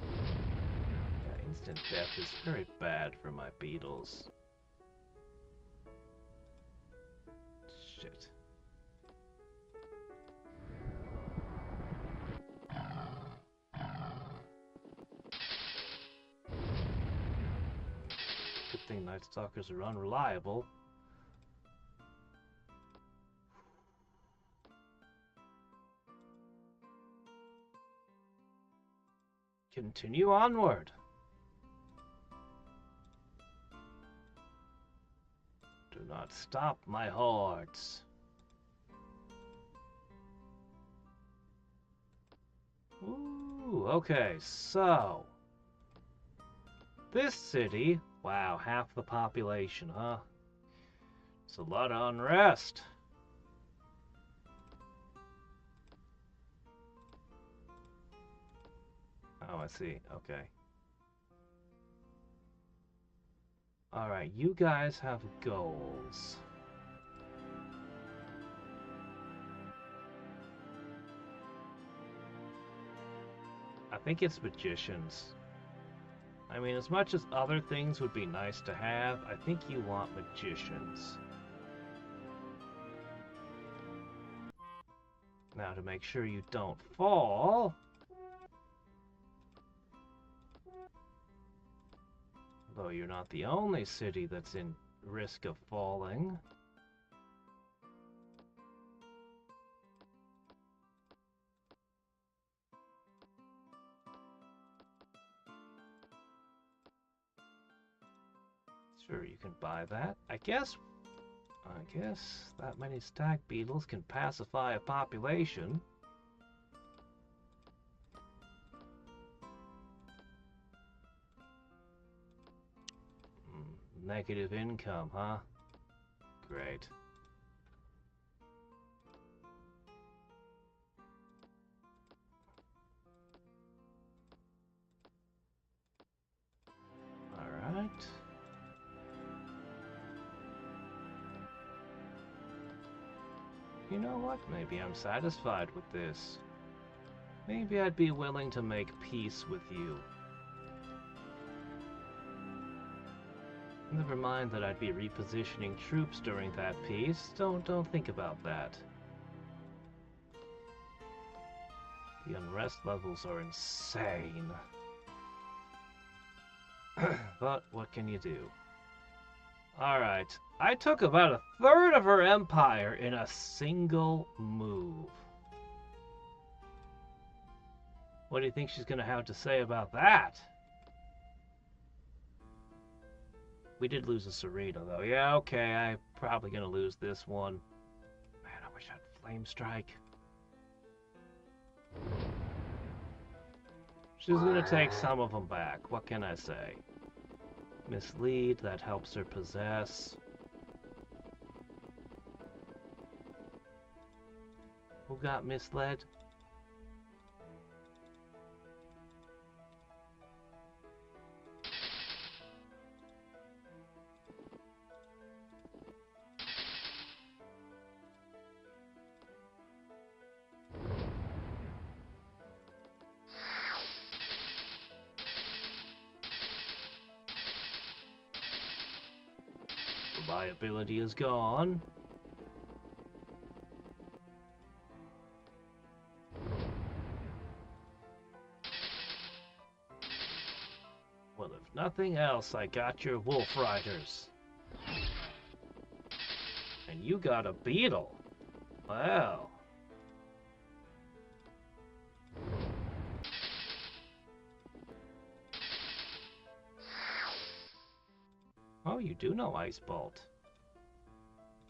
Yeah, instant death is very bad for my beetles. Shit. Good thing Night Stalkers are unreliable. Continue onward. Do not stop my hordes. Ooh. Ooh, okay, so... This city... Wow, half the population, huh? It's a lot of unrest. Oh, I see. Okay. Alright, you guys have goals. I think it's magicians. I mean, as much as other things would be nice to have, I think you want magicians. Now, to make sure you don't fall... Though you're not the only city that's in risk of falling. Sure, you can buy that. I guess that many stag beetles can pacify a population. Negative income, huh? Great. Alright. You know what? Maybe I'm satisfied with this. Maybe I'd be willing to make peace with you. Never mind that I'd be repositioning troops during that peace. Don't think about that. The unrest levels are insane. But what can you do? Alright, I took about a third of her empire in a single move. What do you think she's gonna have to say about that? We did lose a Serena, though. Yeah, okay, I'm probably gonna lose this one. Man, I wish I had Flame Strike. She's gonna take some of them back. What can I say? Mislead, that helps her possess. Who got misled? Reliability is gone. Well, if nothing else, I got your wolf riders. And you got a beetle. Wow. Oh, you do know Ice Bolt.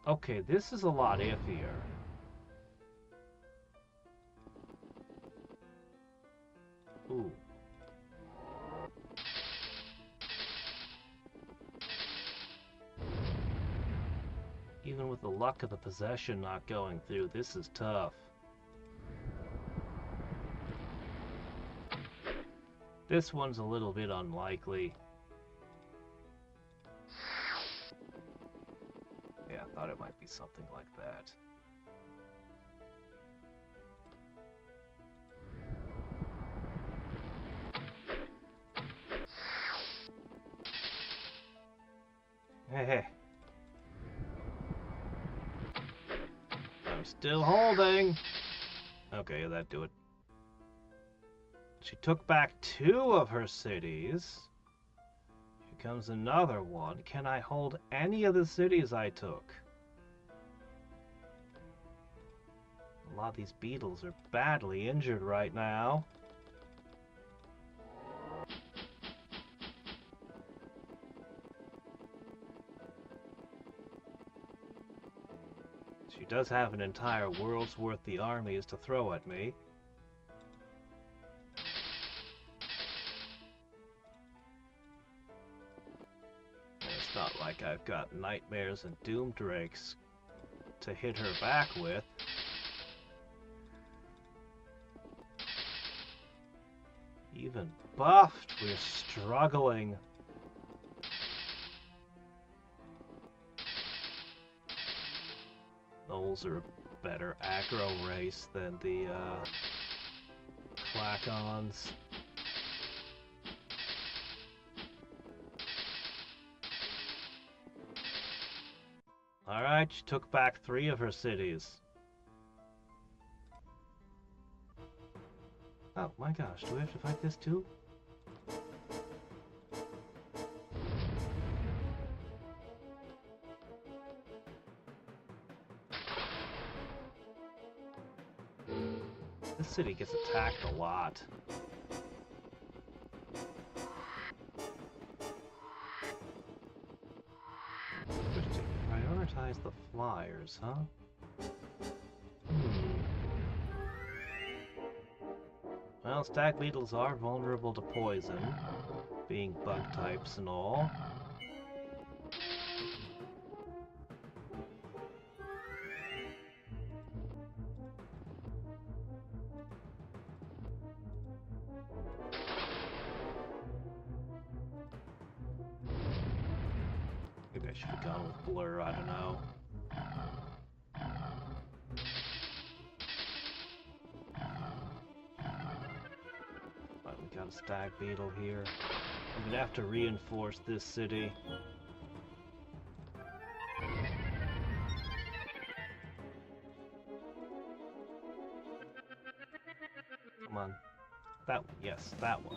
Okay, this is a lot iffier. Ooh. Even with the luck of the possession not going through, this is tough. This one's a little bit unlikely. Yeah, I thought it might be something like that. Hey. I'm still holding. Okay, that'd do it. She took back 2 of her cities. Here comes another one. Can I hold any of the cities I took? A lot of these beetles are badly injured right now. She does have an entire world's worth of armies to throw at me. like I've got nightmares and doom drakes to hit her back with. Even buffed, we're struggling. Those are a better aggro race than the Clackons. Alright, she took back 3 of her cities. Oh my gosh, do we have to fight this too? This city gets attacked a lot. Interesting. Prioritize the flyers, huh? Well, stag beetles are vulnerable to poison, being bug types and all. Maybe I should have gone with blur, I don't know. Got a stag beetle here. I'm gonna have to reinforce this city. Come on. That one, yes, that one.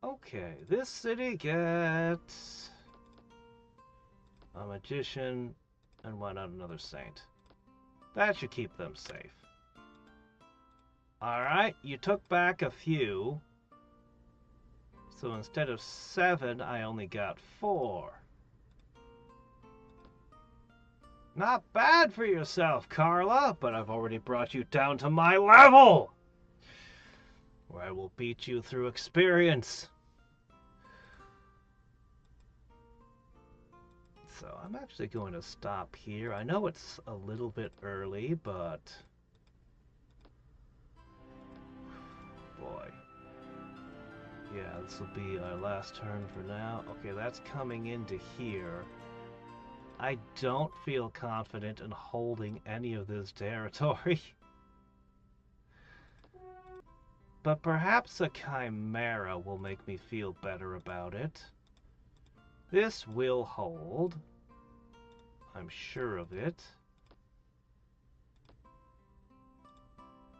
Okay, this city gets a magician and why not another saint? That should keep them safe. Alright, you took back a few. So instead of 7, I only got 4. Not bad for yourself, Carla, but I've already brought you down to my level! Where I will beat you through experience. So I'm actually going to stop here. I know it's a little bit early, but boy. Yeah, this will be our last turn for now. Okay, that's coming into here. I don't feel confident in holding any of this territory. But perhaps a chimera will make me feel better about it. This will hold. I'm sure of it.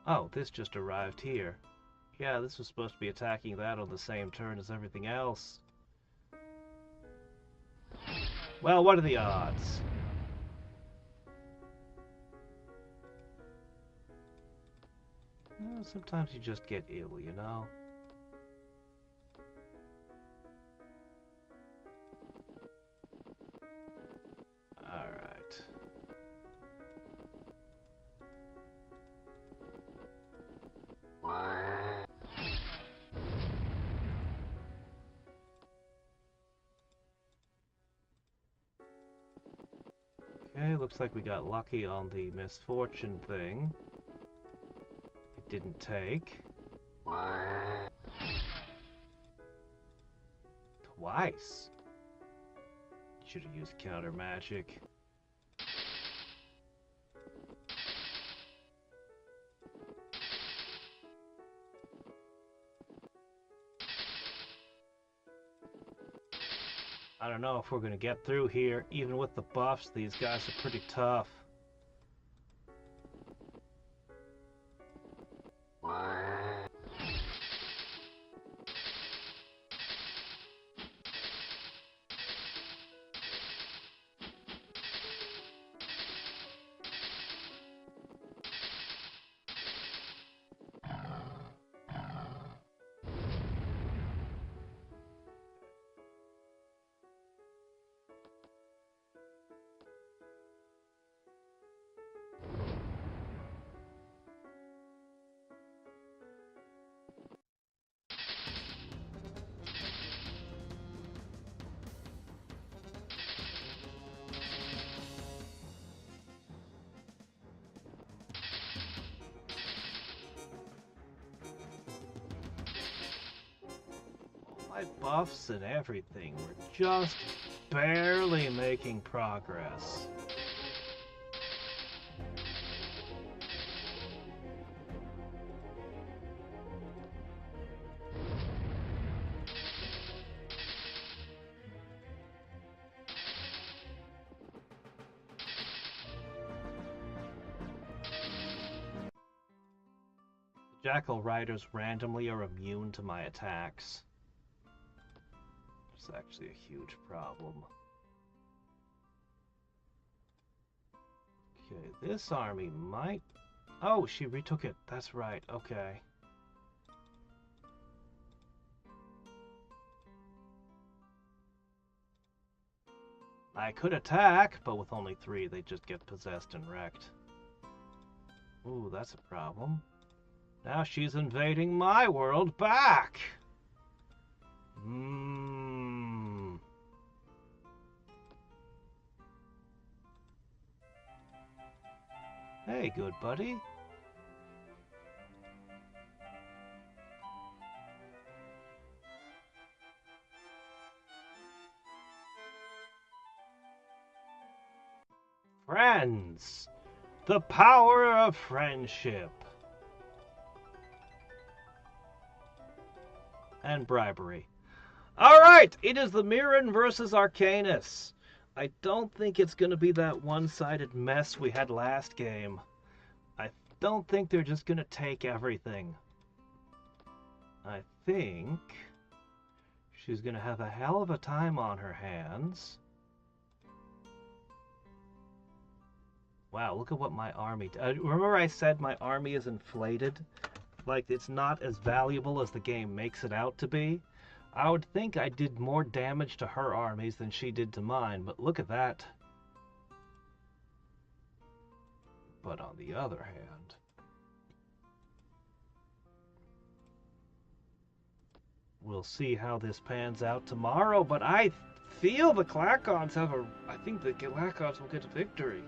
Oh, this just arrived here. Yeah, this was supposed to be attacking that on the same turn as everything else. Well, what are the odds? Well, sometimes you just get ill, you know? Alright. Okay, looks like we got lucky on the misfortune thing. It didn't take. Twice. Should have used counter magic. I don't know if we're gonna get through here. Even with the buffs, these guys are pretty tough. My buffs and everything were just barely making progress. Jackal Riders randomly are immune to my attacks. It's actually a huge problem. Okay, this army might... Oh, she retook it. That's right. Okay. I could attack, but with only 3, they just get possessed and wrecked. Ooh, that's a problem. Now she's invading my world back! Hey, good buddy. Friends! The power of friendship! And bribery. Alright! It is the Myrran versus Arcanus. I don't think it's going to be that one-sided mess we had last game. I don't think they're just going to take everything. I think she's going to have a hell of a time on her hands. Wow, look at what my army... remember I said my army is inflated? Like, it's not as valuable as the game makes it out to be? I would think I did more damage to her armies than she did to mine, but look at that. But on the other hand... we'll see how this pans out tomorrow, but I feel the Glacons have a... I think the Glacons will get a victory.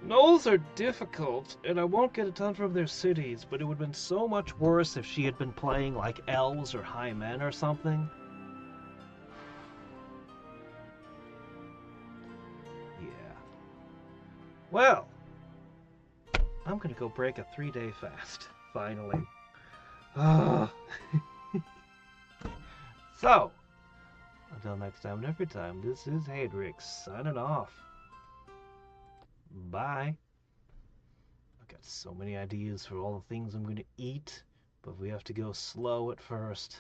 Gnolls are difficult, and I won't get a ton from their cities, but it would have been so much worse if she had been playing like elves or high men or something. Yeah. Well, I'm gonna go break a 3-day fast, finally. So, until next time and every time, this is Hadriex, signing off. Bye. I've got so many ideas for all the things I'm going to eat, but we have to go slow at first.